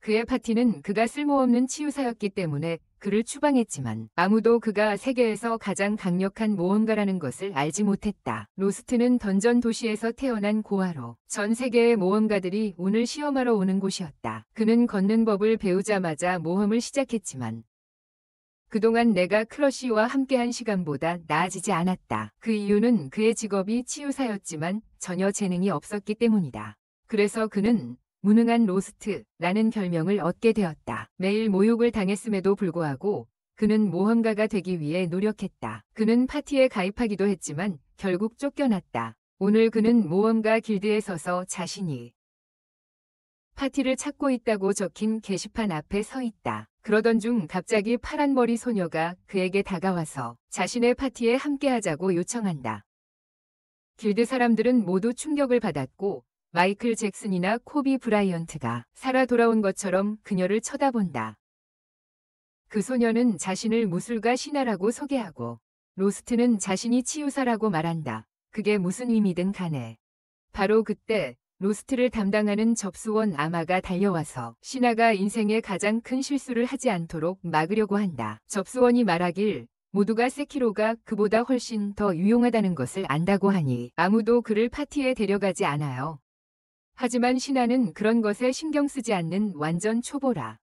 그의 파티는 그가 쓸모없는 치유사였기 때문에 그를 추방했지만 아무도 그가 세계에서 가장 강력한 모험가라는 것을 알지 못했다. 로스트는 던전 도시에서 태어난 고아로 전 세계의 모험가들이 오늘 시험하러 오는 곳이었다. 그는 걷는 법을 배우자마자 모험을 시작했지만 그동안 내가 크러쉬와 함께한 시간보다 나아지지 않았다. 그 이유는 그의 직업이 치유사였지만 전혀 재능이 없었기 때문이다. 그래서 그는 무능한 로스트라는 별명을 얻게 되었다. 매일 모욕을 당했음에도 불구하고 그는 모험가가 되기 위해 노력했다. 그는 파티에 가입하기도 했지만 결국 쫓겨났다. 오늘 그는 모험가 길드에 서서 자신이 파티를 찾고 있다고 적힌 게시판 앞에 서 있다. 그러던 중 갑자기 파란머리 소녀가 그에게 다가와서 자신의 파티에 함께하자고 요청한다. 길드 사람들은 모두 충격을 받았고 마이클 잭슨이나 코비 브라이언트가 살아 돌아온 것처럼 그녀를 쳐다본다. 그 소녀는 자신을 무술가 시나라고 소개하고 로스트는 자신이 치유사라고 말한다. 그게 무슨 의미든 간에. 바로 그때 로스트를 담당하는 접수원 아마가 달려와서 시나가 인생의 가장 큰 실수를 하지 않도록 막으려고 한다. 접수원이 말하길 모두가 세키로가 그보다 훨씬 더 유용하다는 것을 안다고 하니 아무도 그를 파티에 데려가지 않아요. 하지만 시나는 그런 것에 신경 쓰지 않는 완전 초보라.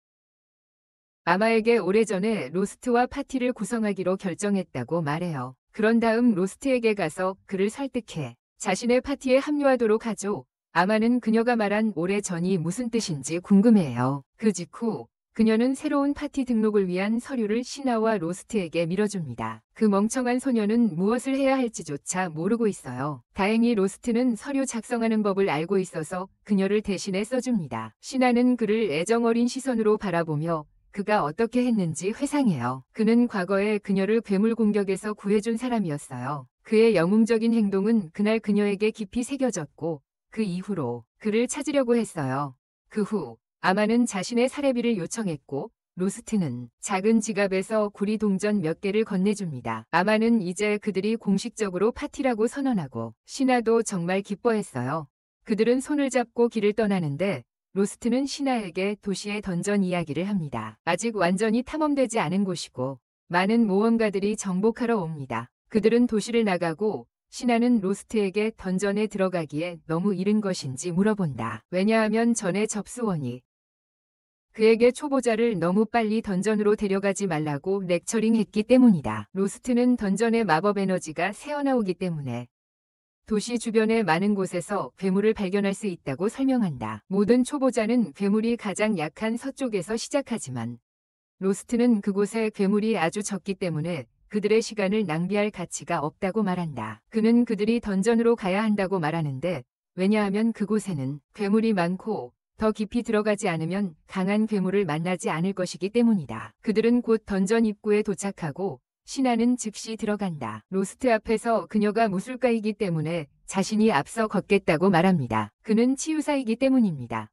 아마에게 오래전에 로스트와 파티를 구성하기로 결정했다고 말해요. 그런 다음 로스트에게 가서 그를 설득해 자신의 파티에 합류하도록 하죠. 아마는 그녀가 말한 오래전이 무슨 뜻인지 궁금해해요. 그 직후 그녀는 새로운 파티 등록을 위한 서류를 시나와 로스트에게 밀어줍니다. 그 멍청한 소녀는 무엇을 해야 할지조차 모르고 있어요. 다행히 로스트는 서류 작성하는 법을 알고 있어서 그녀를 대신해 써줍니다. 시나는 그를 애정어린 시선으로 바라보며 그가 어떻게 했는지 회상해요. 그는 과거에 그녀를 괴물 공격에서 구해준 사람이었어요. 그의 영웅적인 행동은 그날 그녀에게 깊이 새겨졌고 그 이후로 그를 찾으려고 했어요. 그 후 아마는 자신의 사례비를 요청했고 로스트는 작은 지갑에서 구리 동전 몇 개를 건네줍니다. 아마는 이제 그들이 공식적으로 파티라고 선언하고 시나도 정말 기뻐했어요. 그들은 손을 잡고 길을 떠나는데 로스트는 시나에게 도시의 던전 이야기를 합니다. 아직 완전히 탐험되지 않은 곳이고 많은 모험가들이 정복하러 옵니다. 그들은 도시를 나가고 시나는 로스트에게 던전에 들어가기에 너무 이른 것인지 물어본다. 왜냐하면 전에 접수원이 그에게 초보자를 너무 빨리 던전으로 데려가지 말라고 렉처링했기 때문이다. 로스트는 던전의 마법 에너지가 새어나오기 때문에 도시 주변의 많은 곳에서 괴물을 발견할 수 있다고 설명한다. 모든 초보자는 괴물이 가장 약한 서쪽에서 시작하지만 로스트는 그곳에 괴물이 아주 적기 때문에 그들의 시간을 낭비할 가치가 없다고 말한다. 그는 그들이 던전으로 가야 한다고 말하는데 왜냐하면 그곳에는 괴물이 많고 더 깊이 들어가지 않으면 강한 괴물을 만나지 않을 것이기 때문이다. 그들은 곧 던전 입구에 도착하고 시나는 즉시 들어간다. 로스트 앞에서 그녀가 무술가이기 때문에 자신이 앞서 걷겠다고 말합니다. 그는 치유사이기 때문입니다.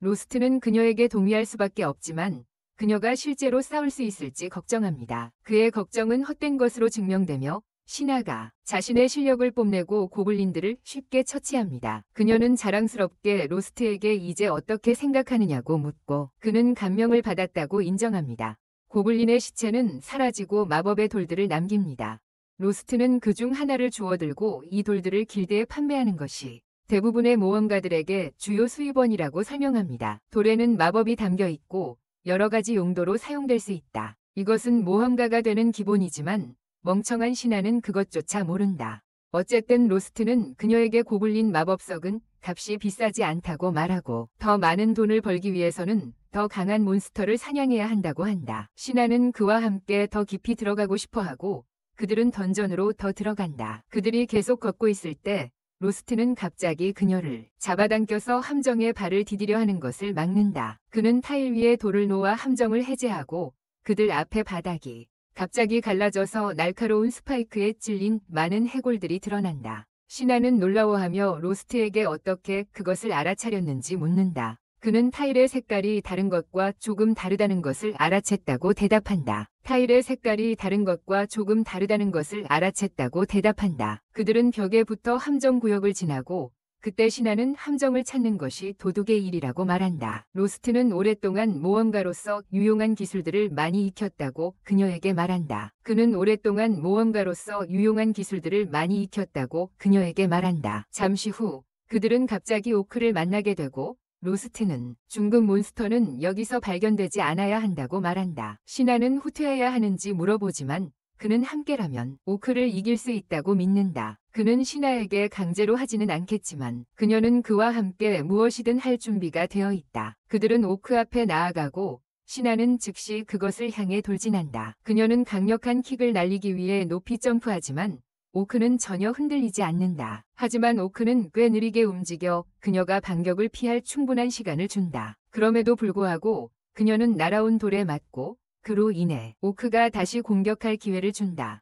로스트는 그녀에게 동의할 수밖에 없지만 그녀가 실제로 싸울 수 있을지 걱정합니다. 그의 걱정은 헛된 것으로 증명되며 시나가 자신의 실력을 뽐내고 고블린들을 쉽게 처치합니다. 그녀는 자랑스럽게 로스트에게 이제 어떻게 생각하느냐고 묻고 그는 감명을 받았다고 인정합니다. 고블린의 시체는 사라지고 마법의 돌들을 남깁니다. 로스트는 그중 하나를 주워들고 이 돌들을 길드에 판매하는 것이 대부분의 모험가들에게 주요 수입원이라고 설명합니다. 돌에는 마법이 담겨 있고 여러 가지 용도로 사용될 수 있다. 이것은 모험가가 되는 기본이지만 멍청한 시나는 그것조차 모른다. 어쨌든 로스트는 그녀에게 고블린 마법석은 값이 비싸지 않다고 말하고 더 많은 돈을 벌기 위해서는 더 강한 몬스터를 사냥해야 한다고 한다. 시나는 그와 함께 더 깊이 들어가고 싶어하고 그들은 던전으로 더 들어간다. 그들이 계속 걷고 있을 때 로스트는 갑자기 그녀를 잡아당겨서 함정에 발을 디디려 하는 것을 막는다. 그는 타일 위에 돌을 놓아 함정을 해제하고 그들 앞에 바닥이 갑자기 갈라져서 날카로운 스파이크에 찔린 많은 해골들이 드러난다. 시나는 놀라워하며 로스트에게 어떻게 그것을 알아차렸는지 묻는다. 그는 타일의 색깔이 다른 것과 조금 다르다는 것을 알아챘다고 대답한다. 타일의 색깔이 다른 것과 조금 다르다는 것을 알아챘다고 대답한다. 그들은 벽에 붙어 함정 구역을 지나고 그때 신하는 함정을 찾는 것이 도둑의 일이라고 말한다. 로스트는 오랫동안 모험가로서 유용한 기술들을 많이 익혔다고 그녀에게 말한다. 그는 오랫동안 모험가로서 유용한 기술들을 많이 익혔다고 그녀에게 말한다. 잠시 후 그들은 갑자기 오크를 만나게 되고 로스트는 중급 몬스터는 여기서 발견되지 않아야 한다고 말한다. 신하는 후퇴해야 하는지 물어보지만 그는 함께라면 오크를 이길 수 있다고 믿는다. 그는 신하에게 강제로 하지는 않겠지만 그녀는 그와 함께 무엇이든 할 준비가 되어 있다. 그들은 오크 앞에 나아가고 신하는 즉시 그것을 향해 돌진한다. 그녀는 강력한 킥을 날리기 위해 높이 점프하지만 오크는 전혀 흔들리지 않는다. 하지만 오크는 꽤 느리게 움직여 그녀가 반격을 피할 충분한 시간을 준다. 그럼에도 불구하고 그녀는 날아온 돌에 맞고 그로 인해 오크가 다시 공격할 기회를 준다.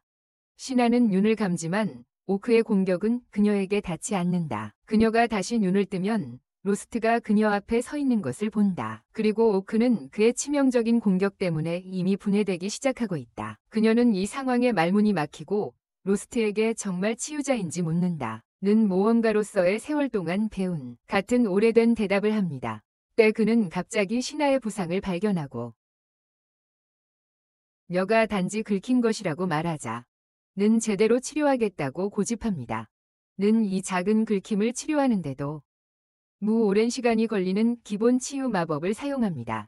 신하는 눈을 감지만 오크의 공격은 그녀에게 닿지 않는다. 그녀가 다시 눈을 뜨면 로스트가 그녀 앞에 서 있는 것을 본다. 그리고 오크는 그의 치명적인 공격 때문에 이미 분해되기 시작하고 있다. 그녀는 이 상황에 말문이 막히고 로스트에게 정말 치유자인지 묻는다. 는 모험가로서의 세월 동안 배운 같은 오래된 대답을 합니다. 때 그는 갑자기 신하의 부상을 발견하고 녀가 단지 긁힌 것이라고 말하자 는 제대로 치료하겠다고 고집합니다. 는 이 작은 긁힘을 치료하는데도 오랜 시간이 걸리는 기본 치유 마법을 사용합니다.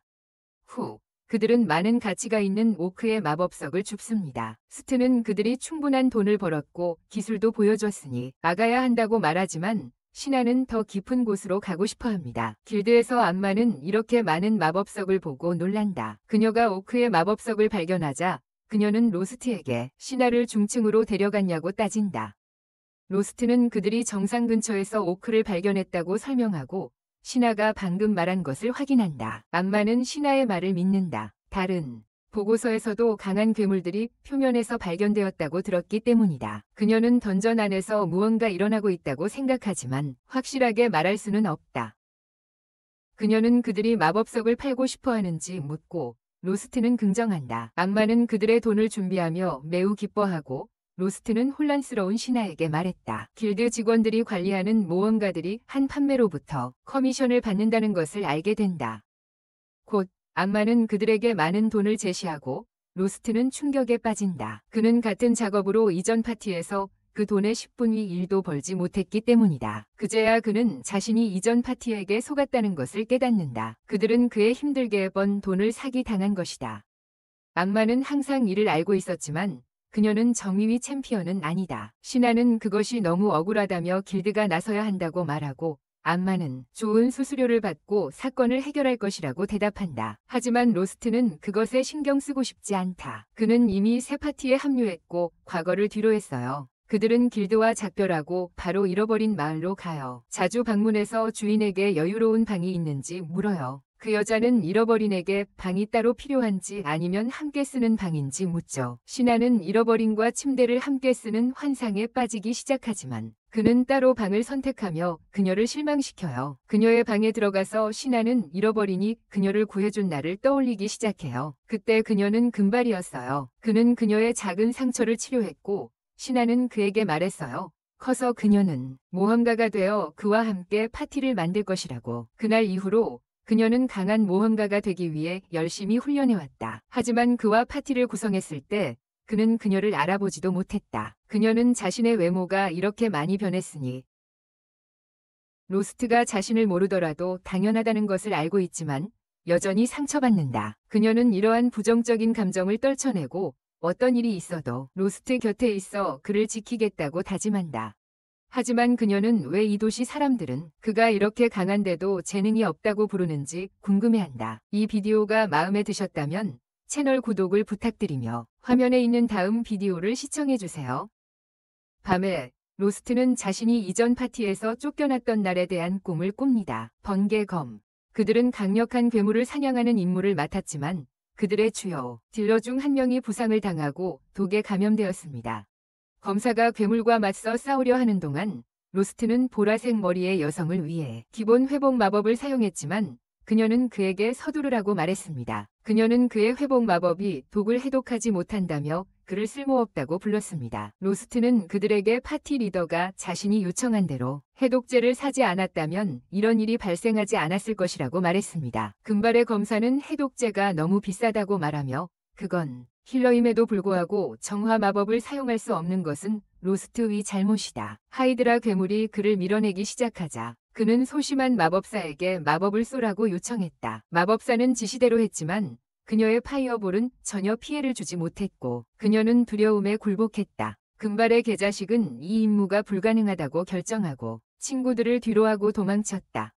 후, 그들은 많은 가치가 있는 오크의 마법석을 줍습니다. 스트는 그들이 충분한 돈을 벌었고 기술도 보여줬으니 나가야 한다고 말하지만 신하는 더 깊은 곳으로 가고 싶어 합니다. 길드에서 암마는 이렇게 많은 마법석을 보고 놀란다. 그녀가 오크의 마법석을 발견하자 그녀는 로스트에게 신하를 중층으로 데려갔냐고 따진다. 로스트는 그들이 정상 근처에서 오크를 발견했다고 설명하고 신하가 방금 말한 것을 확인한다. 암마는 신하의 말을 믿는다. 다른 보고서에서도 강한 괴물들이 표면에서 발견되었다고 들었기 때문이다. 그녀는 던전 안에서 무언가 일어나고 있다고 생각하지만 확실하게 말할 수는 없다. 그녀는 그들이 마법석을 팔고 싶어 하는지 묻고 로스트는 긍정한다. 암마는 그들의 돈을 준비하며 매우 기뻐하고 로스트는 혼란스러운 신하에게 말했다. 길드 직원들이 관리하는 모험가들이 한 판매로부터 커미션을 받는다는 것을 알게 된다. 곧 암마는 그들에게 많은 돈을 제시하고 로스트는 충격에 빠진다. 그는 같은 작업으로 이전 파티에서 그 돈의 10분의 1도 벌지 못했기 때문이다. 그제야 그는 자신이 이전 파티에게 속았다는 것을 깨닫는다. 그들은 그의 힘들게 번 돈을 사기당한 것이다. 암마는 항상 이를 알고 있었지만 그녀는 정의위 챔피언은 아니다. 신하는 그것이 너무 억울하다며 길드가 나서야 한다고 말하고 암마는 좋은 수수료를 받고 사건을 해결할 것이라고 대답한다. 하지만 로스트는 그것에 신경 쓰고 싶지 않다. 그는 이미 새 파티에 합류했고 과거를 뒤로했어요. 그들은 길드와 작별하고 바로 잃어버린 마을로 가요. 자주 방문해서 주인에게 여유로운 방이 있는지 물어요. 그 여자는 잃어버린에게 방이 따로 필요한지 아니면 함께 쓰는 방인지 묻죠. 신하는 잃어버린과 침대를 함께 쓰는 환상에 빠지기 시작하지만 그는 따로 방을 선택하며 그녀를 실망시켜요. 그녀의 방에 들어가서 신하는 잃어버린이 그녀를 구해준 날을 떠올리기 시작해요. 그때 그녀는 금발이었어요. 그는 그녀의 작은 상처를 치료했고 신하는 그에게 말했어요. 커서 그녀는 모험가가 되어 그와 함께 파티를 만들 것이라고. 그날 이후로 그녀는 강한 모험가가 되기 위해 열심히 훈련해왔다. 하지만 그와 파티를 구성했을 때 그는 그녀를 알아보지도 못했다. 그녀는 자신의 외모가 이렇게 많이 변했으니 로스트가 자신을 모르더라도 당연하다는 것을 알고 있지만 여전히 상처받는다. 그녀는 이러한 부정적인 감정을 떨쳐내고 어떤 일이 있어도 로스트 곁에 있어 그를 지키겠다고 다짐한다. 하지만 그녀는 왜 이 도시 사람들은 그가 이렇게 강한데도 재능이 없다고 부르는지 궁금해한다. 이 비디오가 마음에 드셨다면 채널 구독을 부탁드리며 화면에 있는 다음 비디오를 시청해주세요. 밤에 로스트는 자신이 이전 파티에서 쫓겨났던 날에 대한 꿈을 꿉니다. 번개검. 그들은 강력한 괴물을 사냥하는 임무를 맡았지만 그들의 주요 딜러 중 한 명이 부상을 당하고 독에 감염되었습니다. 검사가 괴물과 맞서 싸우려 하는 동안 로스트는 보라색 머리의 여성을 위해 기본 회복 마법을 사용했지만 그녀는 그에게 서두르라고 말했습니다. 그녀는 그의 회복 마법이 독을 해독하지 못한다며 그를 쓸모없다고 불렀습니다. 로스트는 그들에게 파티 리더가 자신이 요청한 대로 해독제를 사지 않았다면 이런 일이 발생하지 않았을 것이라고 말했습니다. 금발의 검사는 해독제가 너무 비싸다고 말하며 그건 힐러임에도 불구하고 정화 마법을 사용할 수 없는 것은 로스트의 잘못이다. 하이드라 괴물이 그를 밀어내기 시작하자 그는 소심한 마법사에게 마법을 쏘라고 요청했다. 마법사는 지시대로 했지만 그녀의 파이어볼은 전혀 피해를 주지 못했고 그녀는 두려움에 굴복했다. 금발의 개자식은 이 임무가 불가능하다고 결정하고 친구들을 뒤로하고 도망쳤다.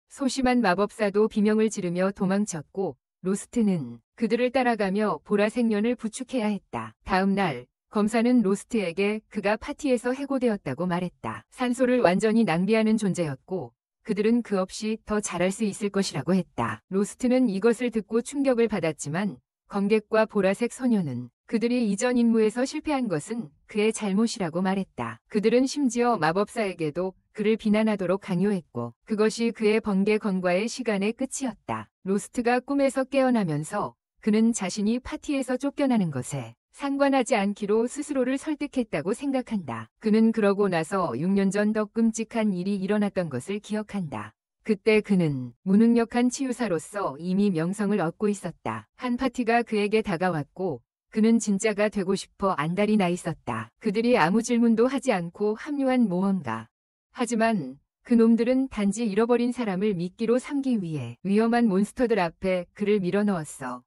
소심한 마법사도 비명을 지르며 도망쳤고 로스트는 그들을 따라가며 보라색 년을 부축해야 했다. 다음 날 검사는 로스트에게 그가 파티에서 해고되었다고 말했다. 산소를 완전히 낭비하는 존재였고 그들은 그 없이 더 잘할 수 있을 것이라고 했다. 로스트는 이것을 듣고 충격을 받았지만 검객과 보라색 소녀는 그들이 이전 임무에서 실패한 것은 그의 잘못이라고 말했다. 그들은 심지어 마법사에게도 그를 비난하도록 강요했고 그것이 그의 번개 건과의 시간의 끝이었다. 로스트가 꿈에서 깨어나면서 그는 자신이 파티에서 쫓겨나는 것에 상관하지 않기로 스스로를 설득했다고 생각한다. 그는 그러고 나서 6년 전 더 끔찍한 일이 일어났던 것을 기억한다. 그때 그는 무능력한 치유사로서 이미 명성을 얻고 있었다. 한 파티가 그에게 다가왔고 그는 진짜가 되고 싶어 안달이 나 있었다. 그들이 아무 질문도 하지 않고 합류한 모험가. 하지만 그 놈들은 단지 잃어버린 사람을 미끼로 삼기 위해 위험한 몬스터들 앞에 그를 밀어넣었어.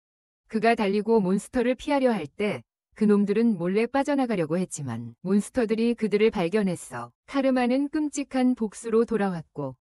그가 달리고 몬스터를 피하려 할 때 그놈들은 몰래 빠져나가려고 했지만 몬스터들이 그들을 발견했어. 카르마는 끔찍한 복수로 돌아왔고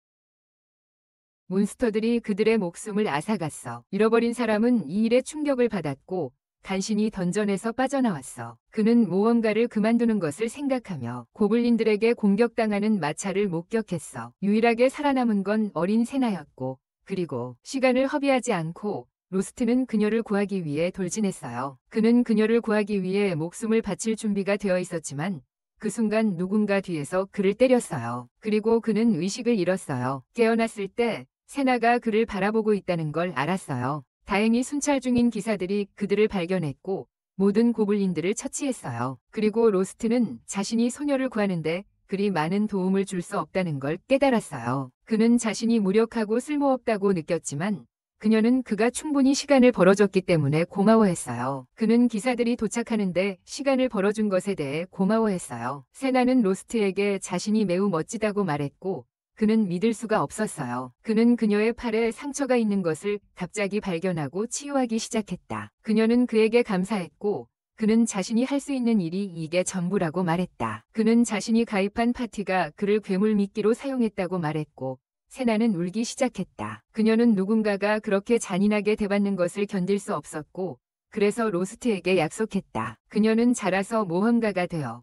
몬스터들이 그들의 목숨을 앗아갔어. 잃어버린 사람은 이 일에 충격을 받았고 간신히 던전에서 빠져나왔어. 그는 모험가를 그만두는 것을 생각하며 고블린들에게 공격당하는 마차를 목격했어. 유일하게 살아남은 건 어린 세나였고 그리고 시간을 허비하지 않고 로스트는 그녀를 구하기 위해 돌진했어요. 그는 그녀를 구하기 위해 목숨을 바칠 준비가 되어 있었지만 그 순간 누군가 뒤에서 그를 때렸어요. 그리고 그는 의식을 잃었어요. 깨어났을 때 세나가 그를 바라보고 있다는 걸 알았어요. 다행히 순찰 중인 기사들이 그들을 발견했고 모든 고블린들을 처치했어요. 그리고 로스트는 자신이 소녀를 구하는데 그리 많은 도움을 줄 수 없다는 걸 깨달았어요. 그는 자신이 무력하고 쓸모없다고 느꼈지만 그녀는 그가 충분히 시간을 벌어줬기 때문에 고마워했어요. 그는 기사들이 도착하는데 시간을 벌어준 것에 대해 고마워했어요. 세나는 로스트에게 자신이 매우 멋지다고 말했고 그는 믿을 수가 없었어요. 그는 그녀의 팔에 상처가 있는 것을 갑자기 발견하고 치유하기 시작했다. 그녀는 그에게 감사했고 그는 자신이 할 수 있는 일이 이게 전부라고 말했다. 그는 자신이 가입한 파티가 그를 괴물 미끼로 사용했다고 말했고 세나는 울기 시작했다. 그녀는 누군가가 그렇게 잔인하게 대받는 것을 견딜 수 없었고 그래서 로스트에게 약속했다. 그녀는 자라서 모험가가 되어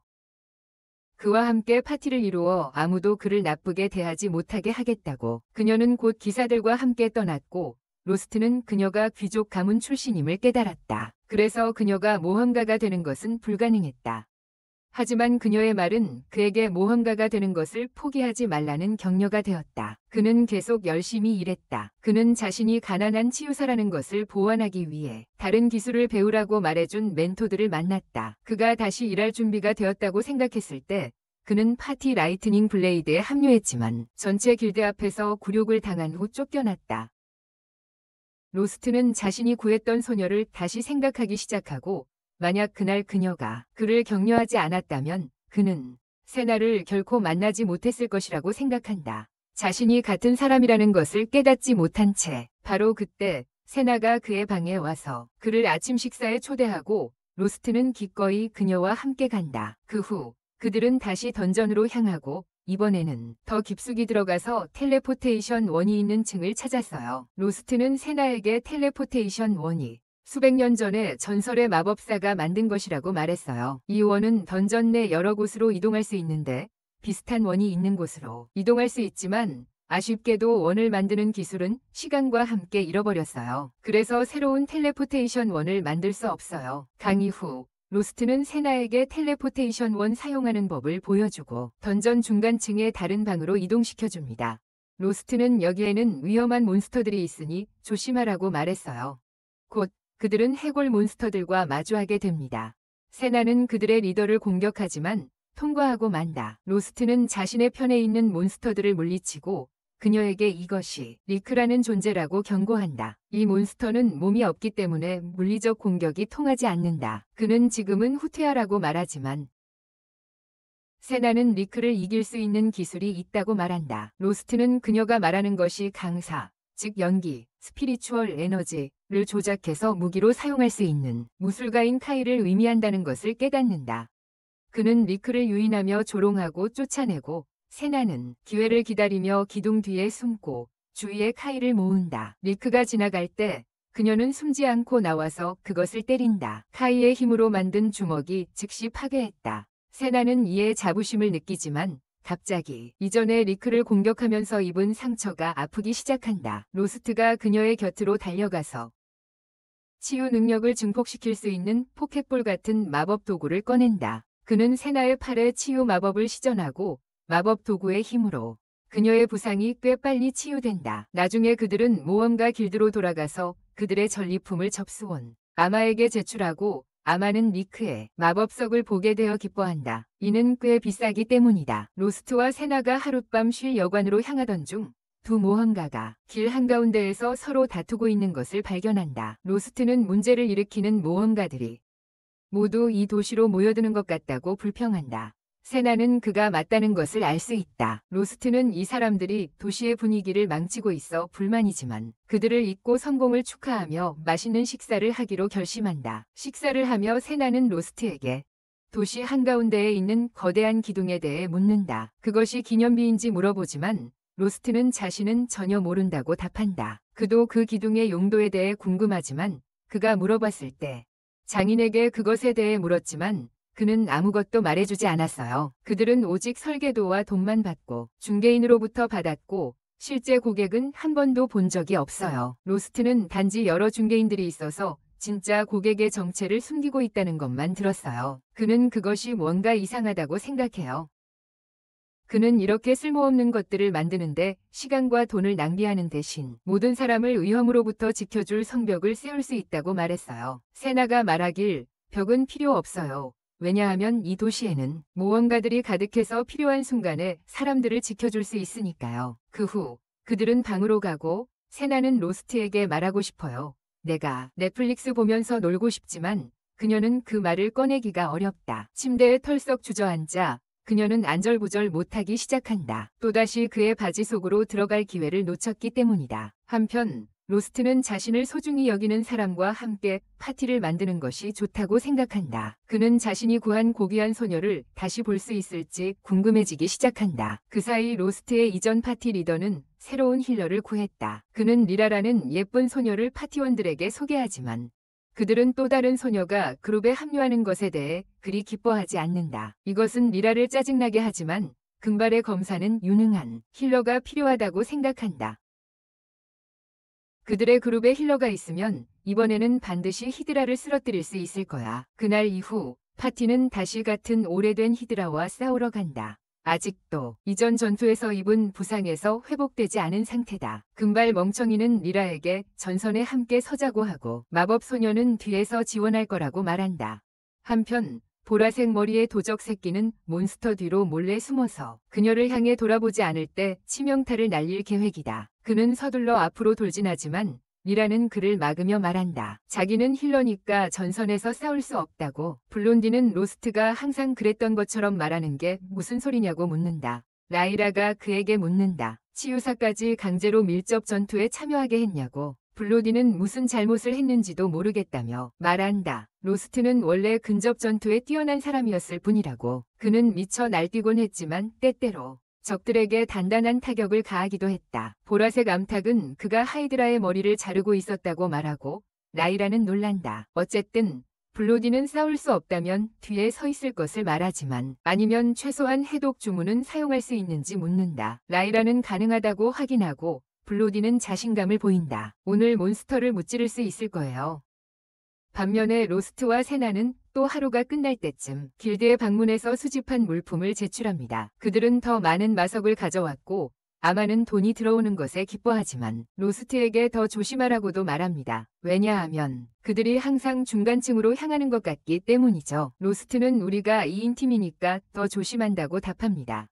그와 함께 파티를 이루어 아무도 그를 나쁘게 대하지 못하게 하겠다고. 그녀는 곧 기사들과 함께 떠났고 로스트는 그녀가 귀족 가문 출신임을 깨달았다. 그래서 그녀가 모험가가 되는 것은 불가능했다. 하지만 그녀의 말은 그에게 모험가가 되는 것을 포기하지 말라는 격려가 되었다. 그는 계속 열심히 일했다. 그는 자신이 가난한 치유사라는 것을 보완하기 위해 다른 기술을 배우라고 말해준 멘토들을 만났다. 그가 다시 일할 준비가 되었다고 생각했을 때 그는 파티 라이트닝 블레이드에 합류했지만 전체 길드 앞에서 굴욕을 당한 후 쫓겨났다. 로스트는 자신이 구했던 소녀를 다시 생각하기 시작하고 만약 그날 그녀가 그를 격려하지 않았다면 그는 세나를 결코 만나지 못했을 것이라고 생각한다. 자신이 같은 사람이라는 것을 깨닫지 못한 채 바로 그때 세나가 그의 방에 와서 그를 아침 식사에 초대하고 로스트는 기꺼이 그녀와 함께 간다. 그 후 그들은 다시 던전으로 향하고 이번에는 더 깊숙이 들어가서 텔레포테이션 원이 있는 층을 찾았어요. 로스트는 세나에게 텔레포테이션 원이 수백 년 전에 전설의 마법사가 만든 것이라고 말했어요. 이 원은 던전 내 여러 곳으로 이동할 수 있는데 비슷한 원이 있는 곳으로 이동할 수 있지만 아쉽게도 원을 만드는 기술은 시간과 함께 잃어버렸어요. 그래서 새로운 텔레포테이션 원을 만들 수 없어요. 강의 후 로스트는 세나에게 텔레포테이션 원 사용하는 법을 보여주고 던전 중간층의 다른 방으로 이동시켜줍니다. 로스트는 여기에는 위험한 몬스터들이 있으니 조심하라고 말했어요. 곧 그들은 해골 몬스터들과 마주하게 됩니다. 세나는 그들의 리더를 공격하지만 통과하고 만다. 로스트는 자신의 편에 있는 몬스터들을 물리치고 그녀에게 이것이 리크라는 존재라고 경고한다. 이 몬스터는 몸이 없기 때문에 물리적 공격이 통하지 않는다. 그는 지금은 후퇴하라고 말하지만 세나는 리크를 이길 수 있는 기술이 있다고 말한다. 로스트는 그녀가 말하는 것이 강사, 즉 연기, 스피리추얼 에너지를 조작해서 무기로 사용할 수 있는 무술가인 카이를 의미한다는 것을 깨닫는다. 그는 리크를 유인하며 조롱하고 쫓아내고 세나는 기회를 기다리며 기둥 뒤에 숨고 주위에 카이를 모은다. 리크가 지나갈 때 그녀는 숨지 않고 나와서 그것을 때린다. 카이의 힘으로 만든 주먹이 즉시 파괴했다. 세나는 이에 자부심을 느끼지만 갑자기 이전에 리크를 공격하면서 입은 상처가 아프기 시작한다. 로스트가 그녀의 곁으로 달려가서 치유 능력을 증폭시킬 수 있는 포켓볼 같은 마법 도구를 꺼낸다. 그는 세나의 팔에 치유 마법을 시전하고 마법 도구의 힘으로 그녀의 부상이 꽤 빨리 치유된다. 나중에 그들은 모험가 길드로 돌아가서 그들의 전리품을 접수원 아마에게 제출하고 아마는 리크의 마법석을 보게 되어 기뻐한다. 이는 꽤 비싸기 때문이다. 로스트와 세나가 하룻밤 쉴 여관으로 향하던 중 두 모험가가 길 한가운데에서 서로 다투고 있는 것을 발견한다. 로스트는 문제를 일으키는 모험가들이 모두 이 도시로 모여드는 것 같다고 불평한다. 세나는 그가 맞다는 것을 알 수 있다. 로스트는 이 사람들이 도시의 분위기를 망치고 있어 불만이지만 그들을 잊고 성공을 축하하며 맛있는 식사를 하기로 결심한다. 식사를 하며 세나는 로스트에게 도시 한가운데에 있는 거대한 기둥에 대해 묻는다. 그것이 기념비인지 물어보지만 로스트는 자신은 전혀 모른다고 답한다. 그도 그 기둥의 용도에 대해 궁금하지만 그가 물어봤을 때 장인에게 그것에 대해 물었지만 그는 아무것도 말해주지 않았어요. 그들은 오직 설계도와 돈만 받고 중개인으로부터 받았고 실제 고객은 한 번도 본 적이 없어요. 로스트는 단지 여러 중개인들이 있어서 진짜 고객의 정체를 숨기고 있다는 것만 들었어요. 그는 그것이 뭔가 이상하다고 생각해요. 그는 이렇게 쓸모없는 것들을 만드는데 시간과 돈을 낭비하는 대신 모든 사람을 위험으로부터 지켜줄 성벽을 세울 수 있다고 말했어요. 세나가 말하길 벽은 필요 없어요. 왜냐하면 이 도시에는 모험가들이 가득해서 필요한 순간에 사람들을 지켜줄 수 있으니까요. 그 후 그들은 방으로 가고 세나는 로스트에게 말하고 싶어요. 내가 넷플릭스 보면서 놀고 싶지만 그녀는 그 말을 꺼내기가 어렵다. 침대에 털썩 주저앉아 그녀는 안절부절 못하기 시작한다. 또다시 그의 바지 속으로 들어갈 기회를 놓쳤기 때문이다. 한편 로스트는 자신을 소중히 여기는 사람과 함께 파티를 만드는 것이 좋다고 생각한다. 그는 자신이 구한 고귀한 소녀를 다시 볼 수 있을지 궁금해지기 시작한다. 그 사이 로스트의 이전 파티 리더는 새로운 힐러를 구했다. 그는 리라라는 예쁜 소녀를 파티원들에게 소개하지만 그들은 또 다른 소녀가 그룹에 합류하는 것에 대해 그리 기뻐하지 않는다. 이것은 리라를 짜증나게 하지만 금발의 검사는 유능한 힐러가 필요하다고 생각한다. 그들의 그룹에 힐러가 있으면 이번에는 반드시 히드라를 쓰러뜨릴 수 있을 거야. 그날 이후 파티는 다시 같은 오래된 히드라와 싸우러 간다. 아직도 이전 전투에서 입은 부상에서 회복되지 않은 상태다. 금발 멍청이는 리라에게 전선에 함께 서자고 하고 마법 소녀는 뒤에서 지원할 거라고 말한다. 한편 보라색 머리의 도적 새끼는 몬스터 뒤로 몰래 숨어서 그녀를 향해 돌아보지 않을 때 치명타를 날릴 계획이다. 그는 서둘러 앞으로 돌진하지만 리라는 그를 막으며 말한다. 자기는 힐러니까 전선에서 싸울 수 없다고. 블론디는 로스트가 항상 그랬던 것처럼 말하는 게 무슨 소리냐고 묻는다. 라이라가 그에게 묻는다. 치유사까지 강제로 밀접 전투에 참여하게 했냐고. 블론디는 무슨 잘못을 했는지도 모르겠다며 말한다. 로스트는 원래 근접 전투에 뛰어난 사람이었을 뿐이라고. 그는 미쳐 날뛰곤 했지만 때때로 적들에게 단단한 타격을 가하기도 했다. 보라색 암탉은 그가 하이드라의 머리를 자르고 있었다고 말하고 라이라는 놀란다. 어쨌든 블로디는 싸울 수 없다면 뒤에 서 있을 것을 말하지만 아니면 최소한 해독 주문은 사용할 수 있는지 묻는다. 라이라는 가능하다고 확인하고 블로디는 자신감을 보인다. 오늘 몬스터를 무찌를 수 있을 거예요. 반면에 로스트와 세나는 또 하루가 끝날 때쯤 길드에 방문해서 수집한 물품을 제출합니다. 그들은 더 많은 마석을 가져왔고 아마는 돈이 들어오는 것에 기뻐하지만 로스트에게 더 조심하라고도 말합니다. 왜냐하면 그들이 항상 중간층으로 향하는 것 같기 때문이죠. 로스트는 우리가 2인 팀이니까 더 조심한다고 답합니다.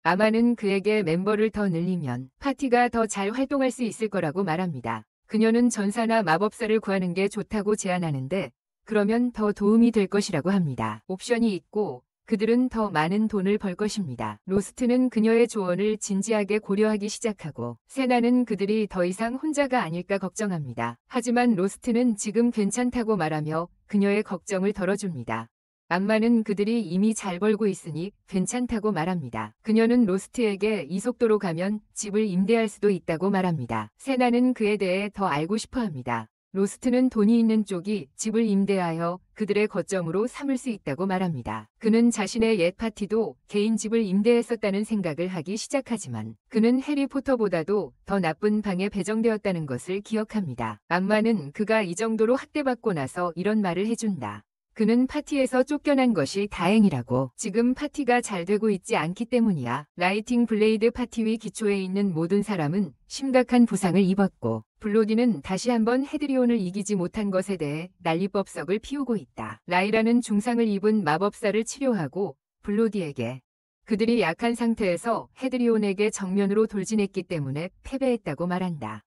아마는 그에게 멤버를 더 늘리면 파티가 더 잘 활동할 수 있을 거라고 말합니다. 그녀는 전사나 마법사를 구하는 게 좋다고 제안하는데 그러면 더 도움이 될 것이라고 합니다. 옵션이 있고 그들은 더 많은 돈을 벌 것입니다. 로스트는 그녀의 조언을 진지하게 고려하기 시작하고 세나는 그들이 더 이상 혼자가 아닐까 걱정합니다. 하지만 로스트는 지금 괜찮다고 말하며 그녀의 걱정을 덜어줍니다. 암마는 그들이 이미 잘 벌고 있으니 괜찮다고 말합니다. 그녀는 로스트에게 이 속도로 가면 집을 임대할 수도 있다고 말합니다. 세나는 그에 대해 더 알고 싶어합니다. 로스트는 돈이 있는 쪽이 집을 임대하여 그들의 거점으로 삼을 수 있다고 말합니다. 그는 자신의 옛 파티도 개인 집을 임대했었다는 생각을 하기 시작하지만 그는 해리포터보다도 더 나쁜 방에 배정되었다는 것을 기억합니다. 암마는 그가 이 정도로 학대받고 나서 이런 말을 해준다. 그는 파티에서 쫓겨난 것이 다행이라고. 지금 파티가 잘 되고 있지 않기 때문이야. 라이팅 블레이드 파티 위 기초에 있는 모든 사람은 심각한 부상을 입었고 블로디는 다시 한번 헤드리온을 이기지 못한 것에 대해 난리법석을 피우고 있다. 라이라는 중상을 입은 마법사를 치료하고 블로디에게 그들이 약한 상태에서 헤드리온에게 정면으로 돌진했기 때문에 패배했다고 말한다.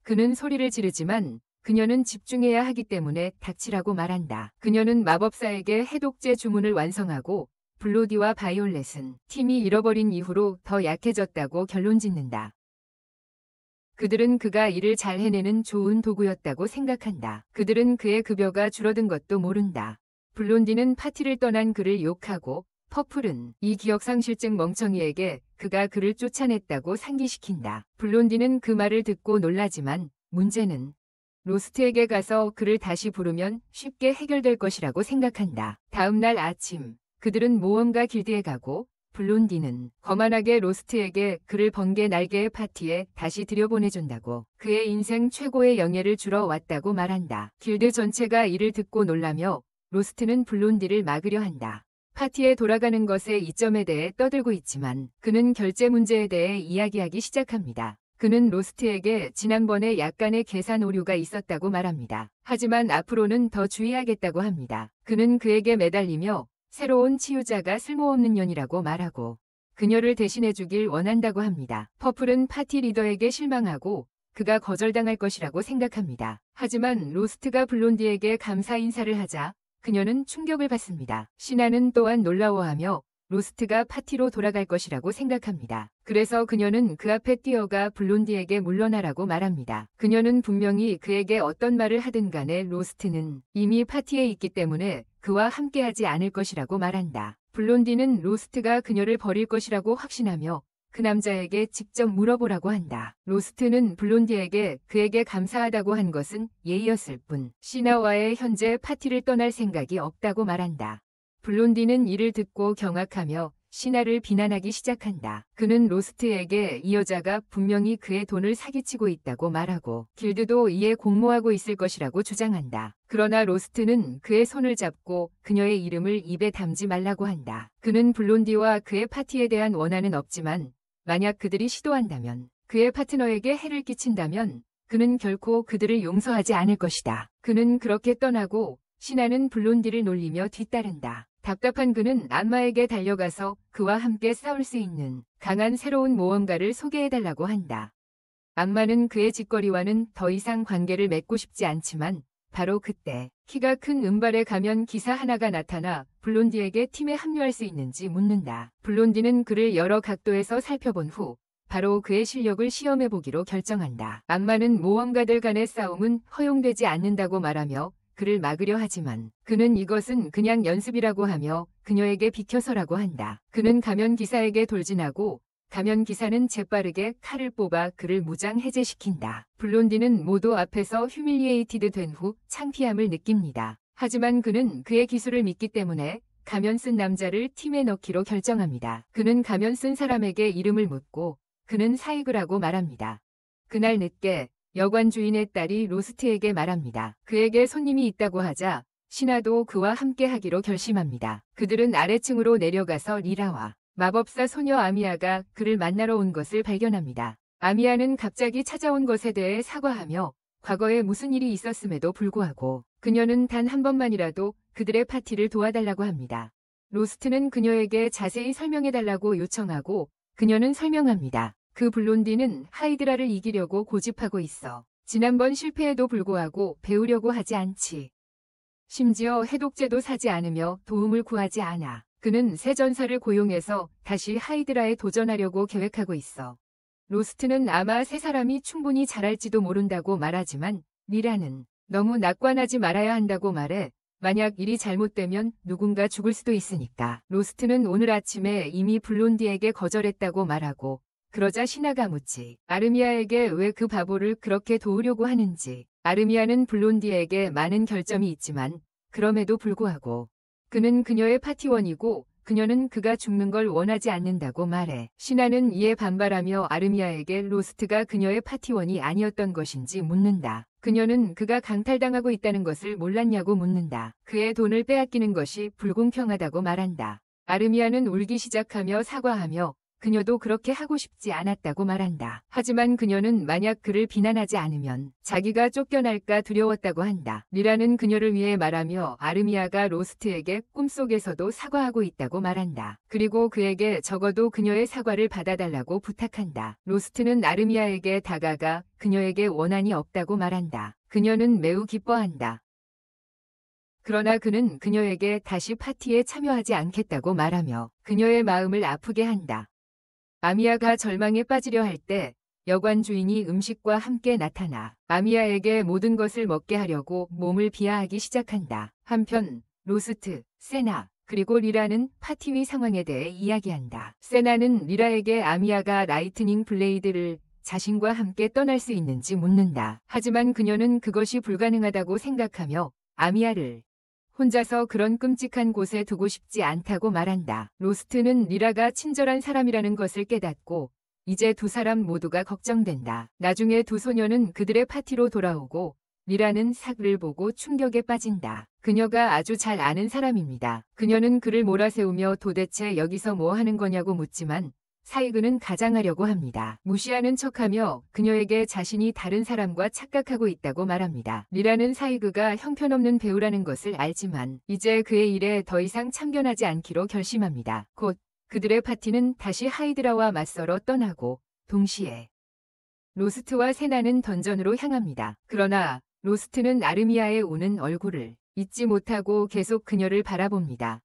그는 소리를 지르지만 그녀는 집중해야 하기 때문에 닥치라고 말한다. 그녀는 마법사에게 해독제 주문을 완성하고 블로디와 바이올렛은 팀이 잃어버린 이후로 더 약해졌다고 결론짓는다. 그들은 그가 일을 잘 해내는 좋은 도구였다고 생각한다. 그들은 그의 급여가 줄어든 것도 모른다. 블론디는 파티를 떠난 그를 욕하고 퍼플은 이 기억상실증 멍청이에게 그가 그를 쫓아냈다고 상기시킨다. 블론디는 그 말을 듣고 놀라지만 문제는 로스트에게 가서 그를 다시 부르면 쉽게 해결될 것이라고 생각한다. 다음 날 아침 그들은 모험가 길드에 가고 블론디는 거만하게 로스트에게 그를 번개 날개의 파티에 다시 들여보내준다고 그의 인생 최고의 영예를 주러 왔다고 말한다. 길드 전체가 이를 듣고 놀라며 로스트는 블론디를 막으려 한다. 파티에 돌아가는 것의 이점에 대해 떠들고 있지만 그는 결제 문제에 대해 이야기하기 시작합니다. 그는 로스트에게 지난번에 약간의 계산 오류가 있었다고 말합니다. 하지만 앞으로는 더 주의하겠다고 합니다. 그는 그에게 매달리며 새로운 치유자가 쓸모없는 년이라고 말하고 그녀를 대신해주길 원한다고 합니다. 퍼플은 파티 리더에게 실망하고 그가 거절당할 것이라고 생각합니다. 하지만 로스트가 블론디에게 감사 인사를 하자 그녀는 충격을 받습니다. 시나는 또한 놀라워하며 로스트가 파티로 돌아갈 것이라고 생각합니다. 그래서 그녀는 그 앞에 뛰어가 블론디에게 물러나라고 말합니다. 그녀는 분명히 그에게 어떤 말을 하든 간에 로스트는 이미 파티에 있기 때문에 그와 함께하지 않을 것이라고 말한다. 블론디는 로스트가 그녀를 버릴 것이라고 확신하며 그 남자에게 직접 물어보라고 한다. 로스트는 블론디에게 그에게 감사하다고 한 것은 예의였을 뿐 시나와의 현재 파티를 떠날 생각이 없다고 말한다. 블론디는 이를 듣고 경악하며 시나를 비난하기 시작한다. 그는 로스트에게 이 여자가 분명히 그의 돈을 사기치고 있다고 말하고 길드도 이에 공모하고 있을 것이라고 주장한다. 그러나 로스트는 그의 손을 잡고 그녀의 이름을 입에 담지 말라고 한다. 그는 블론디와 그의 파티에 대한 원한은 없지만 만약 그들이 시도한다면 그의 파트너에게 해를 끼친다면 그는 결코 그들을 용서하지 않을 것이다. 그는 그렇게 떠나고 시나는 블론디를 놀리며 뒤따른다. 답답한 그는 암마에게 달려가서 그와 함께 싸울 수 있는 강한 새로운 모험가를 소개해달라고 한다. 암마는 그의 짓거리와는 더 이상 관계를 맺고 싶지 않지만 바로 그때 키가 큰 은발의 가면 기사 하나가 나타나 블론디에게 팀에 합류할 수 있는지 묻는다. 블론디는 그를 여러 각도에서 살펴본 후 바로 그의 실력을 시험해보기로 결정한다. 암마는 모험가들 간의 싸움은 허용되지 않는다고 말하며 그를 막으려 하지만 그는 이것은 그냥 연습이라고 하며 그녀에게 비켜서라고 한다. 그는 가면 기사에게 돌진하고 가면 기사는 재빠르게 칼을 뽑아 그를 무장 해제시킨다. 블론디는 모두 앞에서 휴밀리에이티드 된 후 창피함을 느낍니다. 하지만 그는 그의 기술을 믿기 때문에 가면 쓴 남자를 팀에 넣기로 결정합니다. 그는 가면 쓴 사람에게 이름을 묻고 그는 사이그라고 말합니다. 그날 늦게 여관 주인의 딸이 로스트에게 말합니다. 그에게 손님이 있다고 하자 신하도 그와 함께 하기로 결심합니다. 그들은 아래층으로 내려가서 리라와 마법사 소녀 아미아가 그를 만나러 온 것을 발견합니다. 아미아는 갑자기 찾아온 것에 대해 사과하며 과거에 무슨 일이 있었음에도 불구하고 그녀는 단 한 번만이라도 그들의 파티를 도와달라고 합니다. 로스트는 그녀에게 자세히 설명해달라고 요청하고 그녀는 설명합니다. 그 블론디는 하이드라를 이기려고 고집하고 있어. 지난번 실패에도 불구하고 배우려고 하지 않지. 심지어 해독제도 사지 않으며 도움을 구하지 않아. 그는 새 전사를 고용해서 다시 하이드라에 도전하려고 계획하고 있어. 로스트는 아마 세 사람이 충분히 잘할지도 모른다고 말하지만 리라는 너무 낙관하지 말아야 한다고 말해 만약 일이 잘못되면 누군가 죽을 수도 있으니까. 로스트는 오늘 아침에 이미 블론디에게 거절했다고 말하고 그러자 신하가 묻지. 아르미아에게 왜 그 바보를 그렇게 도우려고 하는지. 아르미아는 블론디에게 많은 결점이 있지만 그럼에도 불구하고 그는 그녀의 파티원이고 그녀는 그가 죽는 걸 원하지 않는다고 말해. 신하는 이에 반발하며 아르미아에게 로스트가 그녀의 파티원이 아니었던 것인지 묻는다. 그녀는 그가 강탈당하고 있다는 것을 몰랐냐고 묻는다. 그의 돈을 빼앗기는 것이 불공평하다고 말한다. 아르미아는 울기 시작하며 사과하며 그녀도 그렇게 하고 싶지 않았다고 말한다. 하지만 그녀는 만약 그를 비난하지 않으면 자기가 쫓겨날까 두려웠다고 한다. 리라는 그녀를 위해 말하며 아르미아가 로스트에게 꿈속에서도 사과하고 있다고 말한다. 그리고 그에게 적어도 그녀의 사과를 받아달라고 부탁한다. 로스트는 아르미아에게 다가가 그녀에게 원한이 없다고 말한다. 그녀는 매우 기뻐한다. 그러나 그는 그녀에게 다시 파티에 참여하지 않겠다고 말하며 그녀의 마음을 아프게 한다. 아미아가 절망에 빠지려 할 때 여관 주인이 음식과 함께 나타나 아미아에게 모든 것을 먹게 하려고 몸을 비하하기 시작한다. 한편 로스트, 세나, 그리고 리라는 파티 위 상황에 대해 이야기한다. 세나는 리라에게 아미아가 라이트닝 블레이드를 자신과 함께 떠날 수 있는지 묻는다. 하지만 그녀는 그것이 불가능하다고 생각하며 아미아를 혼자서 그런 끔찍한 곳에 두고 싶지 않다고 말한다. 로스트는 리라가 친절한 사람이라는 것을 깨닫고 이제 두 사람 모두가 걱정된다. 나중에 두 소녀는 그들의 파티로 돌아오고 리라는 삭을 보고 충격에 빠진다. 그녀가 아주 잘 아는 사람입니다. 그녀는 그를 몰아세우며 도대체 여기서 뭐 하는 거냐고 묻지만 사이그는 가장하려고 합니다. 무시하는 척하며 그녀에게 자신이 다른 사람과 착각하고 있다고 말합니다. 리라는 사이그가 형편없는 배우라는 것을 알지만 이제 그의 일에 더 이상 참견하지 않기로 결심합니다. 곧 그들의 파티는 다시 하이드라와 맞서러 떠나고 동시에 로스트와 세나는 던전으로 향합니다. 그러나 로스트는 아르미아의 우는 얼굴을 잊지 못하고 계속 그녀를 바라봅니다.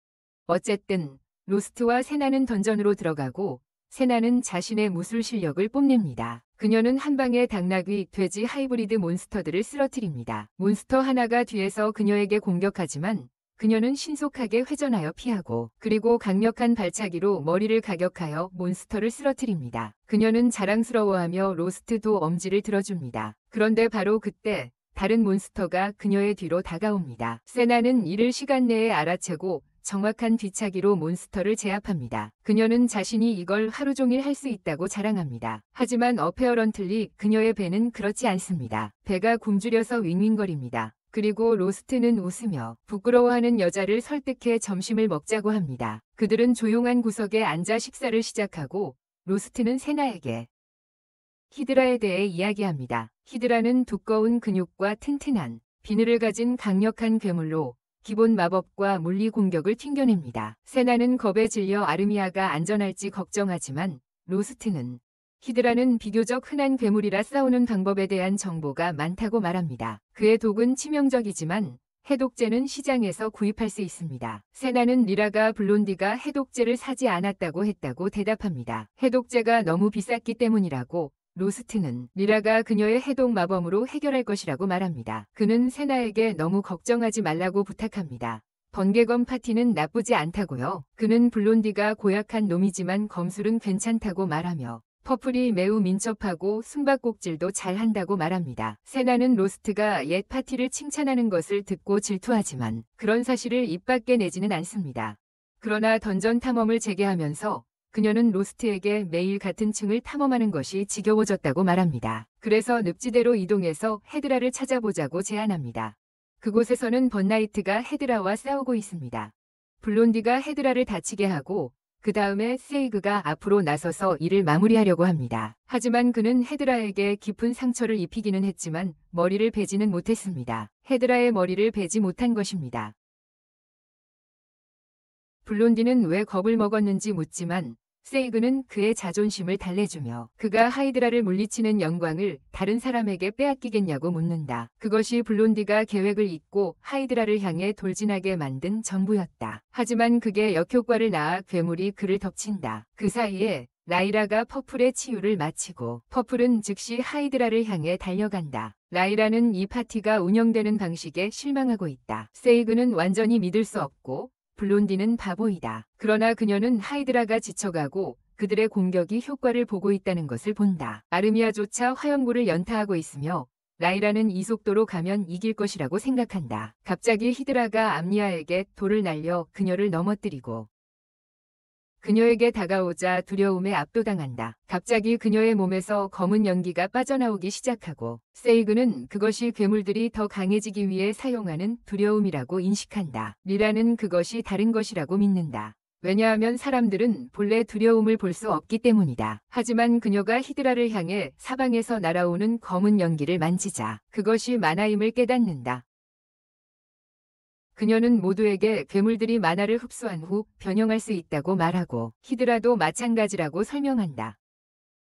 어쨌든 로스트와 세나는 던전으로 들어가고 세나는 자신의 무술 실력을 뽐냅니다. 그녀는 한 방에 당나귀, 돼지 하이브리드 몬스터들을 쓰러뜨립니다. 몬스터 하나가 뒤에서 그녀에게 공격하지만 그녀는 신속하게 회전하여 피하고 그리고 강력한 발차기로 머리를 가격하여 몬스터를 쓰러뜨립니다. 그녀는 자랑스러워하며 로스트도 엄지를 들어줍니다. 그런데 바로 그때 다른 몬스터가 그녀의 뒤로 다가옵니다. 세나는 이를 시간 내에 알아채고 정확한 뒤차기로 몬스터를 제압합니다. 그녀는 자신이 이걸 하루 종일 할 수 있다고 자랑합니다. 하지만 어페어런틀리 그녀의 배는 그렇지 않습니다. 배가 굶주려서 윙윙거립니다. 그리고 로스트는 웃으며 부끄러워하는 여자를 설득해 점심을 먹자고 합니다. 그들은 조용한 구석에 앉아 식사를 시작하고 로스트는 세나에게 히드라에 대해 이야기합니다. 히드라는 두꺼운 근육과 튼튼한 비늘을 가진 강력한 괴물로 기본 마법과 물리 공격을 튕겨냅니다. 세나는 겁에 질려 아르미아가 안전할지 걱정하지만 로스트는 히드라는 비교적 흔한 괴물이라 싸우는 방법에 대한 정보가 많다고 말합니다. 그의 독은 치명적이지만 해독제는 시장에서 구입할 수 있습니다. 세나는 리라가 블론디가 해독제를 사지 않았다고 했다고 대답합니다. 해독제가 너무 비쌌기 때문이라고 로스트는 리라가 그녀의 해독 마법으로 해결할 것이라고 말합니다. 그는 세나에게 너무 걱정하지 말라고 부탁합니다. 번개검 파티는 나쁘지 않다고요. 그는 블론디가 고약한 놈이지만 검술은 괜찮다고 말하며 퍼플이 매우 민첩하고 숨바꼭질도 잘한다고 말합니다. 세나는 로스트가 옛 파티를 칭찬하는 것을 듣고 질투하지만 그런 사실을 입 밖에 내지는 않습니다. 그러나 던전 탐험을 재개하면서 그녀는 로스트에게 매일 같은 층을 탐험하는 것이 지겨워졌다고 말합니다. 그래서 늪지대로 이동해서 헤드라를 찾아보자고 제안합니다. 그곳에서는 번나이트가 헤드라와 싸우고 있습니다. 블론디가 헤드라를 다치게 하고 그 다음에 세이그가 앞으로 나서서 일을 마무리하려고 합니다. 하지만 그는 헤드라에게 깊은 상처를 입히기는 했지만 머리를 베지는 못했습니다. 헤드라의 머리를 베지 못한 것입니다. 블론디는 왜 겁을 먹었는지 묻지만 세이그는 그의 자존심을 달래주며 그가 하이드라를 물리치는 영광을 다른 사람에게 빼앗기겠냐고 묻는다. 그것이 블론디가 계획을 잇고 하이드라를 향해 돌진하게 만든 전부였다. 하지만 그게 역효과를 낳아 괴물이 그를 덮친다. 그 사이에 라이라가 퍼플의 치유를 마치고 퍼플은 즉시 하이드라를 향해 달려간다. 라이라는 이 파티가 운영되는 방식에 실망하고 있다. 세이그는 완전히 믿을 수 없고 블론디는 바보이다. 그러나 그녀는 하이드라가 지쳐가고 그들의 공격이 효과를 보고 있다는 것을 본다. 아르미아조차 화염구를 연타하고 있으며 라이라는 이 속도로 가면 이길 것이라고 생각한다. 갑자기 히드라가 암리아에게 돌을 날려 그녀를 넘어뜨리고 그녀에게 다가오자 두려움에 압도당한다. 갑자기 그녀의 몸에서 검은 연기가 빠져나오기 시작하고 세이그는 그것이 괴물들이 더 강해지기 위해 사용하는 두려움이라고 인식한다. 리라는 그것이 다른 것이라고 믿는다. 왜냐하면 사람들은 본래 두려움을 볼 수 없기 때문이다. 하지만 그녀가 히드라를 향해 사방에서 날아오는 검은 연기를 만지자 그것이 만화임을 깨닫는다. 그녀는 모두에게 괴물들이 만화를 흡수한 후 변형할 수 있다고 말하고 히드라도 마찬가지라고 설명한다.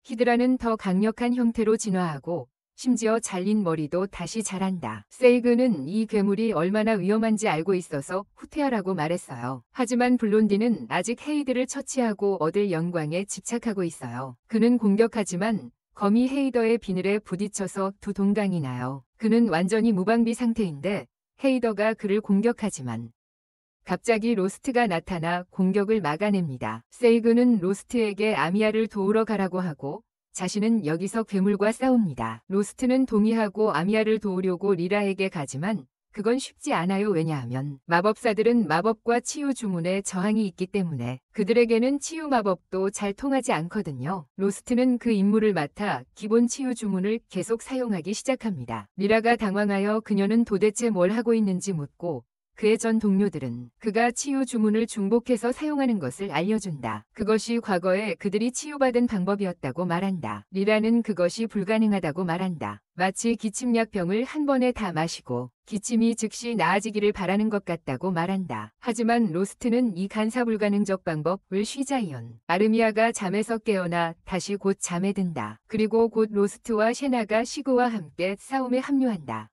히드라는 더 강력한 형태로 진화하고 심지어 잘린 머리도 다시 자란다. 세이그는 이 괴물이 얼마나 위험한지 알고 있어서 후퇴하라고 말했어요. 하지만 블론디는 아직 헤이드를 처치하고 얻을 영광에 집착하고 있어요. 그는 공격하지만 검이 헤이더의 비늘에 부딪혀서 두 동강이 나요. 그는 완전히 무방비 상태인데 헤이더가 그를 공격하지만 갑자기 로스트가 나타나 공격을 막아냅니다. 세이그는 로스트에게 아미아를 도우러 가라고 하고 자신은 여기서 괴물과 싸웁니다. 로스트는 동의하고 아미아를 도우려고 리라에게 가지만 그건 쉽지 않아요. 왜냐하면 마법사들은 마법과 치유 주문에 저항이 있기 때문에 그들에게는 치유 마법도 잘 통하지 않거든요. 로스트는 그 임무를 맡아 기본 치유 주문을 계속 사용하기 시작합니다. 리라가 당황하여 그녀는 도대체 뭘 하고 있는지 묻고 그의 전 동료들은 그가 치유 주문을 중복해서 사용하는 것을 알려준다. 그것이 과거에 그들이 치유받은 방법이었다고 말한다. 리라는 그것이 불가능하다고 말한다. 마치 기침약병을 한 번에 다 마시고 기침이 즉시 나아지기를 바라는 것 같다고 말한다. 하지만 로스트는 이 간사불가능적 방법을 쉬자이언. 아르미아가 잠에서 깨어나 다시 곧 잠에 든다. 그리고 곧 로스트와 셰나가 시그와 함께 싸움에 합류한다.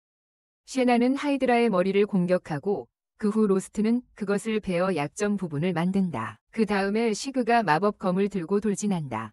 셰나는 하이드라의 머리를 공격하고 그 후 로스트는 그것을 베어 약점 부분을 만든다. 그 다음에 시그가 마법검을 들고 돌진한다.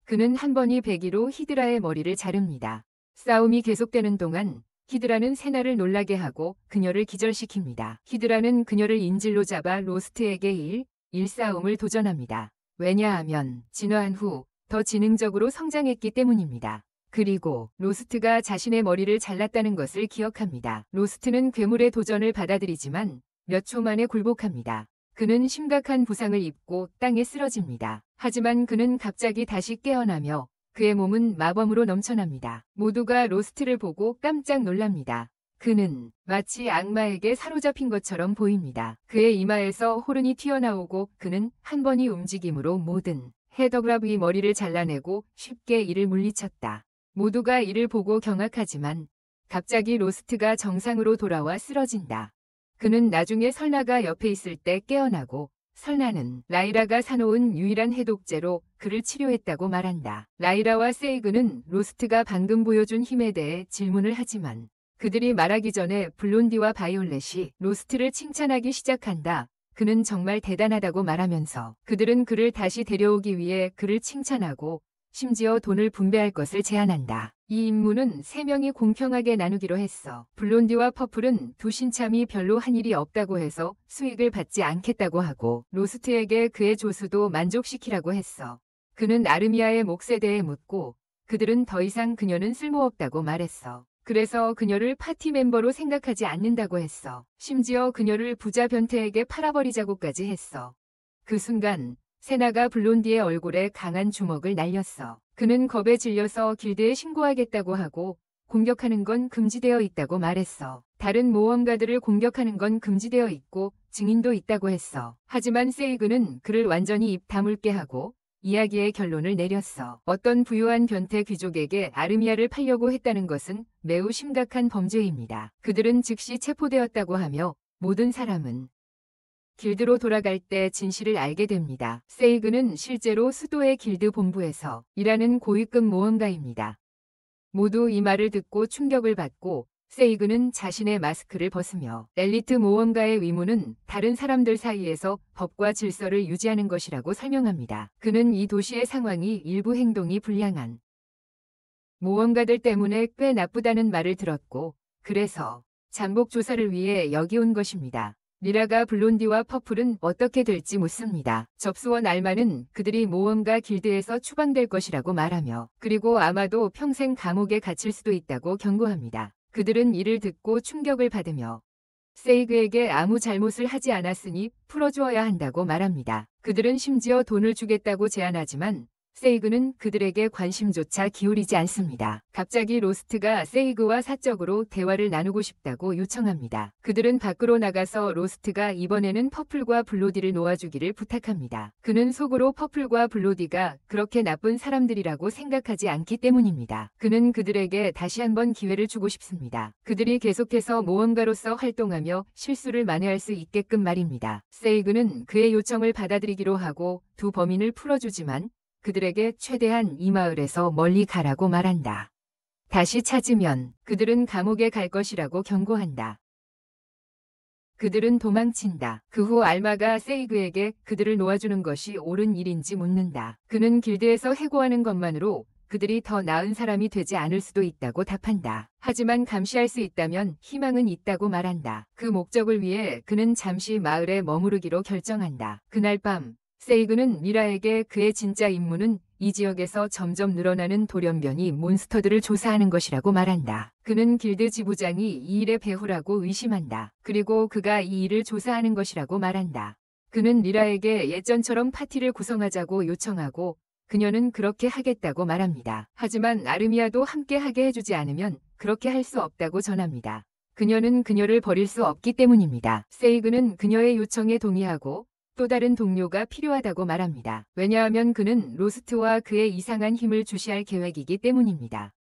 그는 한 번이 배기로 히드라의 머리를 자릅니다. 싸움이 계속되는 동안 히드라는 세나를 놀라게 하고 그녀를 기절시킵니다. 히드라는 그녀를 인질로 잡아 로스트에게 1싸움을 도전합니다. 왜냐하면 진화한 후 더 지능적으로 성장했기 때문입니다. 그리고 로스트가 자신의 머리를 잘랐다는 것을 기억합니다. 로스트는 괴물의 도전을 받아들이지만 몇 초 만에 굴복합니다. 그는 심각한 부상을 입고 땅에 쓰러집니다. 하지만 그는 갑자기 다시 깨어나며 그의 몸은 마법으로 넘쳐납니다. 모두가 로스트를 보고 깜짝 놀랍니다. 그는 마치 악마에게 사로잡힌 것처럼 보입니다. 그의 이마에서 호른이 튀어나오고 그는 한 번의 움직임으로 모든 헤더그랍의 머리를 잘라내고 쉽게 이를 물리쳤다. 모두가 이를 보고 경악하지만 갑자기 로스트가 정상으로 돌아와 쓰러진다. 그는 나중에 설나가 옆에 있을 때 깨어나고 설나는 라이라가 사놓은 유일한 해독제로 그를 치료했다고 말한다. 라이라와 세이그는 로스트가 방금 보여준 힘에 대해 질문을 하지만 그들이 말하기 전에 블론디와 바이올렛이 로스트를 칭찬하기 시작한다. 그는 정말 대단하다고 말하면서 그들은 그를 다시 데려오기 위해 그를 칭찬하고 심지어 돈을 분배할 것을 제안한다. 이 임무는 3명이 공평하게 나누기로 했어. 블론디와 퍼플은 두 신참이 별로 한 일이 없다고 해서 수익을 받지 않겠다고 하고 로스트에게 그의 조수도 만족시키라고 했어. 그는 아르미아의 몫에 대해 묻고 그들은 더 이상 그녀는 쓸모없다고 말했어. 그래서 그녀를 파티 멤버로 생각하지 않는다고 했어. 심지어 그녀를 부자 변태에게 팔아버리자고까지 했어. 그 순간 세나가 블론디의 얼굴에 강한 주먹을 날렸어. 그는 겁에 질려서 길드에 신고하겠다고 하고 공격하는 건 금지되어 있다고 말했어. 다른 모험가들을 공격하는 건 금지되어 있고 증인도 있다고 했어. 하지만 세이그는 그를 완전히 입 다물게 하고 이야기의 결론을 내렸어. 어떤 부유한 변태 귀족에게 아르미아를 팔려고 했다는 것은 매우 심각한 범죄입니다. 그들은 즉시 체포되었다고 하며 모든 사람은 길드로 돌아갈 때 진실을 알게 됩니다. 세이그는 실제로 수도의 길드 본부에서 일하는 고위급 모험가입니다. 모두 이 말을 듣고 충격을 받고 세이그는 자신의 마스크를 벗으며 엘리트 모험가의 의무는 다른 사람들 사이에서 법과 질서를 유지하는 것이라고 설명합니다. 그는 이 도시의 상황이 일부 행동이 불량한 모험가들 때문에 꽤 나쁘다는 말을 들었고 그래서 잠복 조사를 위해 여기 온 것입니다. 리라가 블론디와 퍼플은 어떻게 될지 묻습니다. 접수원 알마는 그들이 모험가 길드에서 추방될 것이라고 말하며 그리고 아마도 평생 감옥에 갇힐 수도 있다고 경고합니다. 그들은 이를 듣고 충격을 받으며 세이그에게 아무 잘못을 하지 않았으니 풀어주어야 한다고 말합니다. 그들은 심지어 돈을 주겠다고 제안하지만 세이그는 그들에게 관심조차 기울이지 않습니다. 갑자기 로스트가 세이그와 사적으로 대화를 나누고 싶다고 요청합니다. 그들은 밖으로 나가서 로스트가 이번에는 퍼플과 블로디를 놓아주기를 부탁합니다. 그는 속으로 퍼플과 블로디가 그렇게 나쁜 사람들이라고 생각하지 않기 때문입니다. 그는 그들에게 다시 한번 기회를 주고 싶습니다. 그들이 계속해서 모험가로서 활동하며 실수를 만회할 수 있게끔 말입니다. 세이그는 그의 요청을 받아들이기로 하고 두 범인을 풀어주지만 그들에게 최대한 이 마을에서 멀리 가라고 말한다. 다시 찾으면 그들은 감옥에 갈 것이라고 경고한다. 그들은 도망친다. 그 후 알마가 세이그에게 그들을 놓아주는 것이 옳은 일인지 묻는다. 그는 길드에서 해고하는 것만으로 그들이 더 나은 사람이 되지 않을 수도 있다고 답한다. 하지만 감시할 수 있다면 희망은 있다고 말한다. 그 목적을 위해 그는 잠시 마을에 머무르기로 결정한다. 그날 밤 세이그는 리라에게 그의 진짜 임무는 이 지역에서 점점 늘어나는 돌연변이 몬스터들을 조사하는 것이라고 말한다. 그는 길드 지부장이 이 일의 배후라고 의심한다. 그리고 그가 이 일을 조사하는 것이라고 말한다. 그는 리라에게 예전처럼 파티를 구성하자고 요청하고 그녀는 그렇게 하겠다고 말합니다. 하지만 아르미아도 함께 하게 해주지 않으면 그렇게 할 수 없다고 전합니다. 그녀는 그녀를 버릴 수 없기 때문입니다. 세이그는 그녀의 요청에 동의하고 또 다른 동료가 필요하다고 말합니다. 왜냐하면 그는 로스트와 그의 이상한 힘을 주시할 계획이기 때문입니다.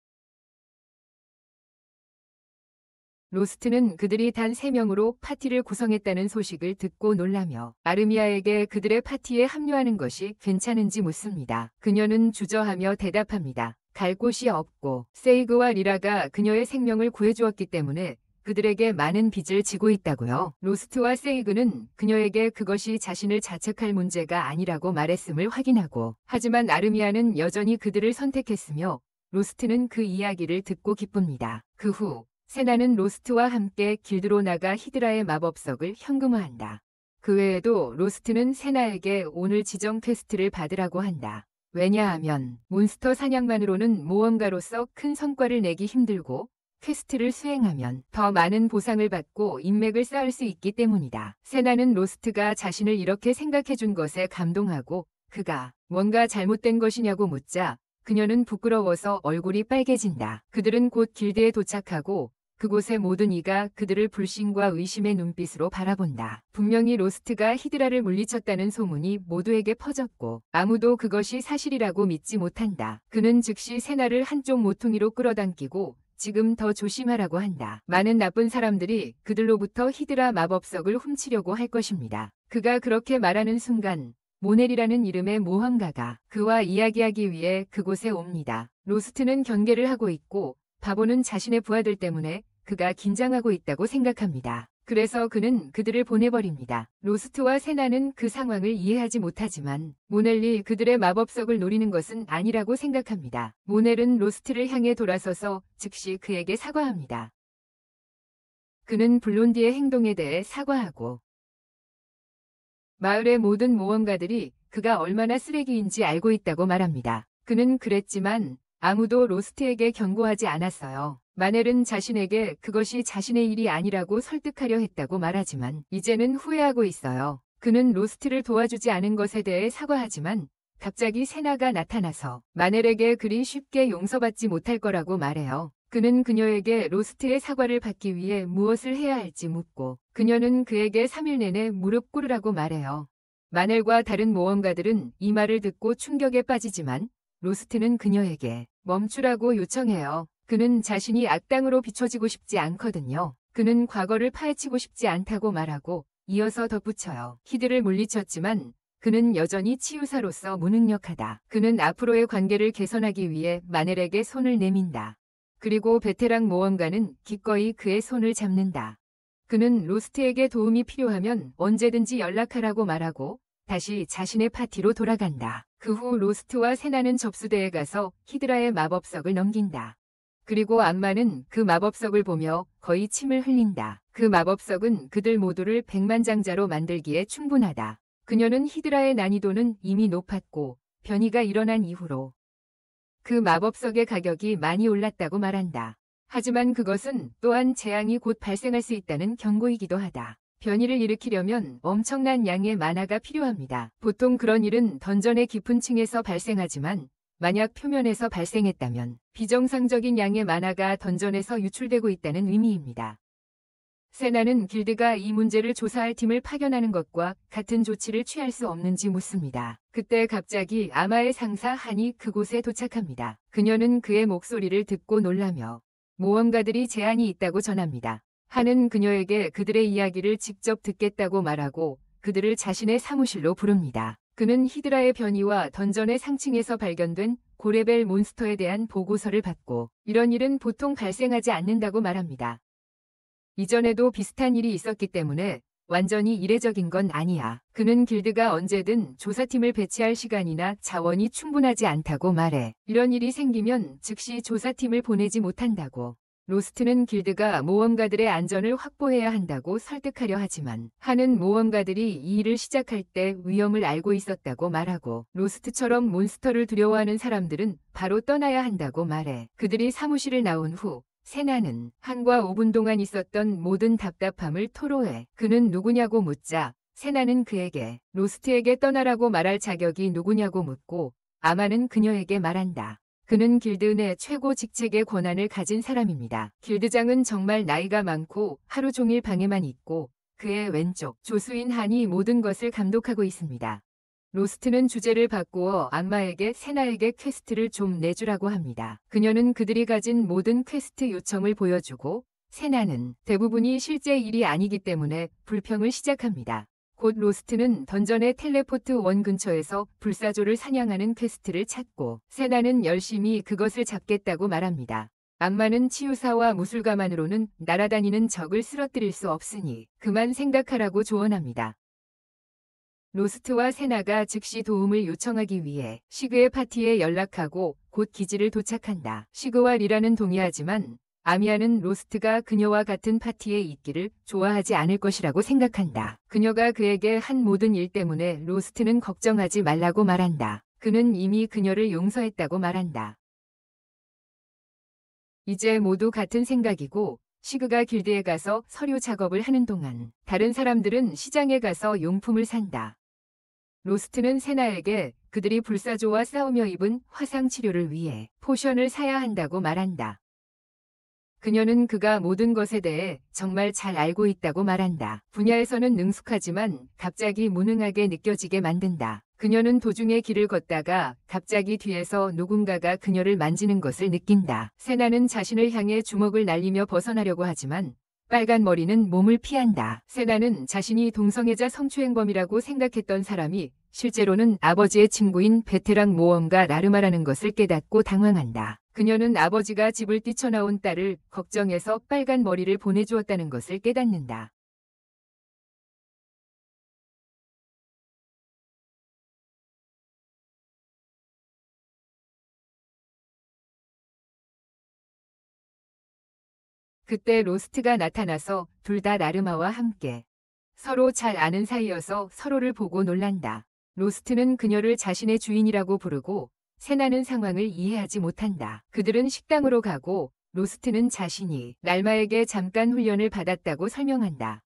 로스트는 그들이 단 3명으로 파티를 구성했다는 소식을 듣고 놀라며 아르미아에게 그들의 파티에 합류하는 것이 괜찮은지 묻습니다. 그녀는 주저하며 대답합니다. 갈 곳이 없고 세이그와 리라가 그녀의 생명을 구해주었기 때문에 그들에게 많은 빚을 지고 있다고요. 로스트와 세이그는 그녀에게 그것이 자신을 자책할 문제가 아니라고 말했음을 확인하고 하지만 아르미아는 여전히 그들을 선택했으며 로스트는 그 이야기를 듣고 기쁩니다. 그 후 세나는 로스트와 함께 길드로 나가 히드라의 마법석을 현금화한다. 그 외에도 로스트는 세나에게 오늘 지정 퀘스트를 받으라고 한다. 왜냐하면 몬스터 사냥만으로는 모험가로서 큰 성과를 내기 힘들고 퀘스트를 수행하면 더 많은 보상을 받고 인맥을 쌓을 수 있기 때문이다. 세나는 로스트가 자신을 이렇게 생각해준 것에 감동하고 그가 뭔가 잘못된 것이냐고 묻자 그녀는 부끄러워서 얼굴이 빨개진다. 그들은 곧 길드에 도착하고 그곳의 모든 이가 그들을 불신과 의심의 눈빛으로 바라본다. 분명히 로스트가 히드라를 물리쳤다는 소문이 모두에게 퍼졌고 아무도 그것이 사실이라고 믿지 못한다. 그는 즉시 세나를 한쪽 모퉁이로 끌어당기고 지금 더 조심하라고 한다. 많은 나쁜 사람들이 그들로부터 히드라 마법석을 훔치려고 할 것입니다. 그가 그렇게 말하는 순간 모넬이라는 이름의 모험가가 그와 이야기하기 위해 그곳에 옵니다. 로스트는 경계를 하고 있고 바보는 자신의 부하들 때문에 그가 긴장하고 있다고 생각합니다. 그래서 그는 그들을 보내버립니다. 로스트와 세나는 그 상황을 이해하지 못하지만 모넬이 그들의 마법석을 노리는 것은 아니라고 생각합니다. 모넬은 로스트를 향해 돌아서서 즉시 그에게 사과합니다. 그는 블론디의 행동에 대해 사과하고 마을의 모든 모험가들이 그가 얼마나 쓰레기인지 알고 있다고 말합니다. 그는 그랬지만 아무도 로스트에게 경고하지 않았어요. 마넬은 자신에게 그것이 자신의 일이 아니라고 설득하려 했다고 말하지만 이제는 후회하고 있어요. 그는 로스트를 도와주지 않은 것에 대해 사과하지만 갑자기 세나가 나타나서 마넬에게 그리 쉽게 용서받지 못할 거라고 말해요. 그는 그녀에게 로스트의 사과를 받기 위해 무엇을 해야 할지 묻고 그녀는 그에게 3일 내내 무릎 꿇으라고 말해요. 마넬과 다른 모험가들은 이 말을 듣고 충격에 빠지지만 로스트는 그녀에게 멈추라고 요청해요. 그는 자신이 악당으로 비춰지고 싶지 않거든요. 그는 과거를 파헤치고 싶지 않다고 말하고 이어서 덧붙여요. 히드를 물리쳤지만 그는 여전히 치유사로서 무능력하다. 그는 앞으로의 관계를 개선하기 위해 마넬에게 손을 내민다. 그리고 베테랑 모험가는 기꺼이 그의 손을 잡는다. 그는 로스트에게 도움이 필요하면 언제든지 연락하라고 말하고 다시 자신의 파티로 돌아간다. 그 후 로스트와 세나는 접수대에 가서 히드라의 마법석을 넘긴다. 그리고 암마는 그 마법석을 보며 거의 침을 흘린다. 그 마법석은 그들 모두를 백만장자로 만들기에 충분하다. 그녀는 히드라의 난이도는 이미 높았고 변이가 일어난 이후로 그 마법석의 가격이 많이 올랐다고 말한다. 하지만 그것은 또한 재앙이 곧 발생할 수 있다는 경고이기도 하다. 변이를 일으키려면 엄청난 양의 마나가 필요합니다. 보통 그런 일은 던전의 깊은 층에서 발생하지만 만약 표면에서 발생했다면 비정상적인 양의 마나가 던전에서 유출되고 있다는 의미입니다. 세나는 길드가 이 문제를 조사할 팀을 파견하는 것과 같은 조치를 취할 수 없는지 묻습니다. 그때 갑자기 아마의 상사 한이 그곳에 도착합니다. 그녀는 그의 목소리를 듣고 놀라며 모험가들이 제안이 있다고 전합니다. 한은 그녀에게 그들의 이야기를 직접 듣겠다고 말하고 그들을 자신의 사무실로 부릅니다. 그는 히드라의 변이와 던전의 상층에서 발견된 고레벨 몬스터에 대한 보고서를 받고 이런 일은 보통 발생하지 않는다고 말합니다. 이전에도 비슷한 일이 있었기 때문에 완전히 이례적인 건 아니야. 그는 길드가 언제든 조사팀을 배치할 시간이나 자원이 충분하지 않다고 말해. 이런 일이 생기면 즉시 조사팀을 보내지 못한다고. 로스트는 길드가 모험가들의 안전을 확보해야 한다고 설득하려 하지만 한은 모험가들이 이 일을 시작할 때 위험을 알고 있었다고 말하고 로스트처럼 몬스터를 두려워하는 사람들은 바로 떠나야 한다고 말해. 그들이 사무실을 나온 후 세나는 한과 5분 동안 있었던 모든 답답함을 토로해. 그는 누구냐고 묻자 세나는 그에게 로스트에게 떠나라고 말할 자격이 누구냐고 묻고 아마는 그녀에게 말한다. 그는 길드 내 최고 직책의 권한을 가진 사람입니다. 길드장은 정말 나이가 많고 하루 종일 방에만 있고 그의 왼쪽 조수인 한이 모든 것을 감독하고 있습니다. 로스트는 주제를 바꾸어 암마에게 세나에게 퀘스트를 좀 내주라고 합니다. 그녀는 그들이 가진 모든 퀘스트 요청을 보여주고 세나는 대부분이 실제 일이 아니기 때문에 불평을 시작합니다. 곧 로스트는 던전의 텔레포트 원 근처에서 불사조를 사냥하는 퀘스트를 찾고 세나는 열심히 그것을 잡겠다고 말합니다. 암마는 치유사와 무술가만으로는 날아다니는 적을 쓰러뜨릴 수 없으니 그만 생각하라고 조언합니다. 로스트와 세나가 즉시 도움을 요청하기 위해 시그의 파티에 연락하고 곧 기지를 도착한다. 시그와 리라는 동의하지만 아미아는 로스트가 그녀와 같은 파티에 있기를 좋아하지 않을 것이라고 생각한다. 그녀가 그에게 한 모든 일 때문에 로스트는 걱정하지 말라고 말한다. 그는 이미 그녀를 용서했다고 말한다. 이제 모두 같은 생각이고 시그가 길드에 가서 서류 작업을 하는 동안 다른 사람들은 시장에 가서 용품을 산다. 로스트는 세나에게 그들이 불사조와 싸우며 입은 화상 치료를 위해 포션을 사야 한다고 말한다. 그녀는 그가 모든 것에 대해 정말 잘 알고 있다고 말한다. 분야에서는 능숙하지만 갑자기 무능하게 느껴지게 만든다. 그녀는 도중에 길을 걷다가 갑자기 뒤에서 누군가가 그녀를 만지는 것을 느낀다. 세나는 자신을 향해 주먹을 날리며 벗어나려고 하지만 빨간 머리는 몸을 피한다. 세나는 자신이 동성애자 성추행범이라고 생각했던 사람이 실제로는 아버지의 친구인 베테랑 모험가 라르마라는 것을 깨닫고 당황한다. 그녀는 아버지가 집을 뛰쳐나온 딸을 걱정해서 빨간 머리를 보내주었다는 것을 깨닫는다. 그때 로스트가 나타나서 둘 다 라르마와 함께 서로 잘 아는 사이여서 서로를 보고 놀란다. 로스트는 그녀를 자신의 주인이라고 부르고 세나는 상황을 이해하지 못한다. 그들은 식당으로 가고 로스트는 자신이 랄마에게 잠깐 훈련을 받았다고 설명한다.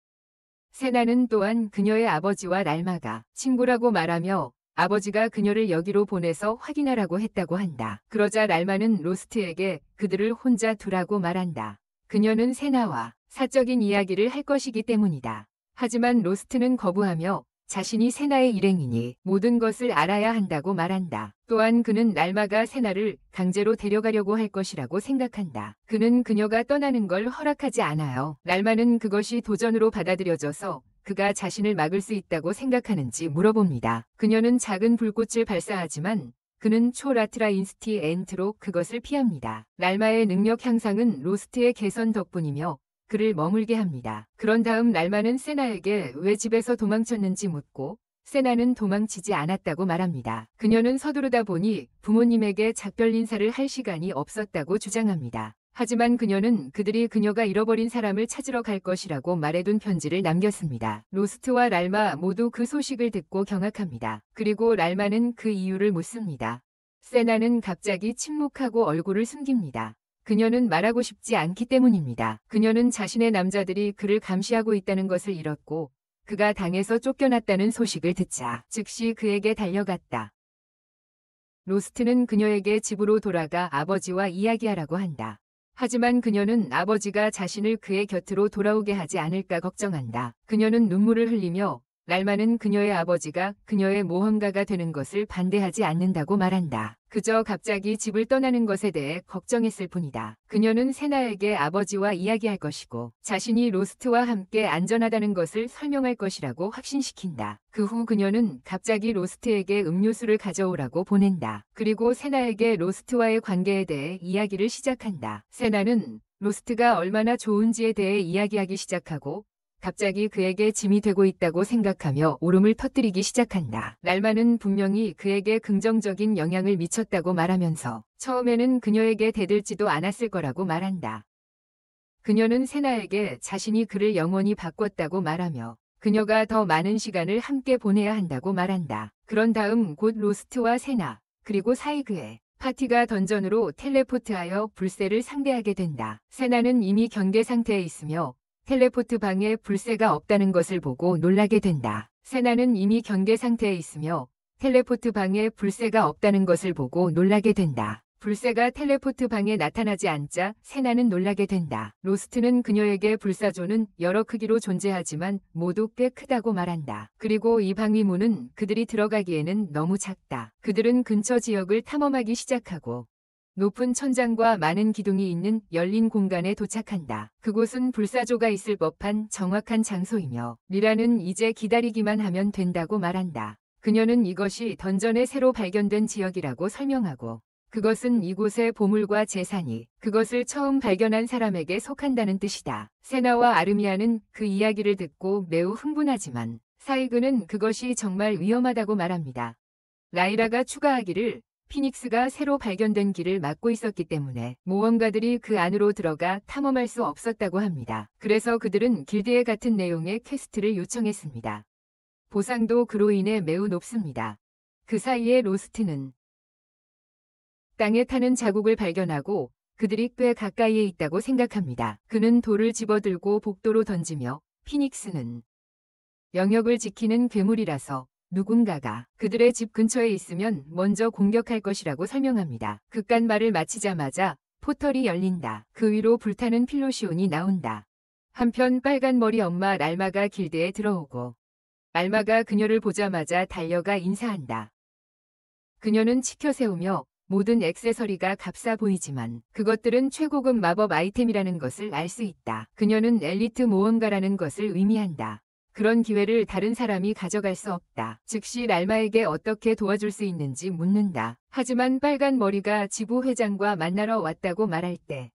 세나는 또한 그녀의 아버지와 랄마가 친구라고 말하며 아버지가 그녀를 여기로 보내서 확인하라고 했다고 한다. 그러자 랄마는 로스트에게 그들을 혼자 두라고 말한다. 그녀는 세나와 사적인 이야기를 할 것이기 때문이다. 하지만 로스트는 거부하며 자신이 세나의 일행이니 모든 것을 알아야 한다고 말한다. 또한 그는 랄마가 세나를 강제로 데려가려고 할 것이라고 생각한다. 그는 그녀가 떠나는 걸 허락하지 않아요. 랄마는 그것이 도전으로 받아들여져서 그가 자신을 막을 수 있다고 생각하는지 물어봅니다. 그녀는 작은 불꽃을 발사하지만 그는 초라트라 인스티 엔트로 그것을 피합니다. 랄마의 능력 향상은 로스트의 개선 덕분이며 그를 머물게 합니다. 그런 다음 랄마는 세나에게 왜 집에서 도망쳤는지 묻고 세나는 도망치지 않았다고 말합니다. 그녀는 서두르다 보니 부모님에게 작별 인사를 할 시간이 없었다고 주장합니다. 하지만 그녀는 그들이 그녀가 잃어버린 사람을 찾으러 갈 것이라고 말해둔 편지를 남겼습니다. 로스트와 랄마 모두 그 소식을 듣고 경악합니다. 그리고 랄마는 그 이유를 묻습니다. 세나는 갑자기 침묵하고 얼굴을 숨깁니다. 그녀는 말하고 싶지 않기 때문입니다. 그녀는 자신의 남자들이 그를 감시하고 있다는 것을 잃었고 그가 당에서 쫓겨났다는 소식을 듣자 즉시 그에게 달려갔다. 로스트는 그녀에게 집으로 돌아가 아버지와 이야기하라고 한다. 하지만 그녀는 아버지가 자신을 그의 곁으로 돌아오게 하지 않을까 걱정한다. 그녀는 눈물을 흘리며 랄마는 그녀의 아버지가 그녀의 모험가가 되는 것을 반대하지 않는다고 말한다. 그저 갑자기 집을 떠나는 것에 대해 걱정했을 뿐이다. 그녀는 세나에게 아버지와 이야기할 것이고 자신이 로스트와 함께 안전하다는 것을 설명할 것이라고 확신시킨다. 그 후 그녀는 갑자기 로스트에게 음료수를 가져오라고 보낸다. 그리고 세나에게 로스트와의 관계에 대해 이야기를 시작한다. 세나는 로스트가 얼마나 좋은지에 대해 이야기하기 시작하고 갑자기 그에게 짐이 되고 있다고 생각하며 울음을 터뜨리기 시작한다. 랄마는 분명히 그에게 긍정적인 영향을 미쳤다고 말하면서 처음에는 그녀에게 대들지도 않았을 거라고 말한다. 그녀는 세나에게 자신이 그를 영원히 바꿨다고 말하며 그녀가 더 많은 시간을 함께 보내야 한다고 말한다. 그런 다음 곧 로스트와 세나 그리고 사이그의 파티가 던전으로 텔레포트하여 불새를 상대하게 된다. 세나는 이미 경계 상태에 있으며 텔레포트 방에 불새가 없다는 것을 보고 놀라게 된다. 세나는 이미 경계 상태에 있으며 텔레포트 방에 불새가 없다는 것을 보고 놀라게 된다. 불새가 텔레포트 방에 나타나지 않자 세나는 놀라게 된다. 로스트는 그녀에게 불사조는 여러 크기로 존재하지만 모두 꽤 크다고 말한다. 그리고 이 방위 문은 그들이 들어가기에는 너무 작다. 그들은 근처 지역을 탐험하기 시작하고 높은 천장과 많은 기둥이 있는 열린 공간에 도착한다. 그곳은 불사조가 있을 법한 정확한 장소이며 리라는 이제 기다리기만 하면 된다고 말한다. 그녀는 이것이 던전에 새로 발견된 지역이라고 설명하고 그것은 이곳의 보물과 재산이 그것을 처음 발견한 사람에게 속한다는 뜻이다. 세나와 아르미아는 그 이야기를 듣고 매우 흥분하지만 사이그는 그것이 정말 위험하다고 말합니다. 라이라가 추가하기를 피닉스가 새로 발견된 길을 막고 있었기 때문에 모험가들이 그 안으로 들어가 탐험할 수 없었다고 합니다. 그래서 그들은 길드에 같은 내용의 퀘스트를 요청했습니다. 보상도 그로 인해 매우 높습니다. 그 사이에 로스트는 땅에 타는 자국을 발견하고 그들이 꽤 가까이에 있다고 생각합니다. 그는 돌을 집어들고 복도로 던지며 피닉스는 영역을 지키는 괴물이라서 누군가가 그들의 집 근처에 있으면 먼저 공격할 것이라고 설명합니다. 그깟 말을 마치자마자 포털이 열린다. 그 위로 불타는 필로시온이 나온다. 한편 빨간 머리 엄마 랄마가 길드에 들어오고 랄마가 그녀를 보자마자 달려가 인사한다. 그녀는 치켜세우며 모든 액세서리가 값싸 보이지만 그것들은 최고급 마법 아이템이라는 것을 알 수 있다. 그녀는 엘리트 모험가라는 것을 의미한다. 그런 기회를 다른 사람이 가져갈 수 없다. 즉시 랄마에게 어떻게 도와줄 수 있는지 묻는다. 하지만 빨간 머리가 지부 회장과 만나러 왔다고 말할 때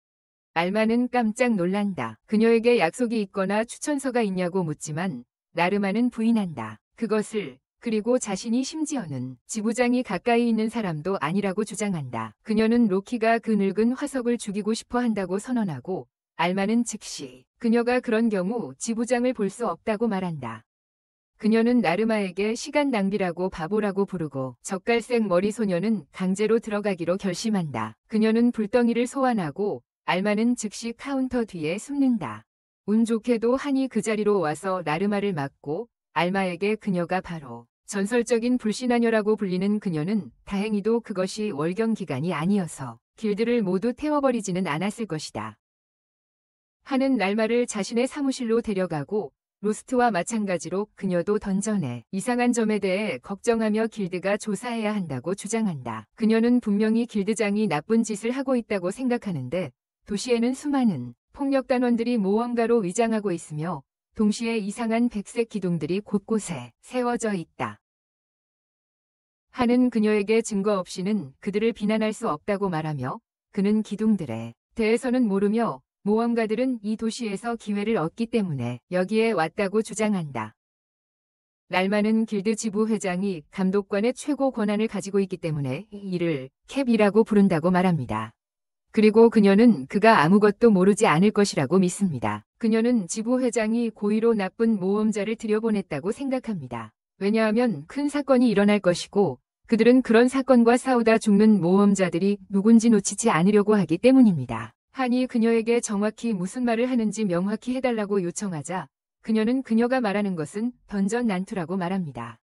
랄마는 깜짝 놀란다. 그녀에게 약속이 있거나 추천서가 있냐고 묻지만 라르마는 부인한다. 그것을 그리고 자신이 심지어는 지부장이 가까이 있는 사람도 아니라고 주장한다. 그녀는 로키가 그 늙은 화석을 죽이고 싶어 한다고 선언하고 알마는 즉시 그녀가 그런 경우 지부장을 볼 수 없다고 말한다. 그녀는 나르마에게 시간 낭비라고 바보라고 부르고 젓갈색 머리 소녀는 강제로 들어가기로 결심한다. 그녀는 불덩이를 소환하고 알마는 즉시 카운터 뒤에 숨는다. 운 좋게도 한이 그 자리로 와서 나르마를 막고 알마에게 그녀가 바로 전설적인 불신하녀라고 불리는 그녀는 다행히도 그것이 월경 기간이 아니어서 길드를 모두 태워버리지는 않았을 것이다. 하는 랄마를 자신의 사무실로 데려가고 로스트와 마찬가지로 그녀도 던전에 이상한 점에 대해 걱정하며 길드가 조사해야 한다고 주장한다. 그녀는 분명히 길드장이 나쁜 짓을 하고 있다고 생각하는데 도시에는 수많은 폭력단원들이 모험가로 위장하고 있으며 동시에 이상한 백색 기둥들이 곳곳에 세워져 있다. 하는 그녀에게 증거 없이는 그들을 비난할 수 없다고 말하며 그는 기둥들에 대해서는 모르며 모험가들은 이 도시에서 기회를 얻기 때문에 여기에 왔다고 주장한다. 랄마는 길드 지부 회장이 감독관의 최고 권한을 가지고 있기 때문에 이를 캡이라고 부른다고 말합니다. 그리고 그녀는 그가 아무것도 모르지 않을 것이라고 믿습니다. 그녀는 지부 회장이 고의로 나쁜 모험자를 들여보냈다고 생각합니다. 왜냐하면 큰 사건이 일어날 것이고 그들은 그런 사건과 싸우다 죽는 모험자들이 누군지 놓치지 않으려고 하기 때문입니다. 한이 그녀에게 정확히 무슨 말을 하는지 명확히 해달라고 요청하자 그녀는 그녀가 말하는 것은 던전 난투라고 말합니다.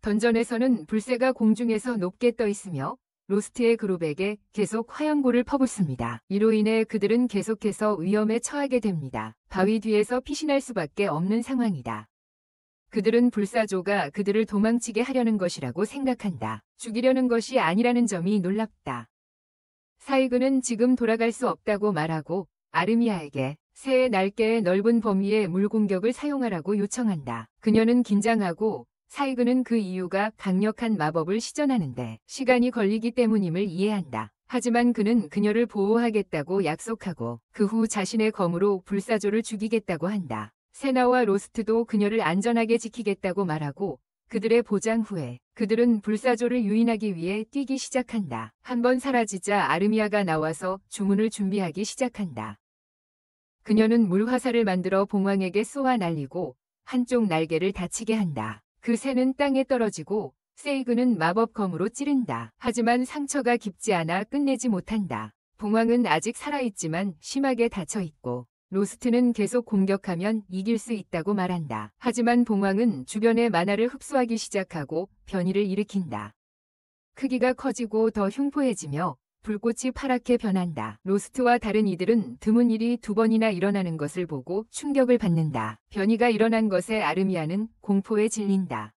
던전에서는 불새가 공중에서 높게 떠 있으며 로스트의 그룹에게 계속 화염고를 퍼붓습니다. 이로 인해 그들은 계속해서 위험에 처하게 됩니다. 바위 뒤에서 피신할 수밖에 없는 상황이다. 그들은 불사조가 그들을 도망치게 하려는 것이라고 생각한다. 죽이려는 것이 아니라는 점이 놀랍다. 사이그는 지금 돌아갈 수 없다고 말하고 아르미아에게 새의 날개의 넓은 범위의 물공격을 사용하라고 요청한다. 그녀는 긴장하고 사이그는 그 이유가 강력한 마법을 시전하는데 시간이 걸리기 때문임을 이해한다. 하지만 그는 그녀를 보호하겠다고 약속하고 그 후 자신의 검으로 불사조를 죽이겠다고 한다. 세나와 로스트도 그녀를 안전하게 지키겠다고 말하고 그들의 보장 후에 그들은 불사조를 유인하기 위해 뛰기 시작한다. 한번 사라지자 아르미아가 나와서 주문을 준비하기 시작한다. 그녀는 물화살을 만들어 봉황에게 쏘아 날리고 한쪽 날개를 다치게 한다. 그 새는 땅에 떨어지고 세이그는 마법검으로 찌른다. 하지만 상처가 깊지 않아 끝내지 못한다. 봉황은 아직 살아있지만 심하게 다쳐있고 로스트는 계속 공격하면 이길 수 있다고 말한다. 하지만 봉황은 주변의 만화를 흡수하기 시작하고 변이를 일으킨다. 크기가 커지고 더 흉포해지며 불꽃이 파랗게 변한다. 로스트와 다른 이들은 드문 일이 2번이나 일어나는 것을 보고 충격을 받는다. 변이가 일어난 것에 아르미아는 공포에 질린다.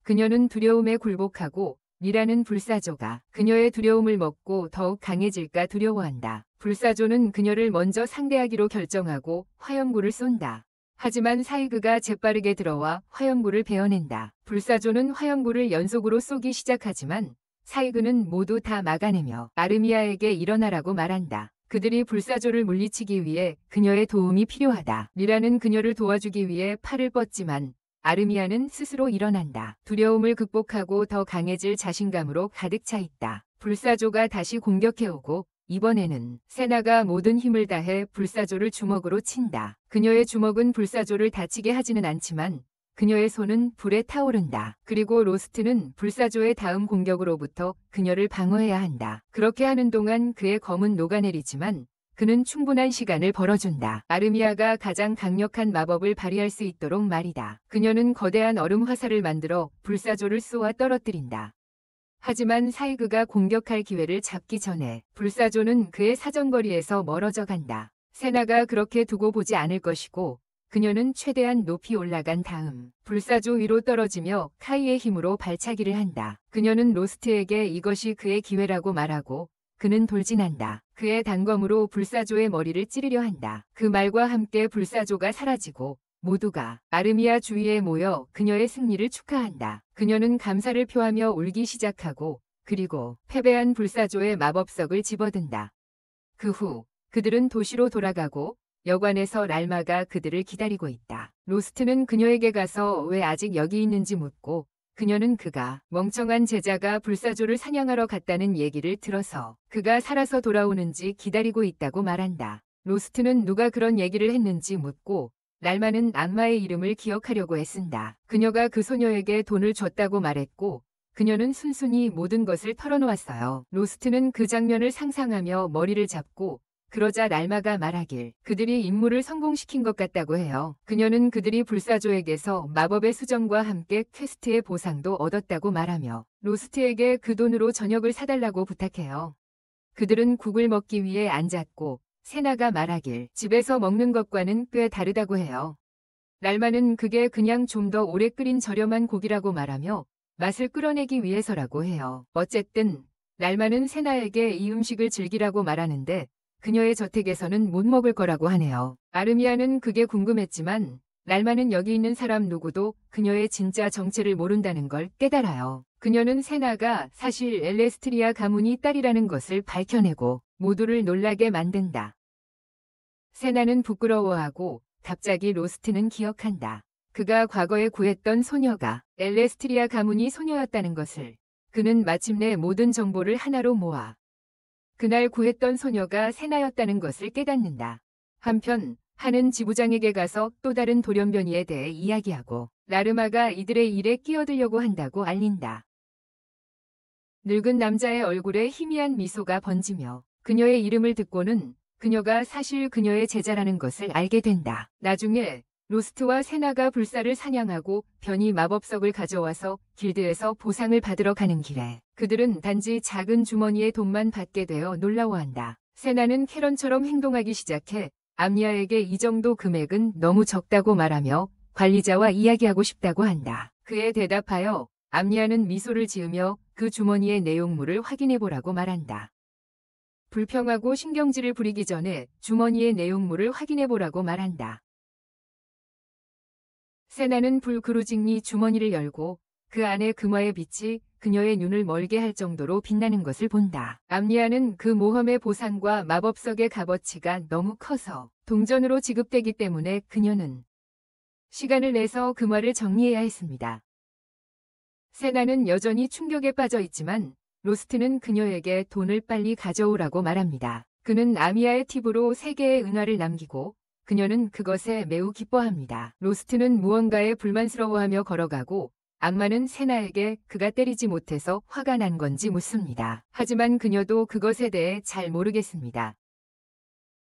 그녀는 두려움에 굴복하고 미라는 불사조가 그녀의 두려움을 먹고 더욱 강해질까 두려워한다. 불사조는 그녀를 먼저 상대하기로 결정하고 화염구를 쏜다. 하지만 사이그가 재빠르게 들어와 화염구를 베어낸다. 불사조는 화염구를 연속으로 쏘기 시작하지만 사이그는 모두 다 막아내며 아르미아에게 일어나라고 말한다. 그들이 불사조를 물리치기 위해 그녀의 도움이 필요하다. 미라는 그녀를 도와주기 위해 팔을 뻗지만 아르미아는 스스로 일어난다. 두려움을 극복하고 더 강해질 자신감으로 가득 차 있다. 불사조가 다시 공격해오고 이번에는 세나가 모든 힘을 다해 불사조를 주먹으로 친다. 그녀의 주먹은 불사조를 다치게 하지는 않지만 그녀의 손은 불에 타오른다. 그리고 로스트는 불사조의 다음 공격으로부터 그녀를 방어해야 한다. 그렇게 하는 동안 그의 검은 녹아내리지만 그는 충분한 시간을 벌어준다. 아르미아가 가장 강력한 마법을 발휘할 수 있도록 말이다. 그녀는 거대한 얼음 화살을 만들어 불사조를 쏘아 떨어뜨린다. 하지만 사이그가 공격할 기회를 잡기 전에 불사조는 그의 사정거리에서 멀어져 간다. 세나가 그렇게 두고 보지 않을 것이고 그녀는 최대한 높이 올라간 다음 불사조 위로 떨어지며 카이의 힘으로 발차기를 한다. 그녀는 로스트에게 이것이 그의 기회라고 말하고 그는 돌진한다. 그의 단검으로 불사조의 머리를 찌르려 한다. 그 말과 함께 불사조가 사라지고 모두가 아르미아 주위에 모여 그녀의 승리를 축하한다. 그녀는 감사를 표하며 울기 시작하고 그리고 패배한 불사조의 마법석을 집어든다. 그 후 그들은 도시로 돌아가고 여관에서 랄마가 그들을 기다리고 있다. 로스트는 그녀에게 가서 왜 아직 여기 있는지 묻고 그녀는 그가 멍청한 제자가 불사조를 사냥하러 갔다는 얘기를 들어서 그가 살아서 돌아오는지 기다리고 있다고 말한다. 로스트는 누가 그런 얘기를 했는지 묻고 랄마는 안마의 이름을 기억하려고 애쓴다. 그녀가 그 소녀에게 돈을 줬다고 말했고 그녀는 순순히 모든 것을 털어놓았어요. 로스트는 그 장면을 상상하며 머리를 잡고 그러자 랄마가 말하길 그들이 임무를 성공시킨 것 같다고 해요. 그녀는 그들이 불사조에게서 마법의 수정과 함께 퀘스트의 보상도 얻었다고 말하며 로스트에게 그 돈으로 저녁을 사달라고 부탁해요. 그들은 국을 먹기 위해 앉았고 세나가 말하길 집에서 먹는 것과는 꽤 다르다고 해요. 랄마는 그게 그냥 좀 더 오래 끓인 저렴한 고기라고 말하며 맛을 끌어내기 위해서라고 해요. 어쨌든 랄마는 세나에게 이 음식을 즐기라고 말하는데 그녀의 저택에서는 못 먹을 거라고 하네요. 아르미아는 그게 궁금했지만 랄마는 여기 있는 사람 누구도 그녀의 진짜 정체를 모른다는 걸 깨달아요. 그녀는 세나가 사실 엘레스트리아 가문이 딸이라는 것을 밝혀내고 모두를 놀라게 만든다. 세나는 부끄러워하고 갑자기 로스트는 기억한다. 그가 과거에 구했던 소녀가 엘레스트리아 가문이 소녀였다는 것을. 그는 마침내 모든 정보를 하나로 모아 그날 구했던 소녀가 세나였다는 것을 깨닫는다. 한편 한은 지부장에게 가서 또 다른 돌연변이에 대해 이야기하고 라르마가 이들의 일에 끼어들려고 한다고 알린다. 늙은 남자의 얼굴에 희미한 미소가 번지며 그녀의 이름을 듣고는 그녀가 사실 그녀의 제자라는 것을 알게 된다. 나중에 로스트와 세나가 불사를 사냥하고 변이 마법석을 가져와서 길드에서 보상을 받으러 가는 길에 그들은 단지 작은 주머니에 돈만 받게 되어 놀라워한다. 세나는 캐런처럼 행동하기 시작해 암리아에게 이 정도 금액은 너무 적다고 말하며 관리자와 이야기하고 싶다고 한다. 그에 대답하여 암리아는 미소를 지으며 그 주머니의 내용물을 확인해보라고 말한다. 불평하고 신경질을 부리기 전에 주머니의 내용물을 확인해보라고 말한다. 세나는 불그루징니 주머니를 열고 그 안에 금화의 빛이 그녀의 눈을 멀게 할 정도로 빛나는 것을 본다. 암리아는 그 모험의 보상과 마법석의 값어치가 너무 커서 동전으로 지급되기 때문에 그녀는 시간을 내서 금화를 정리해야 했습니다. 세나는 여전히 충격에 빠져 있지만 로스트는 그녀에게 돈을 빨리 가져오라고 말합니다. 그는 아미아의 팁으로 3개의 은화를 남기고 그녀는 그것에 매우 기뻐합니다. 로스트는 무언가에 불만스러워하며 걸어가고 암마는 세나에게 그가 때리지 못해서 화가 난 건지 묻습니다. 하지만 그녀도 그것에 대해 잘 모르겠습니다.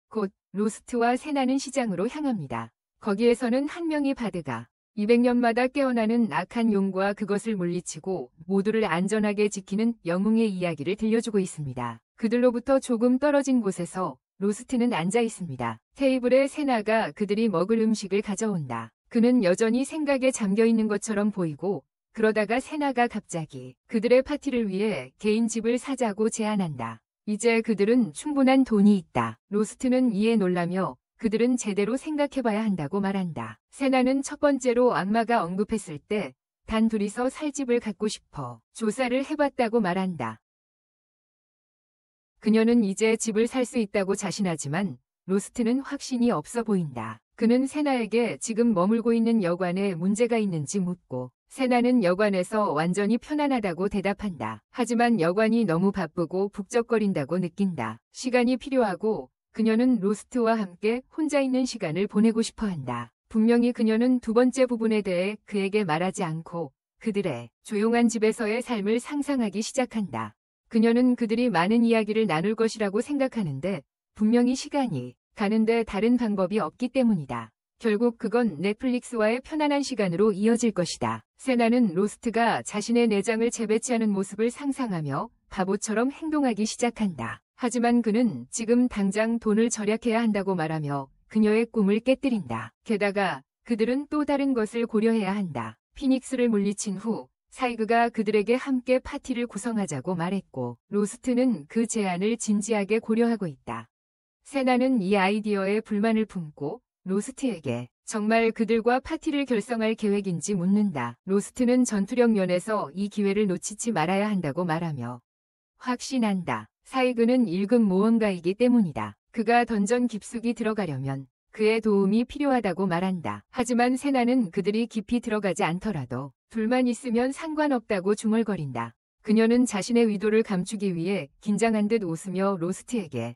곧 로스트와 세나는 시장으로 향합니다. 거기에서는 한 명의 바드가 200년마다 깨어나는 악한 용과 그것을 물리치고 모두를 안전하게 지키는 영웅의 이야기를 들려주고 있습니다. 그들로부터 조금 떨어진 곳에서 로스트는 앉아 있습니다. 테이블에 세나가 그들이 먹을 음식을 가져온다. 그는 여전히 생각에 잠겨 있는 것처럼 보이고 그러다가 세나가 갑자기 그들의 파티를 위해 개인 집을 사자고 제안한다. 이제 그들은 충분한 돈이 있다. 로스트는 이에 놀라며 그들은 제대로 생각해봐야 한다고 말한다. 세나는 첫 번째로 악마가 언급했을 때 단 둘이서 살 집을 갖고 싶어 조사를 해봤다고 말한다. 그녀는 이제 집을 살 수 있다고 자신하지만 로스트는 확신이 없어 보인다. 그는 세나에게 지금 머물고 있는 여관에 문제가 있는지 묻고 세나는 여관에서 완전히 편안하다고 대답한다. 하지만 여관이 너무 바쁘고 북적거린다고 느낀다. 시간이 필요하고 그녀는 로스트와 함께 혼자 있는 시간을 보내고 싶어 한다. 분명히 그녀는 두 번째 부분에 대해 그에게 말하지 않고 그들의 조용한 집에서의 삶을 상상하기 시작한다. 그녀는 그들이 많은 이야기를 나눌 것이라고 생각하는데 분명히 시간이 가는데 다른 방법이 없기 때문이다. 결국 그건 넷플릭스와의 편안한 시간으로 이어질 것이다. 세나는 로스트가 자신의 내장을 재배치하는 모습을 상상하며 바보처럼 행동하기 시작한다. 하지만 그는 지금 당장 돈을 절약해야 한다고 말하며 그녀의 꿈을 깨뜨린다. 게다가 그들은 또 다른 것을 고려해야 한다. 피닉스를 물리친 후 사이그가 그들에게 함께 파티를 구성하자고 말했고 로스트는 그 제안을 진지하게 고려하고 있다. 세나는 이 아이디어에 불만을 품고 로스트에게 정말 그들과 파티를 결성할 계획인지 묻는다. 로스트는 전투력 면에서 이 기회를 놓치지 말아야 한다고 말하며 확신한다. 사이그는 1급 모험가이기 때문이다. 그가 던전 깊숙이 들어가려면 그의 도움이 필요하다고 말한다. 하지만 세나는 그들이 깊이 들어가지 않더라도 둘만 있으면 상관없다고 중얼거린다. 그녀는 자신의 의도를 감추기 위해 긴장한 듯 웃으며 로스트에게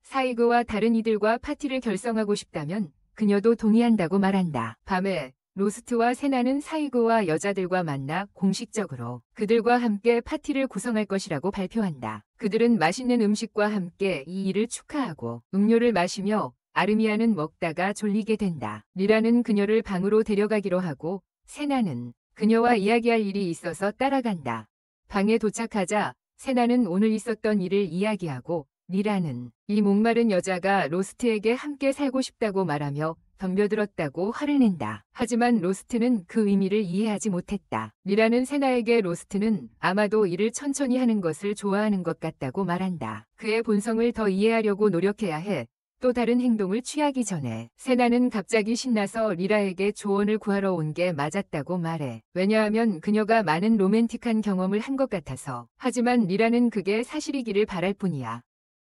사이그와 다른 이들과 파티를 결성하고 싶다면 그녀도 동의한다고 말한다. 밤에 로스트와 세나는 사이그와 여자들과 만나 공식적으로 그들과 함께 파티를 구성할 것이라고 발표한다. 그들은 맛있는 음식과 함께 이 일을 축하하고 음료를 마시며 아르미아는 먹다가 졸리게 된다. 리라는 그녀를 방으로 데려가기로 하고 세나는 그녀와 이야기할 일이 있어서 따라간다. 방에 도착하자 세나는 오늘 있었던 일을 이야기하고 리라는 이 목마른 여자가 로스트에게 함께 살고 싶다고 말하며 덤벼들었다고 화를 낸다. 하지만 로스트는 그 의미를 이해하지 못했다. 리라는 세나에게 로스트는 아마도 일을 천천히 하는 것을 좋아하는 것 같다고 말한다. 그의 본성을 더 이해하려고 노력해야 해. 또 다른 행동을 취하기 전에 세나는 갑자기 신나서 리라에게 조언을 구하러 온 게 맞았다고 말해. 왜냐하면 그녀가 많은 로맨틱한 경험을 한 것 같아서. 하지만 리라는 그게 사실이기를 바랄 뿐이야.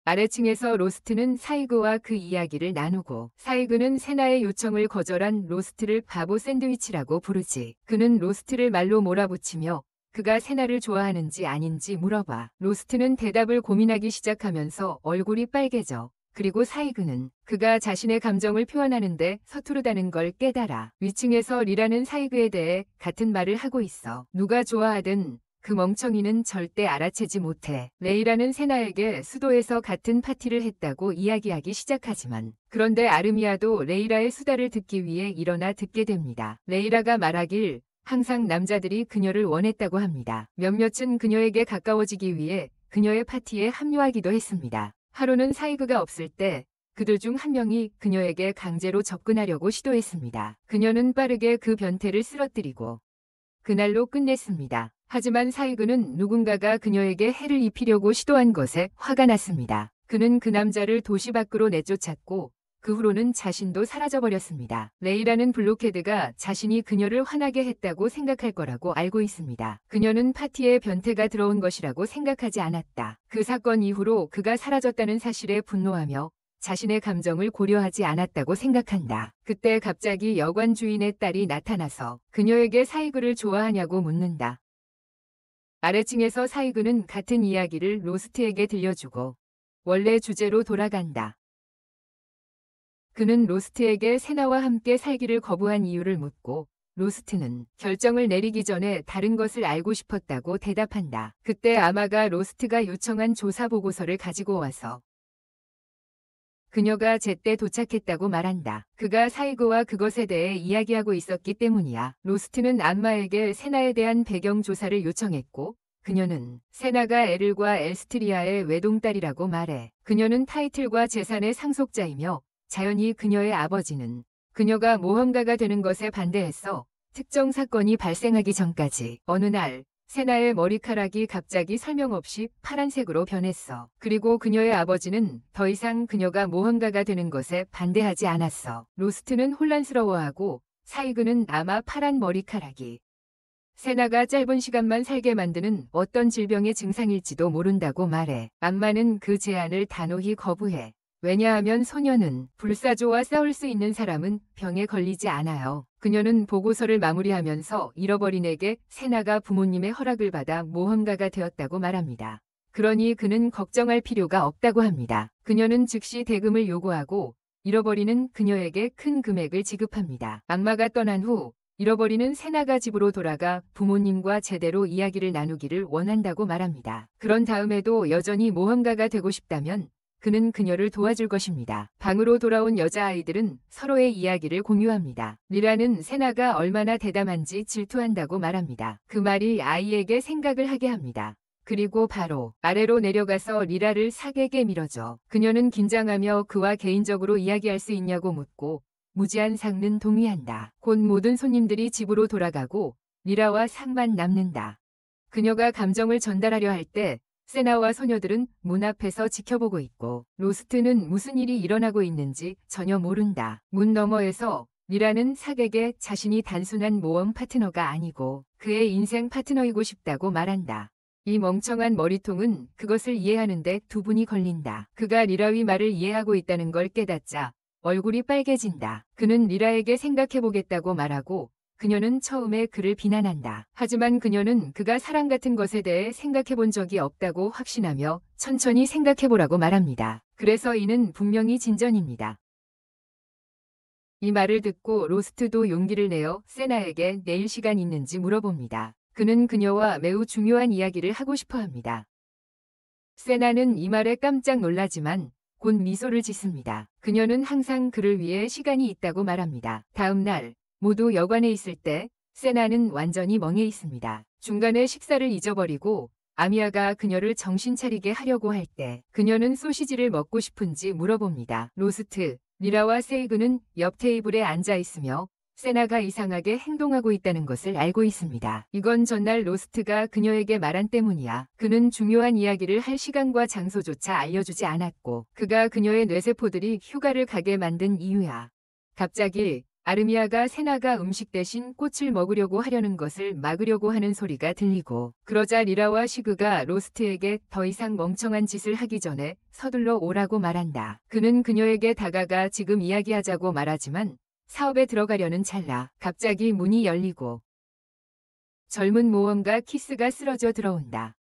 아래층에서 로스트는 사이그와 그 이야기를 나누고 사이그는 세나의 요청을 거절한 로스트를 바보 샌드위치라고 부르지. 그는 로스트를 말로 몰아붙이며 그가 세나를 좋아하는지 아닌지 물어봐. 로스트는 대답을 고민하기 시작하면서 얼굴이 빨개져. 그리고 사이그는 그가 자신의 감정을 표현하는데 서투르다는 걸 깨달아. 위층에서 리라는 사이그에 대해 같은 말을 하고 있어. 누가 좋아하든 그 멍청이는 절대 알아채지 못해. 레이라는 세나에게 수도에서 같은 파티를 했다고 이야기하기 시작하지만 그런데 아르미아도 레이라의 수다를 듣기 위해 일어나 듣게 됩니다. 레이라가 말하길 항상 남자들이 그녀를 원했다고 합니다. 몇몇은 그녀에게 가까워지기 위해 그녀의 파티에 합류하기도 했습니다. 하루는 사이그가 없을 때 그들 중 한 명이 그녀에게 강제로 접근하려고 시도했습니다. 그녀는 빠르게 그 변태를 쓰러뜨리고 그날로 끝냈습니다. 하지만 사이그는 누군가가 그녀에게 해를 입히려고 시도한 것에 화가 났습니다. 그는 그 남자를 도시 밖으로 내쫓았고 그 후로는 자신도 사라져버렸습니다. 레이라는 블록헤드가 자신이 그녀를 화나게 했다고 생각할 거라고 알고 있습니다. 그녀는 파티에 변태가 들어온 것이라고 생각하지 않았다. 그 사건 이후로 그가 사라졌다는 사실에 분노하며 자신의 감정을 고려하지 않았다고 생각한다. 그때 갑자기 여관 주인의 딸이 나타나서 그녀에게 사이그를 좋아하냐고 묻는다. 아래층에서 사이그는 같은 이야기를 로스트에게 들려주고 원래 주제로 돌아간다. 그는 로스트에게 세나와 함께 살기를 거부한 이유를 묻고 로스트는 결정을 내리기 전에 다른 것을 알고 싶었다고 대답한다. 그때 아마가 로스트가 요청한 조사 보고서를 가지고 와서 그녀가 제때 도착했다고 말한다. 그가 사이그와 그것에 대해 이야기하고 있었기 때문이야. 로스트는 안마에게 세나에 대한 배경 조사를 요청했고 그녀는 세나가 에를과 엘스트리아의 외동딸이라고 말해. 그녀는 타이틀과 재산의 상속자이며 자연히 그녀의 아버지는 그녀가 모험가가 되는 것에 반대했어. 특정 사건이 발생하기 전까지. 어느 날 세나의 머리카락이 갑자기 설명 없이 파란색으로 변했어. 그리고 그녀의 아버지는 더 이상 그녀가 모험가가 되는 것에 반대하지 않았어. 로스트는 혼란스러워하고 사이그는 아마 파란 머리카락이 세나가 짧은 시간만 살게 만드는 어떤 질병의 증상일지도 모른다고 말해. 안마는 그 제안을 단호히 거부해. 왜냐하면 소녀는 불사조와 싸울 수 있는 사람은 병에 걸리지 않아요. 그녀는 보고서를 마무리하면서 잃어버린 에게 세나가 부모님의 허락을 받아 모험가가 되었다고 말합니다. 그러니 그는 걱정할 필요가 없다고 합니다. 그녀는 즉시 대금을 요구하고 잃어버리는 그녀에게 큰 금액을 지급합니다. 악마가 떠난 후 잃어버리는 세나가 집으로 돌아가 부모님과 제대로 이야기를 나누기를 원한다고 말합니다. 그런 다음에도 여전히 모험가가 되고 싶다면 그는 그녀를 도와줄 것입니다. 방으로 돌아온 여자아이들은 서로의 이야기를 공유합니다. 리라는 세나가 얼마나 대담한지 질투한다고 말합니다. 그 말이 아이에게 생각을 하게 합니다. 그리고 바로 아래로 내려가서 리라를 사객에 밀어줘. 그녀는 긴장하며 그와 개인적으로 이야기할 수 있냐고 묻고 무지한 상는 동의한다. 곧 모든 손님들이 집으로 돌아가고 리라와 상만 남는다. 그녀가 감정을 전달하려 할 때 세나와 소녀들은 문 앞에서 지켜보고 있고 로스트는 무슨 일이 일어나고 있는지 전혀 모른다. 문 너머에서 리라는 사객에 자신이 단순한 모험 파트너가 아니고 그의 인생 파트너이고 싶다고 말한다. 이 멍청한 머리통은 그것을 이해하는데 2분이 걸린다. 그가 리라의 말을 이해하고 있다는 걸 깨닫자 얼굴이 빨개진다. 그는 리라에게 생각해보겠다고 말하고 그녀는 처음에 그를 비난한다. 하지만 그녀는 그가 사랑 같은 것에 대해 생각해본 적이 없다고 확신하며 천천히 생각해보라고 말합니다. 그래서 이는 분명히 진전입니다. 이 말을 듣고 로스트도 용기를 내어 세나에게 내일 시간 있는지 물어봅니다. 그는 그녀와 매우 중요한 이야기를 하고 싶어 합니다. 세나는 이 말에 깜짝 놀라지만 곧 미소를 짓습니다. 그녀는 항상 그를 위해 시간이 있다고 말합니다. 다음 날 모두 여관에 있을 때 세나는 완전히 멍해 있습니다. 중간에 식사를 잊어버리고 아미아가 그녀를 정신 차리게 하려고 할 때 그녀는 소시지를 먹고 싶은지 물어봅니다. 로스트, 리라와 세이그는 옆 테이블에 앉아 있으며 세나가 이상하게 행동하고 있다는 것을 알고 있습니다. 이건 전날 로스트가 그녀에게 말한 때문이야. 그는 중요한 이야기를 할 시간과 장소조차 알려주지 않았고 그가 그녀의 뇌세포들이 휴가를 가게 만든 이유야. 갑자기 아르미아가 세나가 음식 대신 꽃을 먹으려고 하려는 것을 막으려고 하는 소리가 들리고 그러자 리라와 시그가 로스트에게 더 이상 멍청한 짓을 하기 전에 서둘러 오라고 말한다. 그는 그녀에게 다가가 지금 이야기하자고 말하지만 사업에 들어가려는 찰나 갑자기 문이 열리고 젊은 모험가 키스가 쓰러져 들어온다.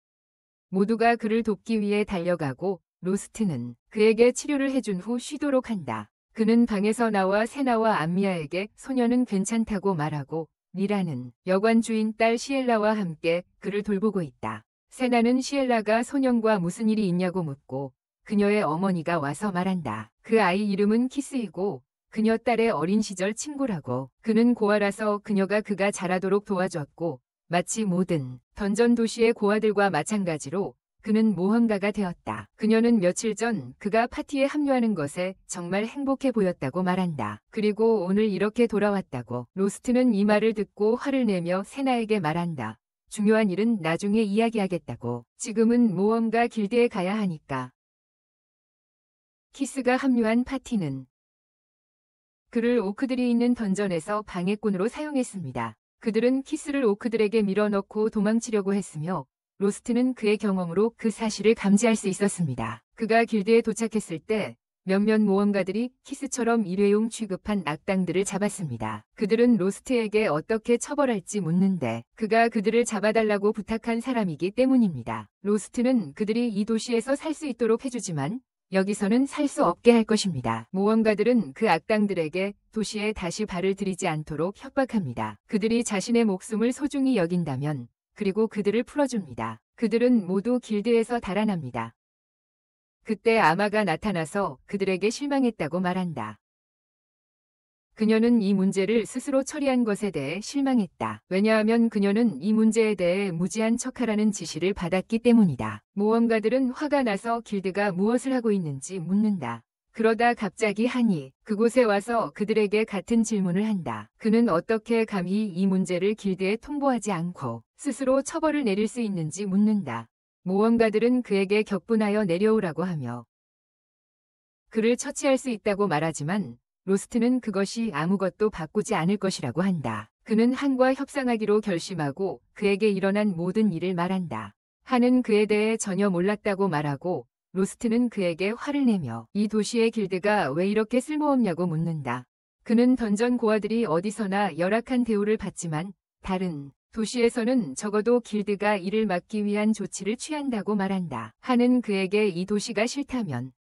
모두가 그를 돕기 위해 달려가고 로스트는 그에게 치료를 해준 후 쉬도록 한다. 그는 방에서 나와 세나와 안미아에게 소녀는 괜찮다고 말하고 리라는 여관 주인 딸 시엘라와 함께 그를 돌보고 있다. 세나는 시엘라가 소년과 무슨 일이 있냐고 묻고 그녀의 어머니가 와서 말한다. 그 아이 이름은 키스이고 그녀 딸의 어린 시절 친구라고. 그는 고아라서 그가 자라도록 도와줬고 마치 모든 던전 도시의 고아들과 마찬가지로 그는 모험가가 되었다. 그녀는 며칠 전 그가 파티에 합류하는 것에 정말 행복해 보였다고 말한다. 그리고 오늘 이렇게 돌아왔다고. 로스트는 이 말을 듣고 화를 내며 세나에게 말한다. 중요한 일은 나중에 이야기하겠다고. 지금은 모험가 길드에 가야 하니까. 키스가 합류한 파티는 그를 오크들이 있는 던전에서 방해꾼으로 사용했습니다. 그들은 키스를 오크들에게 밀어넣고 도망치려고 했으며 로스트는 그의 경험으로 그 사실을 감지할 수 있었습니다. 그가 길드에 도착했을 때 몇몇 모험가들이 키스처럼 일회용 취급한 악당들을 잡았습니다. 그들은 로스트에게 어떻게 처벌할지 묻는데 그가 그들을 잡아달라고 부탁한 사람이기 때문입니다. 로스트는 그들이 이 도시에서 살 수 있도록 해주지만 여기서는 살 수 없게 할 것입니다. 모험가들은 그 악당들에게 도시에 다시 발을 들이지 않도록 협박합니다. 그들이 자신의 목숨을 소중히 여긴다면 그리고 그들을 풀어줍니다. 그들은 모두 길드에서 달아납니다. 그때 아마가 나타나서 그들에게 실망했다고 말한다. 그녀는 이 문제를 스스로 처리한 것에 대해 실망했다. 왜냐하면 그녀는 이 문제에 대해 무지한 척하라는 지시를 받았기 때문이다. 모험가들은 화가 나서 길드가 무엇을 하고 있는지 묻는다. 그러다 갑자기 한이 그곳에 와서 그들에게 같은 질문을 한다. 그는 어떻게 감히 이 문제를 길드에 통보하지 않고 스스로 처벌을 내릴 수 있는지 묻는다. 모험가들은 그에게 격분하여 내려오라고 하며 그를 처치할 수 있다고 말하지만 로스트는 그것이 아무것도 바꾸지 않을 것이라고 한다. 그는 한과 협상하기로 결심하고 그에게 일어난 모든 일을 말한다. 한은 그에 대해 전혀 몰랐다고 말하고 로스트는 그에게 화를 내며 이 도시의 길드가 왜 이렇게 쓸모없냐고 묻는다. 그는 던전 고아들이 어디서나 열악한 대우를 받지만 다른 도시에서는 적어도 길드가 이를 막기 위한 조치를 취한다고 말한다. 한은 그에게 이 도시가 싫다면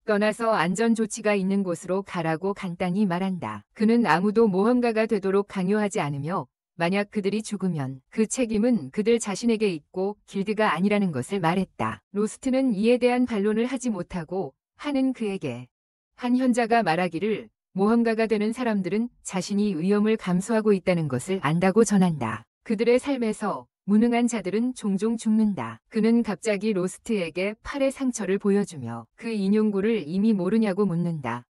떠나서 안전 조치가 있는 곳으로 가라고 간단히 말한다. 그는 아무도 모험가가 되도록 강요하지 않으며 만약 그들이 죽으면 그 책임은 그들 자신에게 있고 길드가 아니라는 것을 말했다. 로스트는 이에 대한 반론을 하지 못하고 한은 그에게 한 현자가 말하기를 모험가가 되는 사람들은 자신이 위험을 감수하고 있다는 것을 안다고 전한다. 그들의 삶에서 무능한 자들은 종종 죽는다. 그는 갑자기 로스트에게 팔의 상처를 보여주며 그 인용구를 이미 모르냐고 묻는다.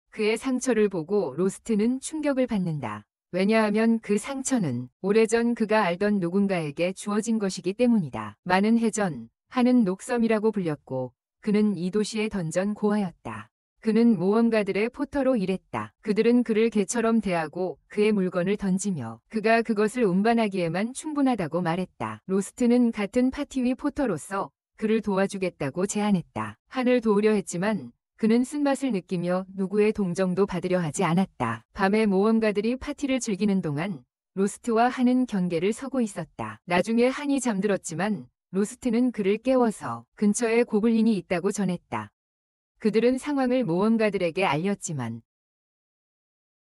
그의 상처를 보고 로스트는 충격을 받는다. 왜냐하면 그 상처는 오래전 그가 알던 누군가에게 주어진 것이기 때문이다. 많은 해 전 한은 녹섬이라고 불렸고 그는 이 도시의 던전 고아였다. 그는 모험가들의 포터로 일했다. 그들은 그를 개처럼 대하고 그의 물건을 던지며 그가 그것을 운반하기에만 충분하다고 말했다. 로스트는 같은 파티 위 포터로서 그를 도와주겠다고 제안했다. 한을 도우려 했지만 그는 쓴맛을 느끼며 누구의 동정도 받으려 하지 않았다. 밤에 모험가들이 파티를 즐기는 동안 로스트와 한은 경계를 서고 있었다. 나중에 한이 잠들었지만 로스트는 그를 깨워서 근처에 고블린이 있다고 전했다. 그들은 상황을 모험가들에게 알렸지만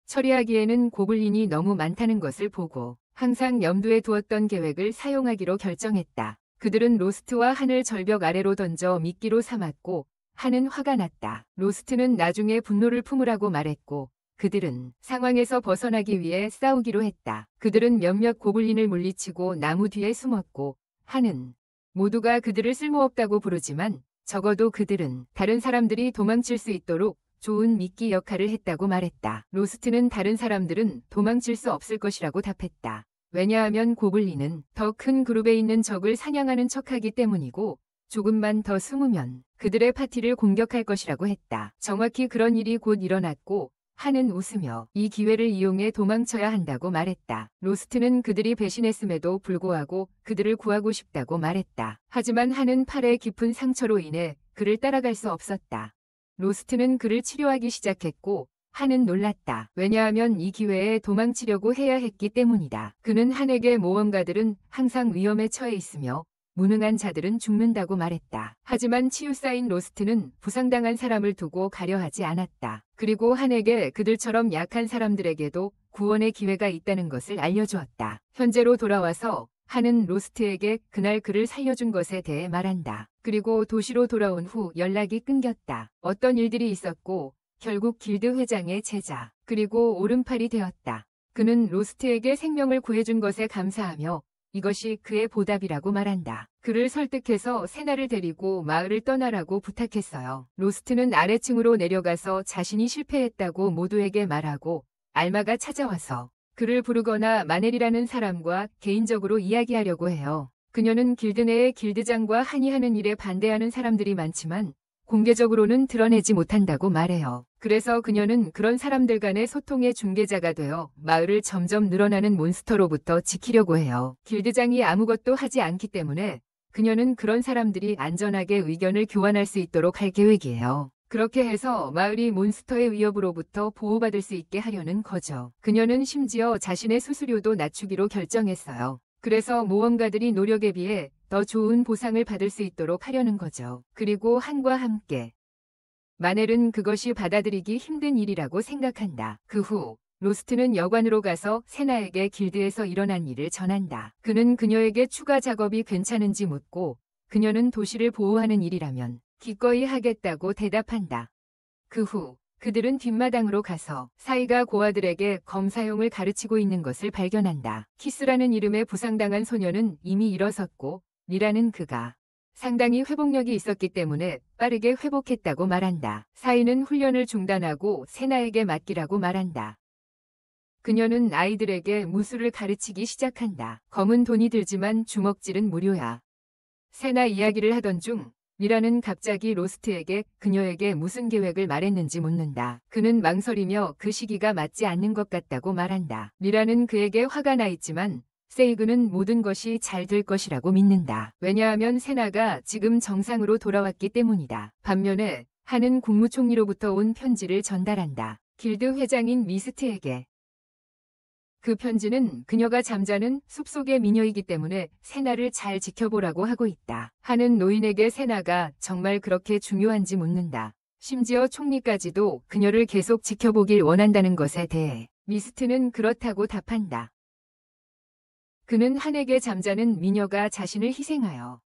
처리하기에는 고블린이 너무 많다는 것을 보고 항상 염두에 두었던 계획을 사용하기로 결정했다. 그들은 로스트와 한을 절벽 아래로 던져 미끼로 삼았고 한은 화가 났다. 로스트는 나중에 분노를 품으라고 말했고 그들은 상황에서 벗어나기 위해 싸우기로 했다. 그들은 몇몇 고블린을 물리치고 나무 뒤에 숨었고 한은 모두가 그들을 쓸모없다고 부르지만 적어도 그들은 다른 사람들이 도망칠 수 있도록 좋은 미끼 역할을 했다고 말했다. 로스트는 다른 사람들은 도망칠 수 없을 것이라고 답했다. 왜냐하면 고블린은 더 큰 그룹에 있는 적을 사냥하는 척하기 때문이고 조금만 더 숨으면 그들의 파티를 공격할 것이라고 했다. 정확히 그런 일이 곧 일어났고 한은 웃으며 이 기회를 이용해 도망쳐야 한다고 말했다. 로스트는 그들이 배신했음에도 불구하고 그들을 구하고 싶다고 말했다. 하지만 한은 팔에 깊은 상처로 인해 그를 따라갈 수 없었다. 로스트는 그를 치료하기 시작했고 한은 놀랐다. 왜냐하면 이 기회에 도망치려고 해야 했기 때문이다. 그는 한에게 모험가들은 항상 위험에 처해 있으며 무능한 자들은 죽는다고 말했다. 하지만 치유사인 로스트는 부상당한 사람을 두고 가려하지 않았다. 그리고 한에게 그들처럼 약한 사람들에게도 구원의 기회가 있다는 것을 알려주었다. 현재로 돌아와서 한은 로스트에게 그날 그를 살려준 것에 대해 말한다. 그리고 도시로 돌아온 후 연락이 끊겼다. 어떤 일들이 있었고 결국 길드 회장의 제자 그리고 오른팔이 되었다. 그는 로스트에게 생명을 구해준 것에 감사하며 이것이 그의 보답이라고 말한다. 그를 설득해서 세나를 데리고 마을을 떠나라고 부탁했어요. 로스트는 아래층으로 내려가서 자신이 실패했다고 모두에게 말하고 알마가 찾아와서 그를 부르거나 마넬이라는 사람과 개인적으로 이야기하려고 해요. 그녀는 길드 내에 길드장과 한이 하는 일에 반대하는 사람들이 많지만 공개적으로는 드러내지 못한다고 말해요. 그래서 그녀는 그런 사람들 간의 소통의 중개자가 되어 마을을 점점 늘어나는 몬스터로부터 지키려고 해요. 길드장이 아무것도 하지 않기 때문에 그녀는 그런 사람들이 안전하게 의견을 교환할 수 있도록 할 계획이에요. 그렇게 해서 마을이 몬스터의 위협으로부터 보호받을 수 있게 하려는 거죠. 그녀는 심지어 자신의 수수료도 낮추기로 결정했어요. 그래서 모험가들이 노력에 비해 더 좋은 보상을 받을 수 있도록 하려는 거죠. 그리고 한과 함께 마넬은 그것이 받아들이기 힘든 일이라고 생각한다. 그 후 로스트는 여관으로 가서 세나에게 길드에서 일어난 일을 전한다. 그는 그녀에게 추가 작업이 괜찮은지 묻고 그녀는 도시를 보호하는 일이라면 기꺼이 하겠다고 대답한다. 그 후 그들은 뒷마당으로 가서 사이가 고아들에게 검 사용을 가르치고 있는 것을 발견한다. 키스라는 이름의 부상당한 소녀는 이미 일어섰고 리라는 그가 상당히 회복력이 있었기 때문에 빠르게 회복했다고 말한다. 사이는 훈련을 중단하고 세나에게 맡기라고 말한다. 그녀는 아이들에게 무술을 가르치기 시작한다. 검은 돈이 들지만 주먹질은 무료야. 세나 이야기를 하던 중 미라는 갑자기 로스트에게 그녀에게 무슨 계획을 말했는지 묻는다. 그는 망설이며 그 시기가 맞지 않는 것 같다고 말한다. 미라는 그에게 화가 나 있지만 세이그는 모든 것이 잘 될 것이라고 믿는다. 왜냐하면 세나가 지금 정상으로 돌아왔기 때문이다. 반면에 한은 국무총리로부터 온 편지를 전달한다. 길드 회장인 미스트에게. 그 편지는 그녀가 잠자는 숲속의 미녀이기 때문에 세나를 잘 지켜보라고 하고 있다. 한은 노인에게 세나가 정말 그렇게 중요한지 묻는다. 심지어 총리까지도 그녀를 계속 지켜보길 원한다는 것에 대해 미스트는 그렇다고 답한다. 그는 한에게 잠자는 미녀가 자신을 희생하여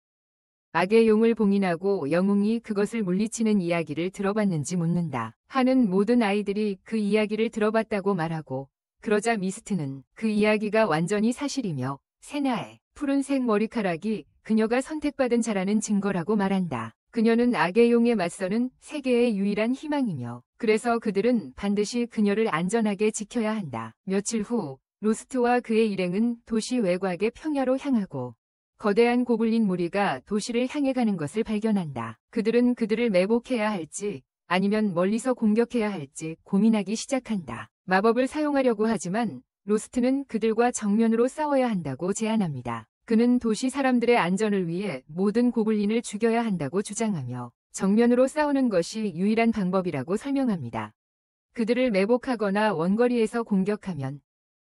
악의 용을 봉인하고 영웅이 그것을 물리치는 이야기를 들어봤는지 묻는다. 한은 모든 아이들이 그 이야기를 들어봤다고 말하고 그러자 미스트는 그 이야기가 완전히 사실이며 세나의 푸른색 머리카락이 그녀가 선택받은 자라는 증거라고 말한다. 그녀는 악의 용에 맞서는 세계의 유일한 희망이며 그래서 그들은 반드시 그녀를 안전하게 지켜야 한다. 며칠 후 로스트와 그의 일행은 도시 외곽의 평야로 향하고 거대한 고블린 무리가 도시를 향해 가는 것을 발견한다. 그들은 그들을 매복해야 할지 아니면 멀리서 공격해야 할지 고민하기 시작한다. 마법을 사용하려고 하지만 로스트는 그들과 정면으로 싸워야 한다고 제안합니다. 그는 도시 사람들의 안전을 위해 모든 고블린을 죽여야 한다고 주장하며 정면으로 싸우는 것이 유일한 방법이라고 설명합니다. 그들을 매복하거나 원거리에서 공격하면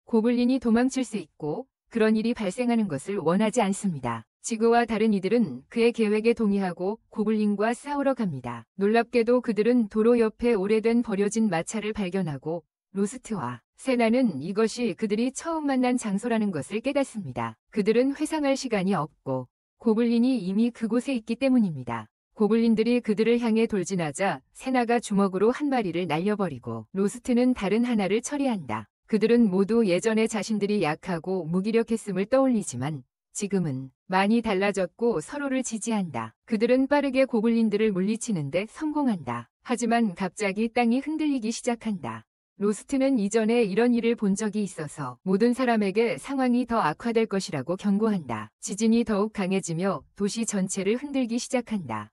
고블린이 도망칠 수 있고 그런 일이 발생하는 것을 원하지 않습니다. 지그와 다른 이들은 그의 계획에 동의하고 고블린과 싸우러 갑니다. 놀랍게도 그들은 도로 옆에 오래된 버려진 마차를 발견하고 로스트와 세나는 이것이 그들이 처음 만난 장소라는 것을 깨닫습니다. 그들은 회상할 시간이 없고 고블린이 이미 그곳에 있기 때문입니다. 고블린들이 그들을 향해 돌진하자 세나가 주먹으로 한 마리를 날려버리고 로스트는 다른 하나를 처리한다. 그들은 모두 예전에 자신들이 약하고 무기력했음을 떠올리지만 지금은 많이 달라졌고 서로를 지지한다. 그들은 빠르게 고블린들을 물리치는데 성공한다. 하지만 갑자기 땅이 흔들리기 시작한다. 로스트는 이전에 이런 일을 본 적이 있어서 모든 사람에게 상황이 더 악화될 것이라고 경고한다. 지진이 더욱 강해지며 도시 전체를 흔들기 시작한다.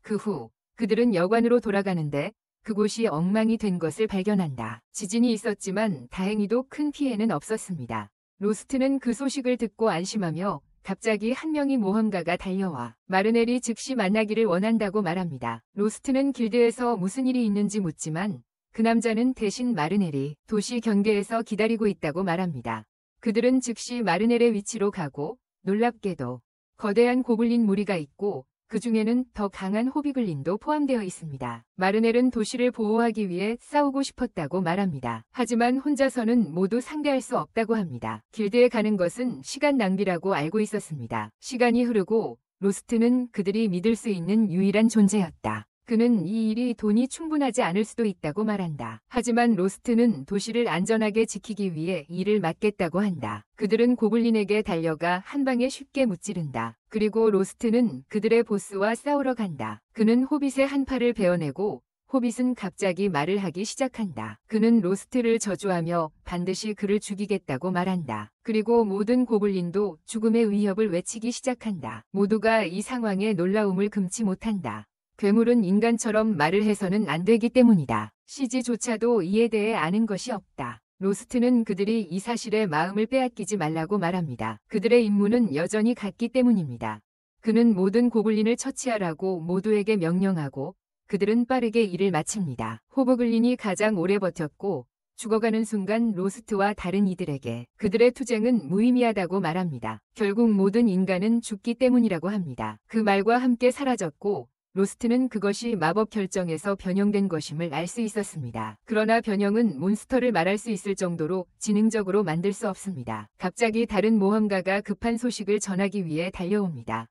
그 후 그들은 여관으로 돌아가는데 그곳이 엉망이 된 것을 발견한다. 지진이 있었지만 다행히도 큰 피해는 없었습니다. 로스트는 그 소식을 듣고 안심하며 갑자기 한 명의 모험가가 달려와 마르넬이 즉시 만나기를 원한다고 말합니다. 로스트는 길드에서 무슨 일이 있는지 묻지만 그 남자는 대신 마르넬이 도시 경계에서 기다리고 있다고 말합니다. 그들은 즉시 마르넬의 위치로 가고 놀랍게도 거대한 고블린 무리가 있고 그 중에는 더 강한 호비글린도 포함되어 있습니다. 마르넬은 도시를 보호하기 위해 싸우고 싶었다고 말합니다. 하지만 혼자서는 모두 상대할 수 없다고 합니다. 길드에 가는 것은 시간 낭비라고 알고 있었습니다. 시간이 흐르고 로스트는 그들이 믿을 수 있는 유일한 존재였다. 그는 이 일이 돈이 충분하지 않을 수도 있다고 말한다. 하지만 로스트는 도시를 안전하게 지키기 위해 일을 맡겠다고 한다. 그들은 고블린에게 달려가 한 방에 쉽게 무찌른다. 그리고 로스트는 그들의 보스와 싸우러 간다. 그는 호빗의 한 팔을 베어내고 호빗은 갑자기 말을 하기 시작한다. 그는 로스트를 저주하며 반드시 그를 죽이겠다고 말한다. 그리고 모든 고블린도 죽음의 위협을 외치기 시작한다. 모두가 이 상황에 놀라움을 금치 못한다. 괴물은 인간처럼 말을 해서는 안 되기 때문이다. CG조차도 이에 대해 아는 것이 없다. 로스트는 그들이 이 사실에 마음을 빼앗기지 말라고 말합니다. 그들의 임무는 여전히 같기 때문입니다. 그는 모든 고블린을 처치하라고 모두에게 명령하고 그들은 빠르게 일을 마칩니다. 호브글린이 가장 오래 버텼고 죽어가는 순간 로스트와 다른 이들에게 그들의 투쟁은 무의미하다고 말합니다. 결국 모든 인간은 죽기 때문이라고 합니다. 그 말과 함께 사라졌고 로스트는 그것이 마법 결정에서 변형된 것임을 알 수 있었습니다. 그러나 변형은 몬스터를 말할 수 있을 정도로 지능적으로 만들 수 없습니다. 갑자기 다른 모험가가 급한 소식을 전하기 위해 달려옵니다.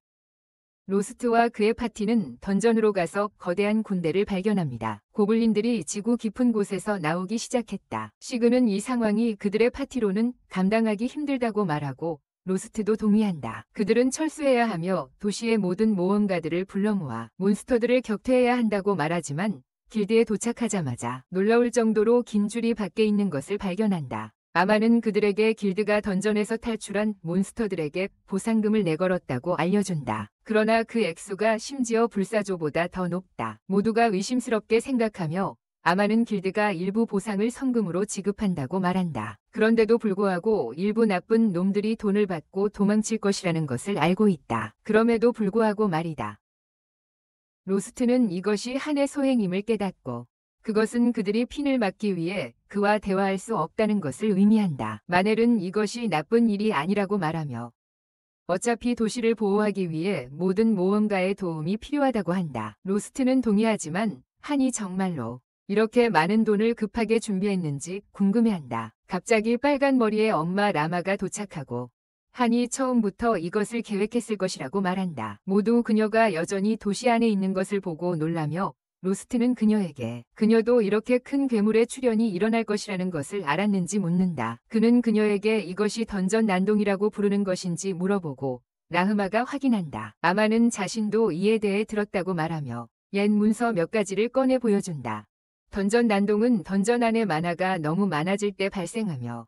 로스트와 그의 파티는 던전으로 가서 거대한 군대를 발견합니다. 고블린들이 지구 깊은 곳에서 나오기 시작했다. 시그는 이 상황이 그들의 파티로는 감당하기 힘들다고 말하고 로스트도 동의한다. 그들은 철수해야 하며 도시의 모든 모험가들을 불러 모아 몬스터들을 격퇴해야 한다고 말하지만 길드에 도착하자마자 놀라울 정도로 긴 줄이 밖에 있는 것을 발견한다. 아마는 그들에게 길드가 던전에서 탈출한 몬스터들에게 보상금을 내걸었다고 알려준다. 그러나 그 액수가 심지어 불사조보다 더 높다. 모두가 의심스럽게 생각하며 아마는 길드가 일부 보상을 성금으로 지급한다고 말한다. 그런데도 불구하고 일부 나쁜 놈들이 돈을 받고 도망칠 것이라는 것을 알고 있다. 그럼에도 불구하고 말이다. 로스트는 이것이 한의 소행임을 깨닫고 그것은 그들이 핀을 막기 위해 그와 대화할 수 없다는 것을 의미한다. 마넬은 이것이 나쁜 일이 아니라고 말하며 어차피 도시를 보호하기 위해 모든 모험가의 도움이 필요하다고 한다. 로스트는 동의하지만 한이 정말로 이렇게 많은 돈을 급하게 준비했는지 궁금해한다. 갑자기 빨간 머리의 엄마 라마가 도착하고 한이 처음부터 이것을 계획했을 것이라고 말한다. 모두 그녀가 여전히 도시 안에 있는 것을 보고 놀라며 로스트는 그녀에게 그녀도 이렇게 큰 괴물의 출현이 일어날 것이라는 것을 알았는지 묻는다. 그는 그녀에게 이것이 던전 난동이라고 부르는 것인지 물어보고 라흐마가 확인한다. 아마는 자신도 이에 대해 들었다고 말하며 옛 문서 몇 가지를 꺼내 보여준다. 던전 난동은 던전 안의 만화가 너무 많아질 때 발생하며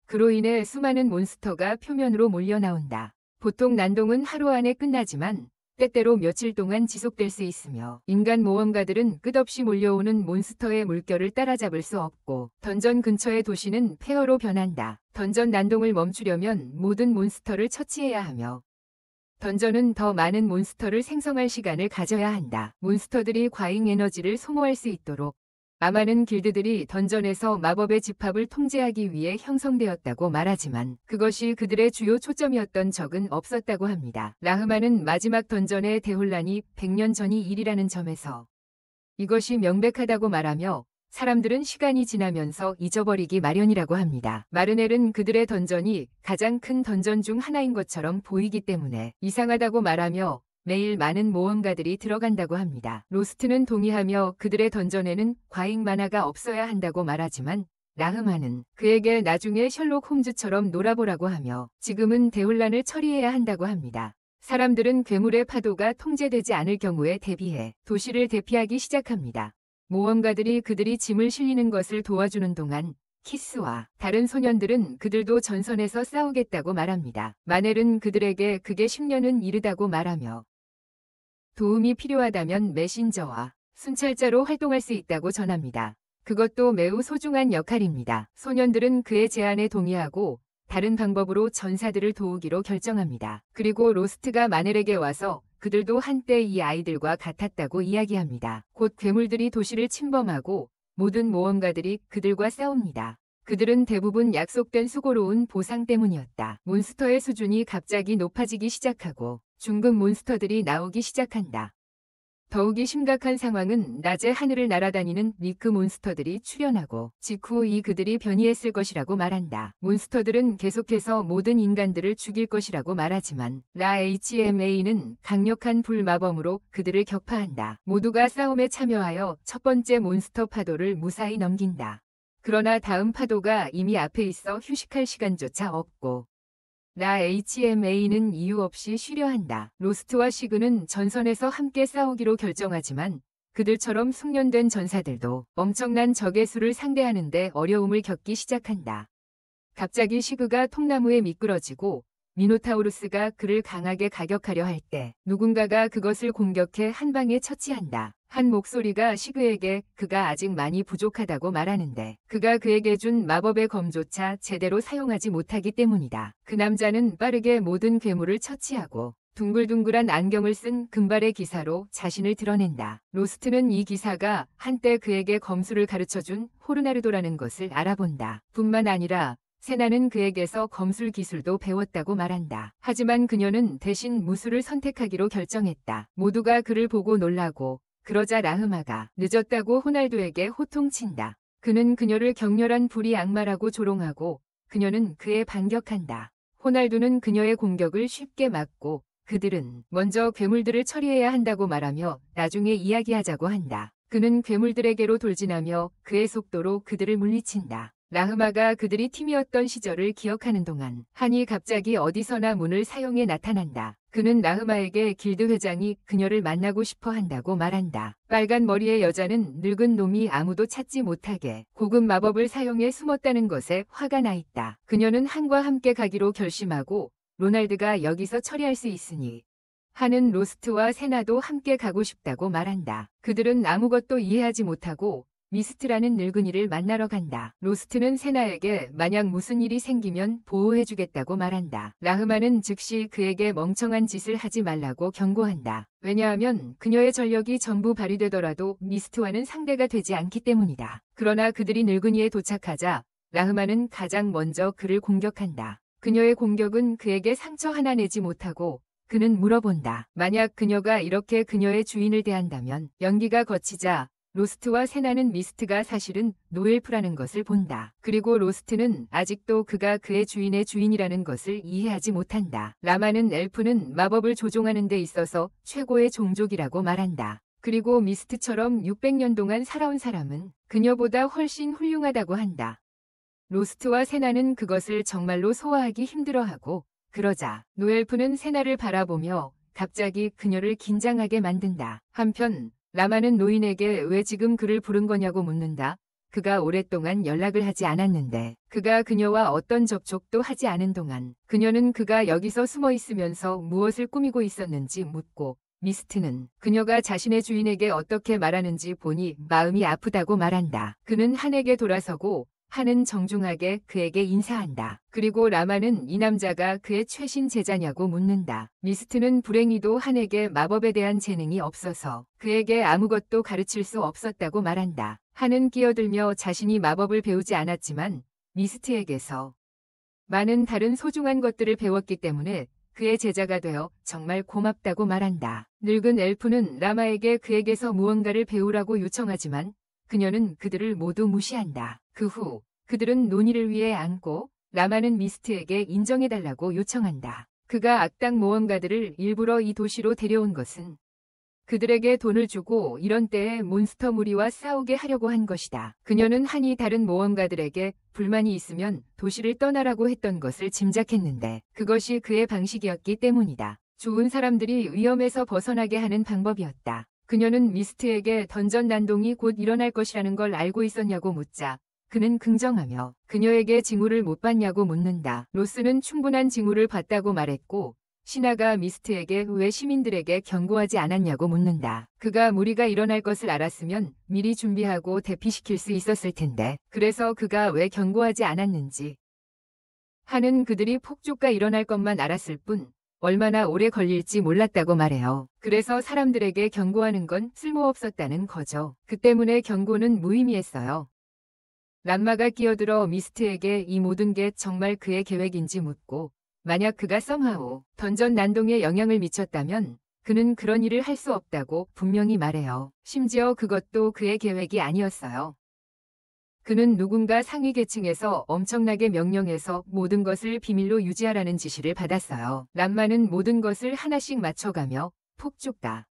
그로 인해 수많은 몬스터가 표면으로 몰려 나온다. 보통 난동은 하루 안에 끝나지만 때때로 며칠 동안 지속될 수 있으며 인간 모험가들은 끝없이 몰려오는 몬스터의 물결을 따라잡을 수 없고 던전 근처의 도시는 폐허로 변한다. 던전 난동을 멈추려면 모든 몬스터를 처치해야 하며 던전은 더 많은 몬스터를 생성할 시간을 가져야 한다. 몬스터들이 과잉 에너지를 소모할 수 있도록 아마는 길드들이 던전에서 마법의 집합을 통제하기 위해 형성되었다고 말하지만 그것이 그들의 주요 초점이었던 적은 없었다고 합니다. 라흐마는 마지막 던전의 대혼란이 100년 전이 일이라는 점에서 이것이 명백하다고 말하며 사람들은 시간이 지나면서 잊어버리기 마련이라고 합니다. 마르넬은 그들의 던전이 가장 큰 던전 중 하나인 것처럼 보이기 때문에 이상하다고 말하며 매일 많은 모험가들이 들어간다고 합니다. 로스트는 동의하며 그들의 던전에는 과잉 만화가 없어야 한다고 말하지만 라흐마는 그에게 나중에 셜록 홈즈처럼 놀아보라고 하며 지금은 대혼란을 처리해야 한다고 합니다. 사람들은 괴물의 파도가 통제되지 않을 경우에 대비해 도시를 대피하기 시작합니다. 모험가들이 그들이 짐을 실리는 것을 도와주는 동안 키스와 다른 소년들은 그들도 전선에서 싸우겠다고 말합니다. 마넬은 그들에게 그게 10년은 이르다고 말하며 도움이 필요하다면 메신저와 순찰자로 활동할 수 있다고 전합니다. 그것도 매우 소중한 역할입니다. 소년들은 그의 제안에 동의하고 다른 방법으로 전사들을 도우기로 결정합니다. 그리고 로스트가 마넬에게 와서 그들도 한때 이 아이들과 같았다고 이야기합니다. 곧 괴물들이 도시를 침범하고 모든 모험가들이 그들과 싸웁니다. 그들은 대부분 약속된 수고로운 보상 때문이었다. 몬스터의 수준이 갑자기 높아지기 시작하고 중급 몬스터들이 나오기 시작한다. 더욱이 심각한 상황은 낮에 하늘을 날아다니는 리크 몬스터들이 출현하고 직후 그들이 변이했을 것이라고 말한다. 몬스터들은 계속해서 모든 인간들을 죽일 것이라고 말하지만 HMA는 강력한 불마범으로 그들을 격파한다. 모두가 싸움에 참여하여 첫 번째 몬스터 파도를 무사히 넘긴다. 그러나 다음 파도가 이미 앞에 있어 휴식할 시간조차 없고 HMA는 이유 없이 쉬려 한다. 로스트와 시그는 전선에서 함께 싸우기로 결정하지만 그들처럼 숙련된 전사들도 엄청난 적의 수를 상대하는데 어려움을 겪기 시작한다. 갑자기 시그가 통나무에 미끄러지고 미노타우루스가 그를 강하게 가격하려 할 때 누군가가 그것을 공격해 한 방에 처치한다. 한 목소리가 시그에게 그가 아직 많이 부족하다고 말하는데 그가 그에게 준 마법의 검조차 제대로 사용하지 못하기 때문이다. 그 남자는 빠르게 모든 괴물을 처치하고 둥글둥글한 안경을 쓴 금발의 기사로 자신을 드러낸다. 로스트는 이 기사가 한때 그에게 검술을 가르쳐준 호르나르도라는 것을 알아본다. 뿐만 아니라 세나는 그에게서 검술 기술도 배웠다고 말한다. 하지만 그녀는 대신 무술을 선택하기로 결정했다. 모두가 그를 보고 놀라고 그러자 라흐마가 늦었다고 호날두에게 호통친다. 그는 그녀를 격렬한 불의 악마라고 조롱하고 그녀는 그에 반격한다. 호날두는 그녀의 공격을 쉽게 막고 그들은 먼저 괴물들을 처리해야 한다고 말하며 나중에 이야기하자고 한다. 그는 괴물들에게로 돌진하며 그의 속도로 그들을 물리친다. 라흐마가 그들이 팀이었던 시절을 기억하는 동안 한이 갑자기 어디서나 문을 사용해 나타난다. 그는 라흐마에게 길드 회장이 그녀를 만나고 싶어 한다고 말한다. 빨간 머리의 여자는 늙은 놈이 아무도 찾지 못하게 고급 마법을 사용해 숨었다는 것에 화가 나 있다. 그녀는 한과 함께 가기로 결심하고 로날드가 여기서 처리할 수 있으니 한은 로스트와 세나도 함께 가고 싶다고 말한다. 그들은 아무것도 이해하지 못하고 미스트라는 늙은이를 만나러 간다. 로스트는 세나에게 만약 무슨 일이 생기면 보호해주겠다고 말한다. 라흐마는 즉시 그에게 멍청한 짓을 하지 말라고 경고한다. 왜냐하면 그녀의 전력이 전부 발휘되더라도 미스트와는 상대가 되지 않기 때문이다. 그러나 그들이 늙은이에 도착하자 라흐마는 가장 먼저 그를 공격한다. 그녀의 공격은 그에게 상처 하나 내지 못하고 그는 물어본다. 만약 그녀가 이렇게 그녀의 주인을 대한다면 연기가 거치자 로스트와 세나는 미스트가 사실은 노엘프라는 것을 본다. 그리고 로스트는 아직도 그가 그의 주인의 주인이라는 것을 이해하지 못한다. 라마는 엘프는 마법을 조종하는 데 있어서 최고의 종족이라고 말한다. 그리고 미스트처럼 600년 동안 살아온 사람은 그녀보다 훨씬 훌륭하다고 한다. 로스트와 세나는 그것을 정말로 소화하기 힘들어하고 그러자 노엘프는 세나를 바라보며 갑자기 그녀를 긴장하게 만든다. 한편 라마는 노인에게 왜 지금 그를 부른 거냐고 묻는다. 그가 오랫동안 연락을 하지 않았는데 그가 그녀와 어떤 접촉도 하지 않은 동안 그녀는 그가 여기서 숨어 있으면서 무엇을 꾸미고 있었는지 묻고 미스트는 그녀가 자신의 주인에게 어떻게 말하는지 보니 마음이 아프다고 말한다. 그는 한에게 돌아서고 한은 정중하게 그에게 인사한다. 그리고 라마는 이 남자가 그의 최신 제자냐고 묻는다. 미스트는 불행히도 한에게 마법에 대한 재능이 없어서 그에게 아무것도 가르칠 수 없었다고 말한다. 한은 끼어들며 자신이 마법을 배우지 않았지만 미스트에게서 많은 다른 소중한 것들을 배웠기 때문에 그의 제자가 되어 정말 고맙다고 말한다. 늙은 엘프는 라마에게 그에게서 무언가를 배우라고 요청하지만 그녀는 그들을 모두 무시한다. 그 후 그들은 논의를 위해 앉고 라마는 미스트에게 인정해달라고 요청한다. 그가 악당 모험가들을 일부러 이 도시로 데려온 것은 그들에게 돈을 주고 이런 때에 몬스터 무리와 싸우게 하려고 한 것이다. 그녀는 한이 다른 모험가들에게 불만이 있으면 도시를 떠나라고 했던 것을 짐작했는데 그것이 그의 방식이었기 때문이다. 좋은 사람들이 위험에서 벗어나게 하는 방법이었다. 그녀는 미스트에게 던전 난동이 곧 일어날 것이라는 걸 알고 있었냐고 묻자 그는 긍정하며 그녀에게 징후를 못 봤냐고 묻는다. 로스는 충분한 징후를 봤다고 말했고 신하가 미스트에게 왜 시민들에게 경고하지 않았냐고 묻는다. 그가 무리가 일어날 것을 알았으면 미리 준비하고 대피시킬 수 있었을 텐데 그래서 그가 왜 경고하지 않았는지. 한은 그들이 폭주가 일어날 것만 알았을 뿐 얼마나 오래 걸릴지 몰랐다고 말해요. 그래서 사람들에게 경고하는 건 쓸모없었다는 거죠. 그 때문에 경고는 무의미했어요. 람마가 끼어들어 미스트에게 이 모든 게 정말 그의 계획인지 묻고 만약 그가 썸하오 던전 난동에 영향을 미쳤다면 그는 그런 일을 할 수 없다고 분명히 말해요. 심지어 그것도 그의 계획이 아니었어요. 그는 누군가 상위 계층에서 엄청나게 명령해서 모든 것을 비밀로 유지하라는 지시를 받았어요. 람마는 모든 것을 하나씩 맞춰가며 폭주가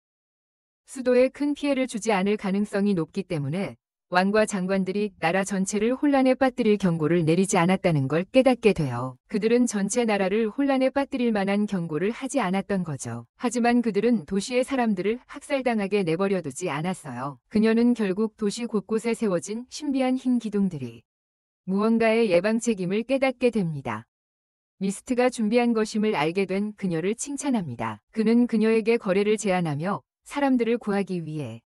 수도에 큰 피해를 주지 않을 가능성이 높기 때문에 왕과 장관들이 나라 전체를 혼란에 빠뜨릴 경고를 내리지 않았다는 걸 깨닫게 돼요. 그들은 전체 나라를 혼란에 빠뜨릴 만한 경고를 하지 않았던 거죠. 하지만 그들은 도시의 사람들을 학살당하게 내버려두지 않았어요. 그녀는 결국 도시 곳곳에 세워진 신비한 흰 기둥들이 무언가의 예방 책임을 깨닫게 됩니다. 미스트가 준비한 것임을 알게 된 그녀를 칭찬합니다. 그는 그녀에게 거래를 제안하며 사람들을 구하기 위해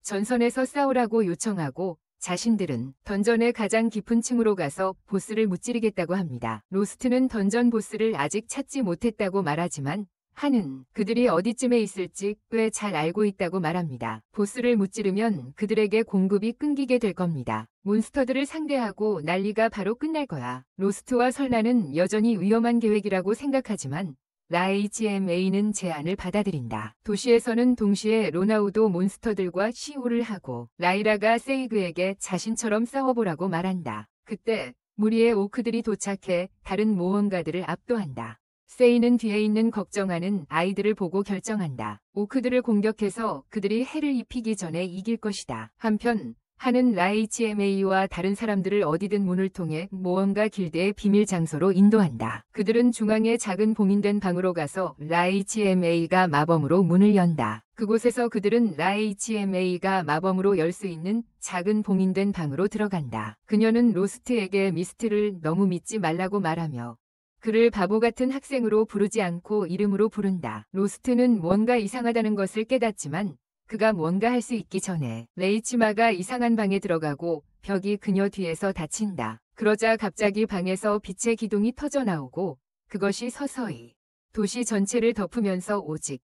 전선에서 싸우라고 요청하고 자신들은 던전의 가장 깊은 층으로 가서 보스를 무찌르겠다고 합니다. 로스트는 던전 보스를 아직 찾지 못했다고 말하지만 한은 그들이 어디쯤에 있을지 꽤 잘 알고 있다고 말합니다. 보스를 무찌르면 그들에게 공급이 끊기게 될 겁니다. 몬스터들을 상대하고 난리가 바로 끝날 거야. 로스트와 설라는 여전히 위험한 계획이라고 생각하지만 HMA는 제안을 받아들인다. 도시에서는 동시에 로나우도 몬스터들과 시호를 하고 라이라가 세이그에게 자신처럼 싸워보라고 말한다. 그때 무리의 오크들이 도착해 다른 모험가들을 압도한다. 세이는 뒤에 있는 걱정하는 아이들을 보고 결정한다. 오크들을 공격해서 그들이 해를 입히기 전에 이길 것이다. 한편 한은 HMA와 다른 사람들을 어디든 문을 통해 모험가 길드의 비밀 장소로 인도한다. 그들은 중앙의 작은 봉인된 방으로 가서 HMA가 마법으로 문을 연다. 그곳에서 그들은 HMA가 마법으로 열 수 있는 작은 봉인된 방으로 들어간다. 그녀는 로스트에게 미스트를 너무 믿지 말라고 말하며 그를 바보 같은 학생으로 부르지 않고 이름으로 부른다. 로스트는 뭔가 이상하다는 것을 깨닫지만 그가 뭔가 할 수 있기 전에 레이치마가 이상한 방에 들어가고 벽이 그녀 뒤에서 닫힌다. 그러자 갑자기 방에서 빛의 기둥이 터져 나오고 그것이 서서히 도시 전체를 덮으면서 오직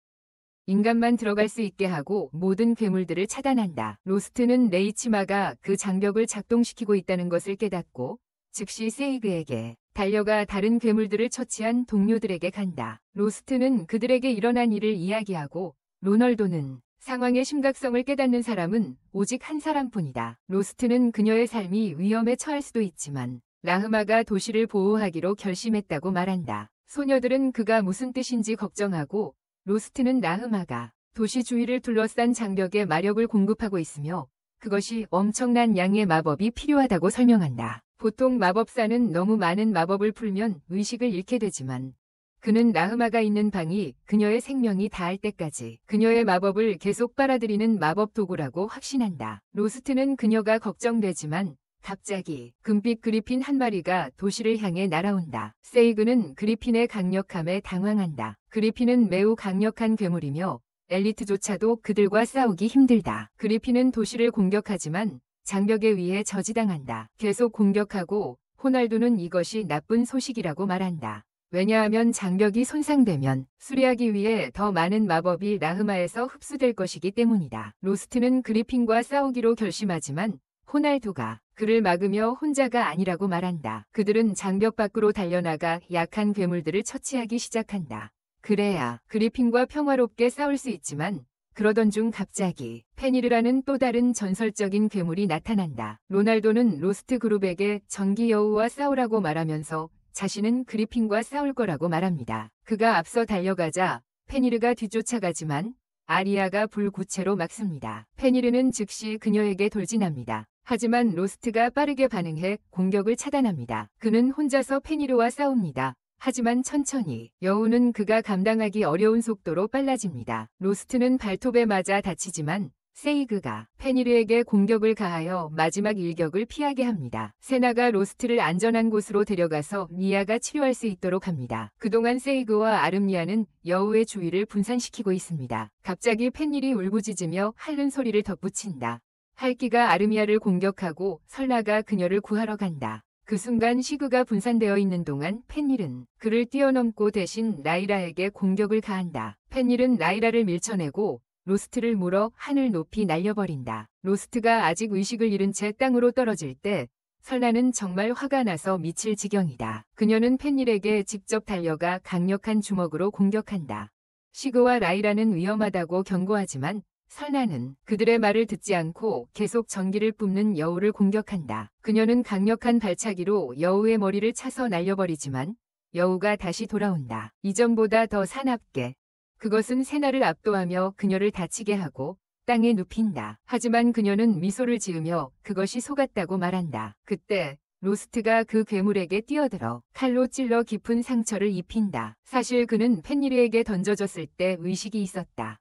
인간만 들어갈 수 있게 하고 모든 괴물들을 차단한다. 로스트는 레이치마가 그 장벽을 작동시키고 있다는 것을 깨닫고 즉시 세이그에게 달려가 다른 괴물들을 처치한 동료들에게 간다. 로스트는 그들에게 일어난 일을 이야기하고 로널도는 상황의 심각성을 깨닫는 사람은 오직 한 사람뿐이다. 로스트는 그녀의 삶이 위험에 처할 수도 있지만 라흐마가 도시를 보호하기로 결심했다고 말한다. 소녀들은 그가 무슨 뜻인지 걱정하고 로스트는 라흐마가 도시 주위를 둘러싼 장벽에 마력을 공급하고 있으며 그것이 엄청난 양의 마법이 필요하다고 설명한다. 보통 마법사는 너무 많은 마법을 풀면 의식을 잃게 되지만 그는 라흐마가 있는 방이 그녀의 생명이 닿을 때까지 그녀의 마법을 계속 빨아들이는 마법 도구라고 확신한다. 로스트는 그녀가 걱정되지만 갑자기 금빛 그리핀 한 마리가 도시를 향해 날아온다. 세이그는 그리핀의 강력함에 당황한다. 그리핀은 매우 강력한 괴물이며 엘리트조차도 그들과 싸우기 힘들다. 그리핀은 도시를 공격하지만 장벽에 의해 저지당한다. 계속 공격하고 호날두는 이것이 나쁜 소식이라고 말한다. 왜냐하면 장벽이 손상되면 수리하기 위해 더 많은 마법이 라흐마에서 흡수될 것이기 때문이다. 로스트는 그리핀과 싸우기로 결심하지만 호날두가 그를 막으며 혼자가 아니라고 말한다. 그들은 장벽 밖으로 달려나가 약한 괴물들을 처치하기 시작한다. 그래야 그리핀과 평화롭게 싸울 수 있지만 그러던 중 갑자기 페니르라는 또 다른 전설적인 괴물이 나타난다. 로날도는 로스트 그룹에게 전기 여우와 싸우라고 말하면서 자신은 그리핀과 싸울 거라고 말합니다. 그가 앞서 달려가자 페니르가 뒤쫓아가지만 아리아가 불구체로 막습니다. 페니르는 즉시 그녀에게 돌진합니다. 하지만 로스트가 빠르게 반응해 공격을 차단합니다. 그는 혼자서 페니르와 싸웁니다. 하지만 천천히 여우는 그가 감당하기 어려운 속도로 빨라집니다. 로스트는 발톱에 맞아 다치지만 세이그가 페니르에게 공격을 가하여 마지막 일격을 피하게 합니다. 세나가 로스트를 안전한 곳으로 데려가서 리아가 치료할 수 있도록 합니다. 그동안 세이그와 아름리아는 여우의 주위를 분산시키고 있습니다. 갑자기 페니르이 울부짖으며 핥는 소리를 덧붙인다. 할기가 아르미아를 공격하고 설라가 그녀를 구하러 간다. 그 순간 시그가 분산되어 있는 동안 펜닐은 그를 뛰어넘고 대신 라이라에게 공격을 가한다. 펜닐은 라이라를 밀쳐내고 로스트를 물어 하늘 높이 날려버린다. 로스트가 아직 의식을 잃은 채 땅으로 떨어질 때 설라는 정말 화가 나서 미칠 지경이다. 그녀는 펜닐에게 직접 달려가 강력한 주먹으로 공격한다. 시그와 라이라는 위험하다고 경고하지만 설라는 그들의 말을 듣지 않고 계속 전기를 뿜는 여우를 공격한다. 그녀는 강력한 발차기로 여우의 머리를 차서 날려버리지만 여우가 다시 돌아온다. 이전보다 더 사납게. 그것은 세나를 압도하며 그녀를 다치게 하고 땅에 눕힌다. 하지만 그녀는 미소를 지으며 그것이 속았다고 말한다. 그때 로스트가 그 괴물에게 뛰어들어 칼로 찔러 깊은 상처를 입힌다. 사실 그는 펜니르에게 던져졌을 때 의식이 있었다.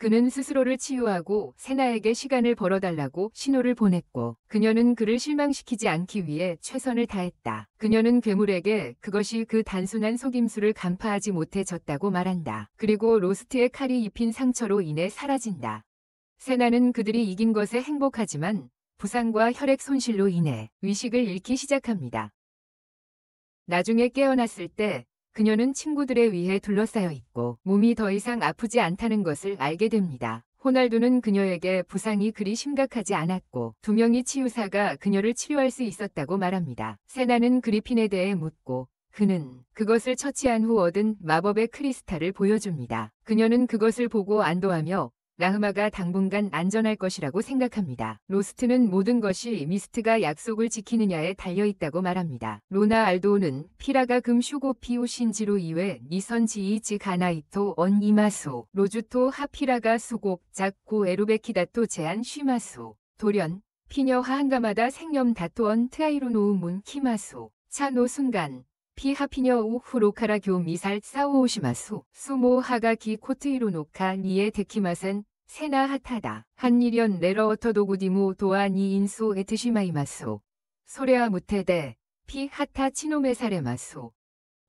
그는 스스로를 치유하고 세나에게 시간을 벌어달라고 신호를 보냈고 그녀는 그를 실망시키지 않기 위해 최선을 다했다. 그녀는 괴물에게 그것이 그 단순한 속임수를 간파하지 못해 졌다고 말한다. 그리고 로스트의 칼이 입힌 상처로 인해 사라진다. 세나는 그들이 이긴 것에 행복하지만 부상과 혈액 손실로 인해 의식을 잃기 시작합니다. 나중에 깨어났을 때 그녀는 친구들에 의해 둘러싸여 있고 몸이 더 이상 아프지 않다는 것을 알게 됩니다. 호날두는 그녀에게 부상이 그리 심각하지 않았고 두 명의 치유사가 그녀를 치료할 수 있었다고 말합니다. 세나는 그리핀에 대해 묻고 그는 그것을 처치한 후 얻은 마법의 크리스탈을 보여줍니다. 그녀는 그것을 보고 안도하며 라흐마가 당분간 안전할 것이라고 생각합니다. 로스트는 모든 것이 미스트가 약속을 지키느냐에 달려있다고 말합니다. 로나 알도는 피라가 금 슈고 피오 신지로 이외 니선 지이지 가나이토 언 이마소 로주토 하피라가 수곡 작고 에루베키다토 제한 쉬마소 돌연 피녀 하한가마다 생념 다토언 트아이로노우 문 키마소 차노 순간 피 하피녀 우 후로카라 교 미살 싸우오시마수 수모 하가기 코트이로노카 니에 데키마센 세나 하타다 한일연 레러어터도구디무 도아 니 인소 에트시마이마소 소레아 무테데 피 하타 치노메사레마소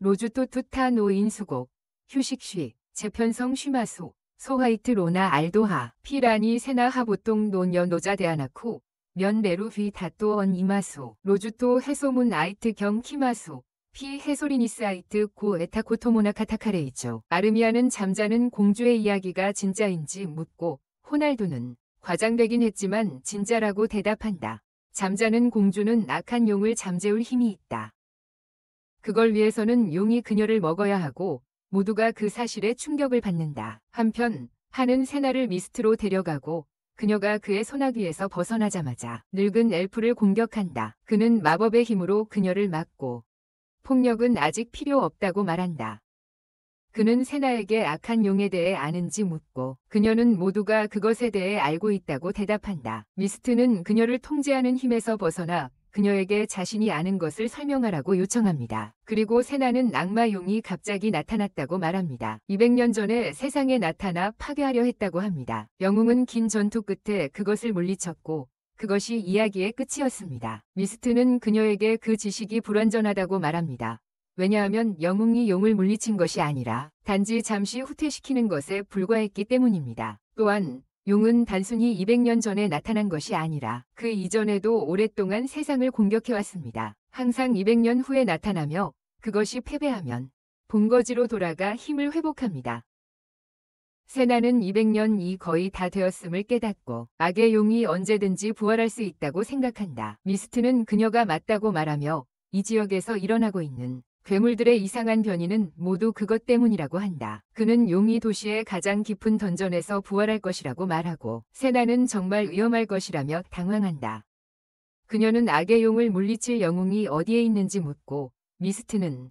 로주토 투타 노 인수곡 휴식쉬 재편성 쉬마소 소화이트 로나 알도하 피라니 세나 하보통 노녀 노자 데아나쿠 면 레루 휘 다또 언 이마소 로주토 해소문 아이트 경 키마소 피 해소리니스 아이트 고 에타코토모나 카타카레이죠. 아르미아는 잠자는 공주의 이야기가 진짜인지 묻고 호날두는 과장되긴 했지만 진짜라고 대답한다. 잠자는 공주는 악한 용을 잠재울 힘이 있다. 그걸 위해서는 용이 그녀를 먹어야 하고 모두가 그 사실에 충격을 받는다. 한편 한은 세나를 미스트로 데려가고 그녀가 그의 소나기에서 벗어나자마자 늙은 엘프를 공격한다. 그는 마법의 힘으로 그녀를 막고 폭력은 아직 필요 없다고 말한다. 그는 세나에게 악한 용에 대해 아는지 묻고 그녀는 모두가 그것에 대해 알고 있다고 대답한다. 미스트는 그녀를 통제하는 힘에서 벗어나 그녀에게 자신이 아는 것을 설명하라고 요청합니다. 그리고 세나는 악마용이 갑자기 나타났다고 말합니다. 200년 전에 세상에 나타나 파괴하려 했다고 합니다. 영웅은 긴 전투 끝에 그것을 물리쳤고 그것이 이야기의 끝이었습니다. 미스트는 그녀에게 그 지식이 불완전하다고 말합니다. 왜냐하면 영웅이 용을 물리친 것이 아니라 단지 잠시 후퇴시키는 것에 불과했기 때문입니다. 또한 용은 단순히 200년 전에 나타난 것이 아니라 그 이전에도 오랫동안 세상을 공격해왔습니다. 항상 200년 후에 나타나며 그것이 패배하면 본거지로 돌아가 힘을 회복합니다. 세나는 200년이 거의 다 되었음을 깨닫고 악의 용이 언제든지 부활할 수 있다고 생각한다. 미스트는 그녀가 맞다고 말하며 이 지역에서 일어나고 있는 괴물들의 이상한 변이는 모두 그것 때문이라고 한다. 그는 용이 도시의 가장 깊은 던전에서 부활할 것이라고 말하고 세나는 정말 위험할 것이라며 당황한다. 그녀는 악의 용을 물리칠 영웅이 어디에 있는지 묻고 미스트는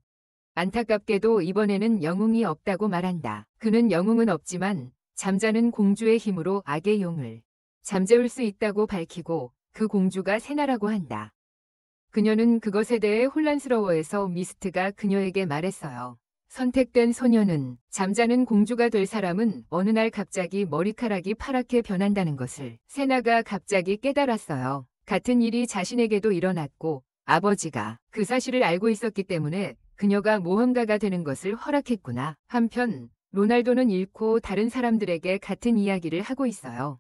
안타깝게도 이번에는 영웅이 없다고 말한다. 그는 영웅은 없지만 잠자는 공주의 힘으로 악의 용을 잠재울 수 있다고 밝히고 그 공주가 세나라고 한다. 그녀는 그것에 대해 혼란스러워해서 미스트가 그녀에게 말했어요. 선택된 소녀는 잠자는 공주가 될 사람은 어느 날 갑자기 머리카락이 파랗게 변한다는 것을 세나가 갑자기 깨달았어요. 같은 일이 자신에게도 일어났고 아버지가 그 사실을 알고 있었기 때문에 그녀가 모험가가 되는 것을 허락했구나. 한편 로날도는 잃고 다른 사람들에게 같은 이야기를 하고 있어요.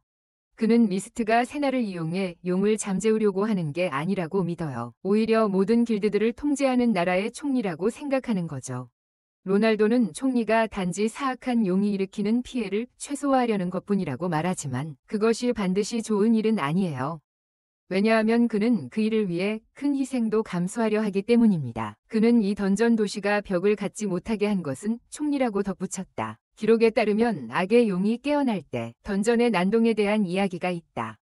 그는 미스트가 세나를 이용해 용을 잠재우려고 하는 게 아니라고 믿어요. 오히려 모든 길드들을 통제하는 나라의 총리라고 생각하는 거죠. 로날도는 총리가 단지 사악한 용이 일으키는 피해를 최소화하려는 것뿐이라고 말하지만 그것이 반드시 좋은 일은 아니에요. 왜냐하면 그는 그 일을 위해 큰 희생도 감수하려 하기 때문입니다. 그는 이 던전 도시가 벽을 갖지 못하게 한 것은 총리라고 덧붙였다. 기록에 따르면 악의 용이 깨어날 때 던전의 난동에 대한 이야기가 있다.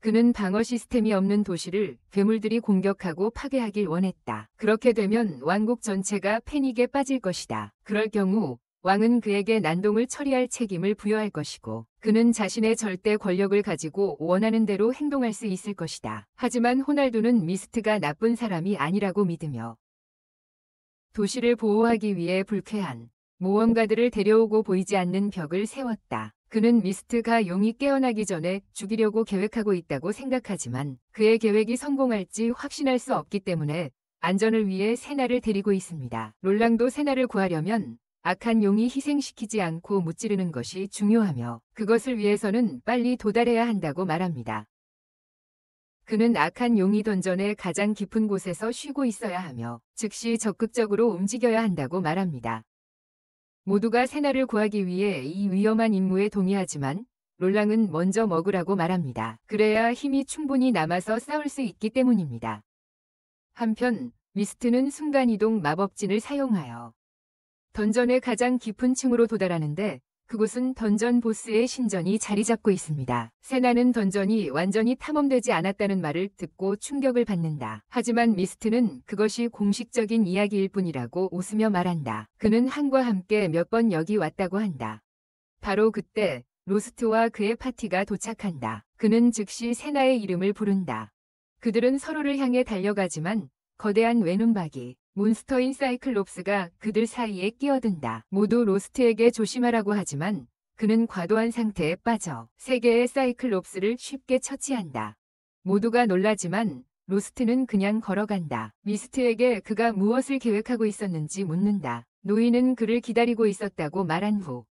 그는 방어 시스템이 없는 도시를 괴물들이 공격하고 파괴하길 원했다. 그렇게 되면 왕국 전체가 패닉에 빠질 것이다. 그럴 경우 왕은 그에게 난동을 처리할 책임을 부여할 것이고 그는 자신의 절대 권력을 가지고 원하는 대로 행동할 수 있을 것이다. 하지만 호날두는 미스트가 나쁜 사람이 아니라고 믿으며 도시를 보호하기 위해 불쾌한 모험가들을 데려오고 보이지 않는 벽을 세웠다. 그는 미스트가 용이 깨어나기 전에 죽이려고 계획하고 있다고 생각하지만 그의 계획이 성공할지 확신할 수 없기 때문에 안전을 위해 세나를 데리고 있습니다. 롤랑도 세나를 구하려면 악한 용이 희생시키지 않고 무찌르는 것이 중요하며 그것을 위해서는 빨리 도달해야 한다고 말합니다. 그는 악한 용이 던전의 가장 깊은 곳에서 쉬고 있어야 하며 즉시 적극적으로 움직여야 한다고 말합니다. 모두가 세나를 구하기 위해 이 위험한 임무에 동의하지만 롤랑은 먼저 먹으라고 말합니다. 그래야 힘이 충분히 남아서 싸울 수 있기 때문입니다. 한편 미스트는 순간이동 마법진을 사용하여 던전의 가장 깊은 층으로 도달하는데 그곳은 던전 보스의 신전이 자리 잡고 있습니다. 세나는 던전이 완전히 탐험되지 않았다는 말을 듣고 충격을 받는다. 하지만 미스트는 그것이 공식적인 이야기일 뿐이라고 웃으며 말한다. 그는 한과 함께 몇 번 여기 왔다고 한다. 바로 그때 로스트와 그의 파티가 도착한다. 그는 즉시 세나의 이름을 부른다. 그들은 서로를 향해 달려가지만 거대한 외눈박이 몬스터인 사이클롭스가 그들 사이에 끼어든다. 모두 로스트에게 조심하라고 하지만 그는 과도한 상태에 빠져 세 개의 사이클롭스를 쉽게 처치한다. 모두가 놀라지만 로스트는 그냥 걸어간다. 미스트에게 그가 무엇을 계획하고 있었는지 묻는다. 노인은 그를 기다리고 있었다고 말한 후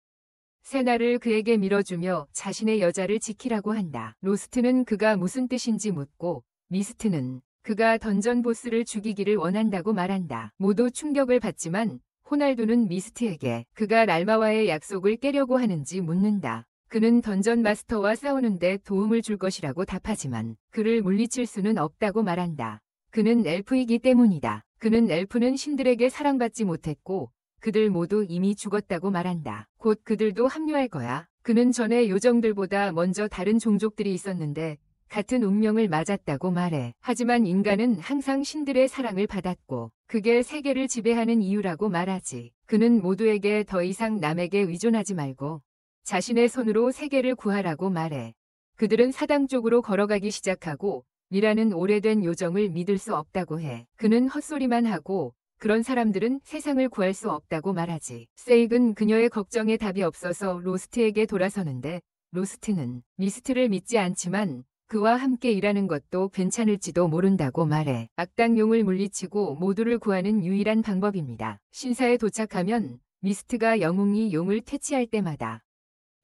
세나를 그에게 밀어주며 자신의 여자를 지키라고 한다. 로스트는 그가 무슨 뜻인지 묻고 미스트는 그가 던전 보스를 죽이기를 원한다고 말한다. 모두 충격을 받지만 호날두는 미스트에게 그가 랄마와의 약속을 깨려고 하는지 묻는다. 그는 던전 마스터와 싸우는데 도움을 줄 것이라고 답하지만 그를 물리칠 수는 없다고 말한다. 그는 엘프이기 때문이다. 그는 엘프는 신들에게 사랑받지 못했고 그들 모두 이미 죽었다고 말한다. 곧 그들도 합류할 거야. 그는 전에 요정들보다 먼저 다른 종족들이 있었는데 같은 운명을 맞았다고 말해. 하지만 인간은 항상 신들의 사랑을 받았고 그게 세계를 지배하는 이유라고 말하지. 그는 모두에게 더 이상 남에게 의존하지 말고 자신의 손으로 세계를 구하라고 말해. 그들은 사당 쪽으로 걸어가기 시작하고 미라는 오래된 요정을 믿을 수 없다고 해. 그는 헛소리만 하고 그런 사람들은 세상을 구할 수 없다고 말하지. 세익은 그녀의 걱정에 답이 없어서 로스트에게 돌아서는데 로스트는 미스트를 믿지 않지만 그와 함께 일하는 것도 괜찮을지도 모른다고 말해. 악당용을 물리치고 모두를 구하는 유일한 방법입니다. 신사에 도착하면 미스트가 영웅이 용을 퇴치할 때마다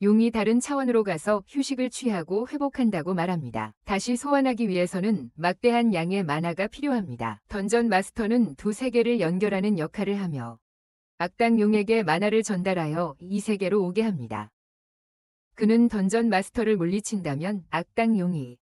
용이 다른 차원으로 가서 휴식을 취하고 회복한다고 말합니다. 다시 소환하기 위해서는 막대한 양의 마나가 필요합니다. 던전 마스터는 두 세계를 연결하는 역할을 하며 악당용에게 마나를 전달하여 이 세계로 오게 합니다. 그는 던전 마스터를 물리친다면 악당용이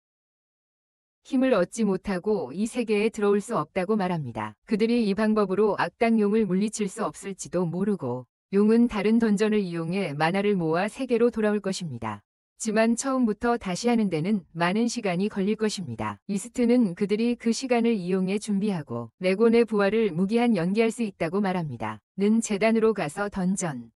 힘을 얻지 못하고 이 세계에 들어올 수 없다고 말합니다. 그들이 이 방법으로 악당 용을 물리칠 수 없을지도 모르고 용은 다른 던전을 이용해 만화를 모아 세계로 돌아올 것입니다. 지만 처음부터 다시 하는 데는 많은 시간이 걸릴 것입니다. 이스트는 그들이 그 시간을 이용해 준비하고 레곤의 부활을 무기한 연기할 수 있다고 말합니다. 는 재단으로 가서 던전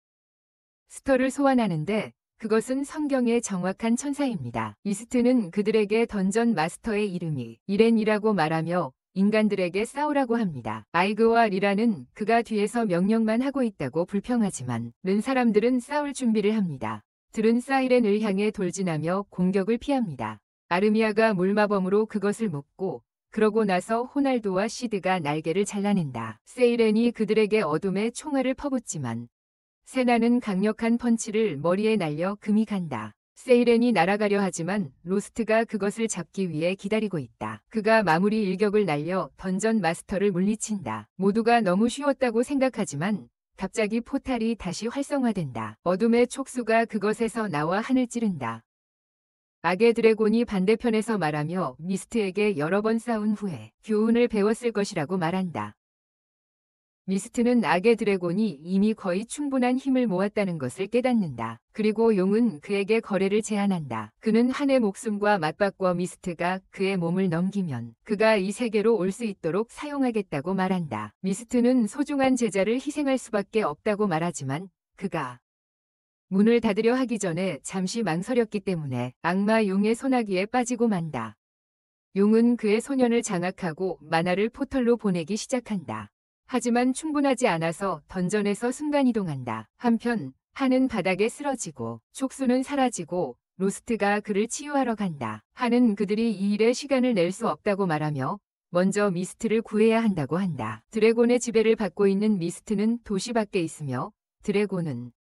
스터를 소환하는데 그것은 성경의 정확한 천사입니다. 이스트는 그들에게 던전 마스터의 이름이 이렌이라고 말하며 인간들에게 싸우라고 합니다. 아이그와 리라는 그가 뒤에서 명령만 하고 있다고 불평하지만 는 사람들은 싸울 준비를 합니다. 들은 사이렌을 향해 돌진하며 공격을 피합니다. 아르미아가 물마범으로 그것을 묶고 그러고 나서 호날두와 시드가 날개를 잘라낸다. 세이렌이 그들에게 어둠의 총알을 퍼붓지만 세나는 강력한 펀치를 머리에 날려 금이 간다. 세이렌이 날아가려 하지만 로스트가 그것을 잡기 위해 기다리고 있다. 그가 마무리 일격을 날려 던전 마스터를 물리친다. 모두가 너무 쉬웠다고 생각하지만 갑자기 포탈이 다시 활성화된다. 어둠의 촉수가 그것에서 나와 하늘 찌른다. 악의 드래곤이 반대편에서 말하며 미스트에게 여러 번 싸운 후에 교훈을 배웠을 것이라고 말한다. 미스트는 악의 드래곤이 이미 거의 충분한 힘을 모았다는 것을 깨닫는다. 그리고 용은 그에게 거래를 제안한다. 그는 한의 목숨과 맞바꿔 미스트가 그의 몸을 넘기면 그가 이 세계로 올 수 있도록 사용하겠다고 말한다. 미스트는 소중한 제자를 희생할 수밖에 없다고 말하지만 그가 문을 닫으려 하기 전에 잠시 망설였기 때문에 악마 용의 소나기에 빠지고 만다. 용은 그의 소년을 장악하고 만화를 포털로 보내기 시작한다. 하지만 충분하지 않아서 던전에서 순간이동한다. 한편 한은 바닥에 쓰러지고 촉수는 사라지고 로스트가 그를 치유하러 간다. 한은 그들이 이 일에 시간을 낼 수 없다고 말하며 먼저 미스트를 구해야 한다고 한다. 드래곤의 지배를 받고 있는 미스트는 도시 밖에 있으며 드래곤은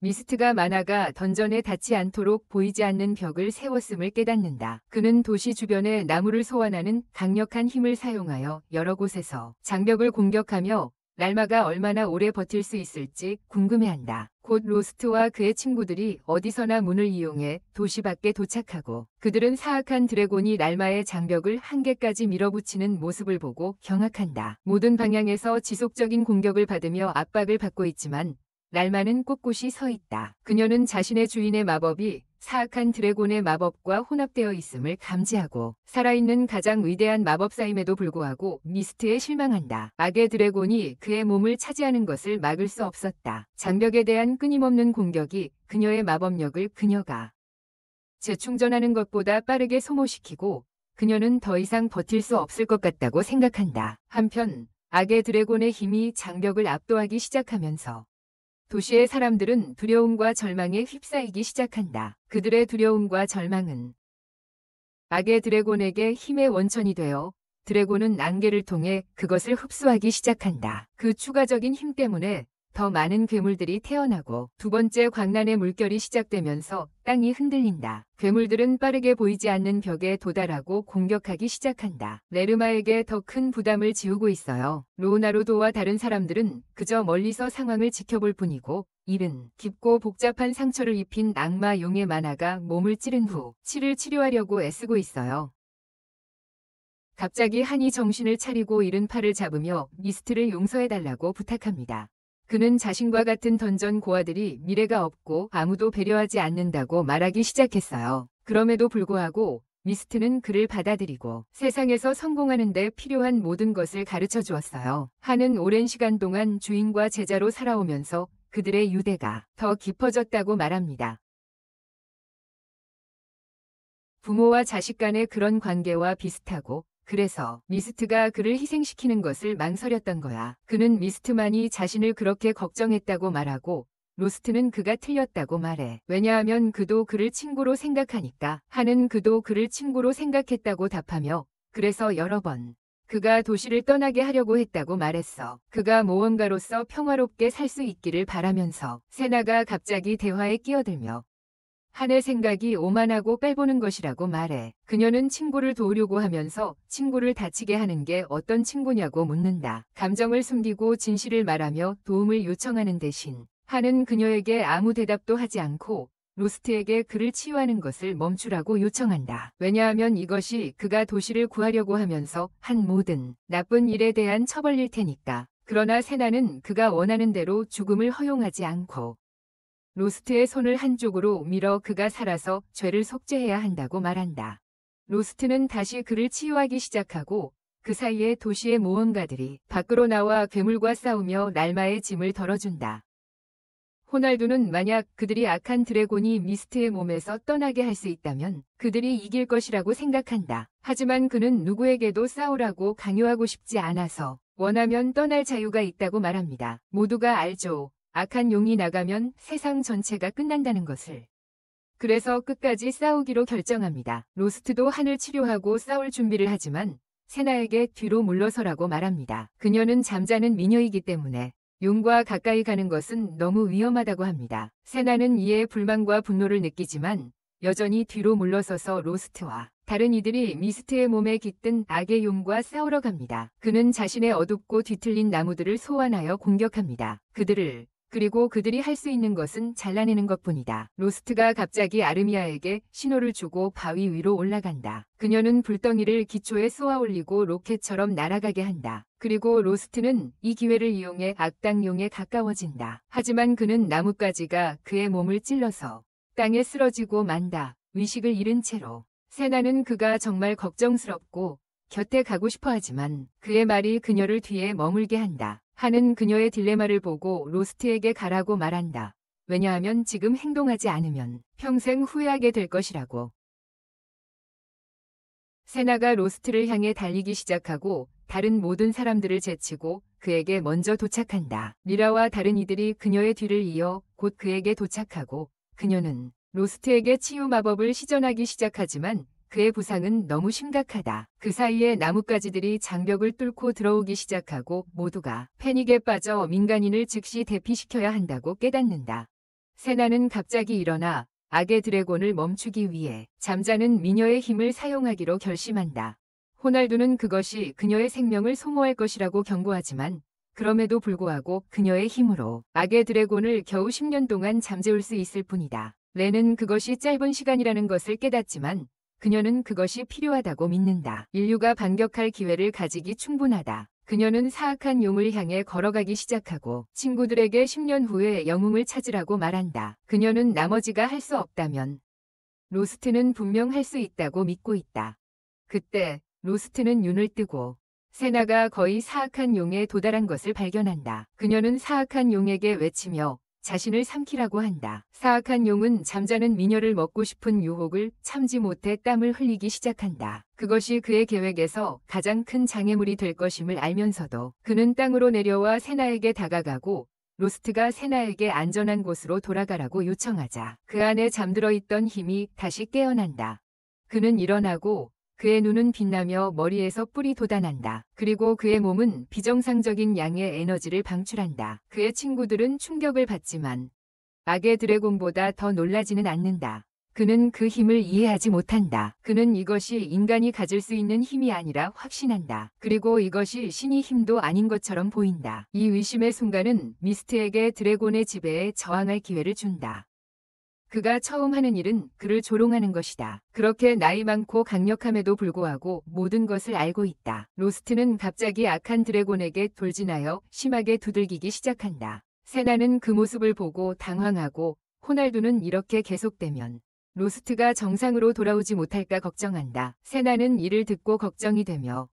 미스트가 만화가 던전에 닿지 않도록 보이지 않는 벽을 세웠음을 깨닫는다. 그는 도시 주변에 나무를 소환하는 강력한 힘을 사용하여 여러 곳에서 장벽을 공격하며 랄마가 얼마나 오래 버틸 수 있을지 궁금해한다. 곧 로스트와 그의 친구들이 어디서나 문을 이용해 도시 밖에 도착하고 그들은 사악한 드래곤이 랄마의 장벽을 한계까지 밀어붙이는 모습을 보고 경악한다. 모든 방향에서 지속적인 공격을 받으며 압박을 받고 있지만 랄마는 꼿꼿이 서 있다. 그녀는 자신의 주인의 마법이 사악한 드래곤의 마법과 혼합되어 있음을 감지하고 살아있는 가장 위대한 마법사임에도 불구하고 미스트에 실망한다. 악의 드래곤이 그의 몸을 차지하는 것을 막을 수 없었다. 장벽에 대한 끊임없는 공격이 그녀의 마법력을 그녀가 재충전하는 것보다 빠르게 소모시키고 그녀는 더 이상 버틸 수 없을 것 같다고 생각한다. 한편 악의 드래곤의 힘이 장벽을 압도하기 시작하면서 도시의 사람들은 두려움과 절망에 휩싸이기 시작한다. 그들의 두려움과 절망은 악의 드래곤에게 힘의 원천이 되어 드래곤은 안개를 통해 그것을 흡수하기 시작한다. 그 추가적인 힘 때문에 더 많은 괴물들이 태어나고 두 번째 광란의 물결이 시작되면서 땅이 흔들린다. 괴물들은 빠르게 보이지 않는 벽에 도달하고 공격하기 시작한다. 레르마에게 더 큰 부담을 지우고 있어요. 로나루도와 다른 사람들은 그저 멀리서 상황을 지켜볼 뿐이고 이른 깊고 복잡한 상처를 입힌 악마 용의 만화가 몸을 찌른 후 치를 치료하려고 애쓰고 있어요. 갑자기 한이 정신을 차리고 잃은 팔을 잡으며 미스트를 용서해달라고 부탁합니다. 그는 자신과 같은 던전 고아들이 미래가 없고 아무도 배려하지 않는다고 말하기 시작했어요. 그럼에도 불구하고 미스트는 그를 받아들이고 세상에서 성공하는 데 필요한 모든 것을 가르쳐 주었어요. 한은 오랜 시간 동안 주인과 제자로 살아오면서 그들의 유대가 더 깊어졌다고 말합니다. 부모와 자식 간의 그런 관계와 비슷하고 그래서 미스트가 그를 희생시키는 것을 망설였던 거야. 그는 미스트만이 자신을 그렇게 걱정했다고 말하고 로스트는 그가 틀렸다고 말해. 왜냐하면 그도 그를 친구로 생각하니까. 한은 그도 그를 친구로 생각했다고 답하며 그래서 여러 번 그가 도시를 떠나게 하려고 했다고 말했어. 그가 모험가로서 평화롭게 살 수 있기를 바라면서 세나가 갑자기 대화에 끼어들며 한의 생각이 오만하고 빼보는 것이라고 말해. 그녀는 친구를 도우려고 하면서 친구를 다치게 하는 게 어떤 친구냐고 묻는다. 감정을 숨기고 진실을 말하며 도움을 요청하는 대신 한은 그녀에게 아무 대답도 하지 않고 로스트에게 그를 치유하는 것을 멈추라고 요청한다. 왜냐하면 이것이 그가 도시를 구하려고 하면서 한 모든 나쁜 일에 대한 처벌일 테니까. 그러나 세나는 그가 원하는 대로 죽음을 허용하지 않고 로스트의 손을 한쪽으로 밀어 그가 살아서 죄를 속죄해야 한다고 말한다. 로스트는 다시 그를 치유하기 시작하고 그 사이에 도시의 모험가들이 밖으로 나와 괴물과 싸우며 날마의 짐을 덜어준다. 호날두는 만약 그들이 악한 드래곤이 미스트의 몸에서 떠나게 할 수 있다면 그들이 이길 것이라고 생각한다. 하지만 그는 누구에게도 싸우라고 강요하고 싶지 않아서 원하면 떠날 자유가 있다고 말합니다. 모두가 알죠. 악한 용이 나가면 세상 전체가 끝난다는 것을. 그래서 끝까지 싸우기로 결정합니다. 로스트도 한을 치료하고 싸울 준비를 하지만 세나에게 뒤로 물러서라고 말합니다. 그녀는 잠자는 미녀이기 때문에 용과 가까이 가는 것은 너무 위험하다고 합니다. 세나는 이에 불만과 분노를 느끼지만 여전히 뒤로 물러서서 로스트와 다른 이들이 미스트의 몸에 깃든 악의 용과 싸우러 갑니다. 그는 자신의 어둡고 뒤틀린 나무들을 소환하여 공격합니다. 그리고 그들이 할 수 있는 것은 잘라내는 것뿐이다. 로스트가 갑자기 아르미아에게 신호를 주고 바위 위로 올라간다. 그녀는 불덩이를 기초에 쏘아 올리고 로켓처럼 날아가게 한다. 그리고 로스트는 이 기회를 이용해 악당용에 가까워진다. 하지만 그는 나뭇가지가 그의 몸을 찔러서 땅에 쓰러지고 만다. 의식을 잃은 채로. 세나는 그가 정말 걱정스럽고 곁에 가고 싶어 하지만 그의 말이 그녀를 뒤에 머물게 한다. 하는 그녀의 딜레마를 보고 로스트에게 가라고 말한다. 왜냐하면 지금 행동하지 않으면 평생 후회하게 될 것이라고. 세나가 로스트를 향해 달리기 시작하고 다른 모든 사람들을 제치고 그에게 먼저 도착한다. 미라와 다른 이들이 그녀의 뒤를 이어 곧 그에게 도착하고 그녀는 로스트에게 치유 마법을 시전하기 시작하지만 그의 부상은 너무 심각하다. 그 사이에 나뭇가지들이 장벽을 뚫고 들어오기 시작하고 모두가 패닉에 빠져 민간인을 즉시 대피시켜야 한다고 깨닫는다. 세나는 갑자기 일어나 악의 드래곤을 멈추기 위해 잠자는 미녀의 힘을 사용하기로 결심한다. 호날두는 그것이 그녀의 생명을 소모할 것이라고 경고하지만 그럼에도 불구하고 그녀의 힘으로 악의 드래곤을 겨우 10년 동안 잠재울 수 있을 뿐이다. 레는 그것이 짧은 시간이라는 것을 깨닫지만 그녀는 그것이 필요하다고 믿는다. 인류가 반격할 기회를 가지기 충분하다. 그녀는 사악한 용을 향해 걸어가기 시작하고 친구들에게 10년 후에 영웅을 찾으라고 말한다. 그녀는 나머지가 할 수 없다면 로스트는 분명 할 수 있다고 믿고 있다. 그때 로스트는 눈을 뜨고 세나가 거의 사악한 용에 도달한 것을 발견한다. 그녀는 사악한 용에게 외치며 자신을 삼키라고 한다. 사악한 용은 잠자는 미녀를 먹고 싶은 유혹을 참지 못해 땀을 흘리기 시작한다. 그것이 그의 계획에서 가장 큰 장애물이 될 것임을 알면서도 그는 땅으로 내려와 세나에게 다가가고 로스트가 세나에게 안전한 곳으로 돌아가라고 요청하자 그 안에 잠들어 있던 힘이 다시 깨어난다. 그는 일어나고 그의 눈은 빛나며 머리에서 뿔이 돋아난다. 그리고 그의 몸은 비정상적인 양의 에너지를 방출한다. 그의 친구들은 충격을 받지만 악의 드래곤보다 더 놀라지는 않는다. 그는 그 힘을 이해하지 못한다. 그는 이것이 인간이 가질 수 있는 힘이 아니라 확신한다. 그리고 이것이 신의 힘도 아닌 것처럼 보인다. 이 의심의 순간은 미스트에게 드래곤의 지배에 저항할 기회를 준다. 그가 처음 하는 일은 그를 조롱하는 것이다. 그렇게 나이 많고 강력함에도 불구하고 모든 것을 알고 있다. 로스트는 갑자기 악한 드래곤에게 돌진하여 심하게 두들기기 시작한다. 세나는 그 모습을 보고 당황하고 호날두는 이렇게 계속되면 로스트가 정상으로 돌아오지 못할까 걱정한다. 세나는 이를 듣고 걱정이 되며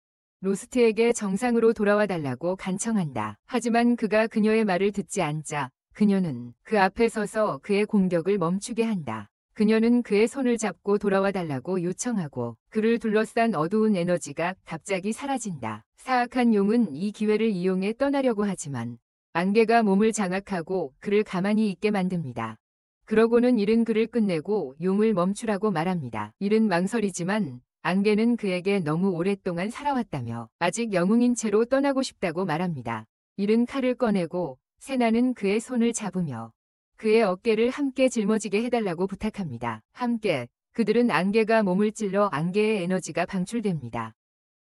로스트에게 정상으로 돌아와 달라고 간청한다. 하지만 그가 그녀의 말을 듣지 않자 그녀는 그 앞에 서서 그의 공격을 멈추게 한다. 그녀는 그의 손을 잡고 돌아와 달라고 요청하고 그를 둘러싼 어두운 에너지가 갑자기 사라진다. 사악한 용은 이 기회를 이용해 떠나려고 하지만 안개가 몸을 장악하고 그를 가만히 있게 만듭니다. 그러고는 일은 그를 끝내고 용을 멈추라고 말합니다. 일은 망설이지만 안개는 그에게 너무 오랫동안 살아왔다며 아직 영웅인 채로 떠나고 싶다고 말합니다. 일은 칼을 꺼내고 세나는 그의 손을 잡으며 그의 어깨를 함께 짊어지게 해달라고 부탁합니다. 함께 그들은 안개가 몸을 찔러 안개의 에너지가 방출됩니다.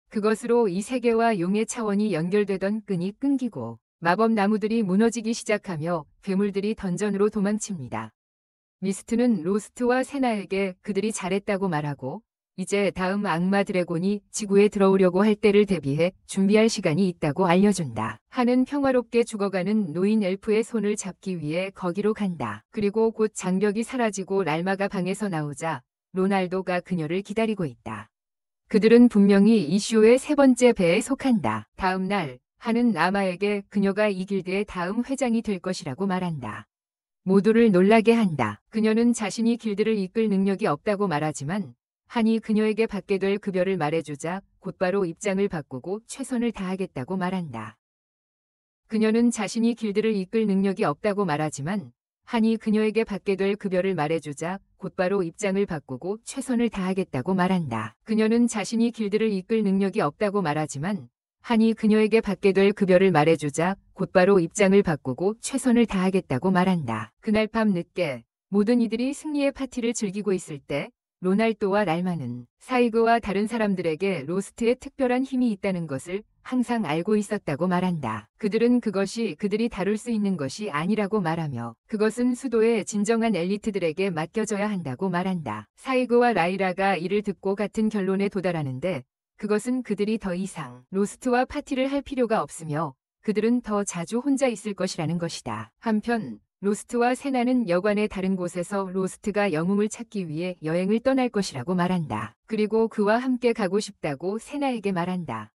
그것으로 이 세계와 용의 차원이 연결되던 끈이 끊기고 마법 나무들이 무너지기 시작하며 괴물들이 던전으로 도망칩니다. 미스트는 로스트와 세나에게 그들이 잘했다고 말하고 이제 다음 악마 드래곤이 지구에 들어오려고 할 때를 대비해 준비할 시간이 있다고 알려준다. 한은 평화롭게 죽어가는 노인 엘프의 손을 잡기 위해 거기로 간다. 그리고 곧 장벽이 사라지고 랄마가 방에서 나오자 로날도가 그녀를 기다리고 있다. 그들은 분명히 이슈의 세 번째 배에 속한다. 다음 날 한은 아마에게 그녀가 이 길드의 다음 회장이 될 것이라고 말한다. 모두를 놀라게 한다. 그녀는 자신이 길드를 이끌 능력이 없다고 말하지만 한이 그녀에게 받게 될 급여를 말해주자 곧바로 입장을 바꾸고 최선을 다하겠다고 말한다. 그녀는 자신이 길드를 이끌 능력이 없다고 말하지만 한이 그녀에게 받게 될 급여를 말해주자 곧바로 입장을 바꾸고 최선을 다하겠다고 말한다. 그녀는 자신이 길드를 이끌 능력이 없다고 말하지만 한이 그녀에게 받게 될 급여를 말해주자 곧바로 입장을 바꾸고 최선을 다하겠다고 말한다. 그날 밤 늦게 모든 이들이 승리의 파티를 즐기고 있을 때 로날도와 랄마는 사이그와 다른 사람들에게 로스트에 특별한 힘이 있다는 것을 항상 알고 있었다고 말한다. 그들은 그것이 그들이 다룰 수 있는 것이 아니라고 말하며 그것은 수도의 진정한 엘리트들에게 맡겨져야 한다고 말한다. 사이그와 라이라가 이를 듣고 같은 결론에 도달하는데 그것은 그들이 더 이상 로스트와 파티를 할 필요가 없으며 그들은 더 자주 혼자 있을 것이라는 것이다. 한편 로스트와 세나는 여관의 다른 곳에서 로스트가 영웅을 찾기 위해 여행을 떠날 것이라고 말한다. 그리고 그와 함께 가고 싶다고 세나에게 말한다.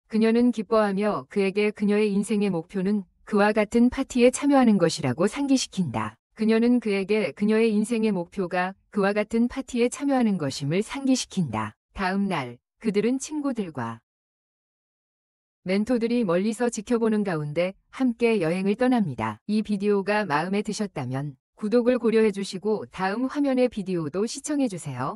그녀는 기뻐하며 그에게 그녀의 인생의 목표는 그와 같은 파티에 참여하는 것이라고 상기시킨다. 그녀는 그에게 그녀의 인생의 목표가 그와 같은 파티에 참여하는 것임을 상기시킨다. 다음 날 그들은 친구들과 멘토들이 멀리서 지켜보는 가운데 함께 여행을 떠납니다. 이 비디오가 마음에 드셨다면 구독을 고려해 주시고 다음 화면의 비디오도 시청해 주세요.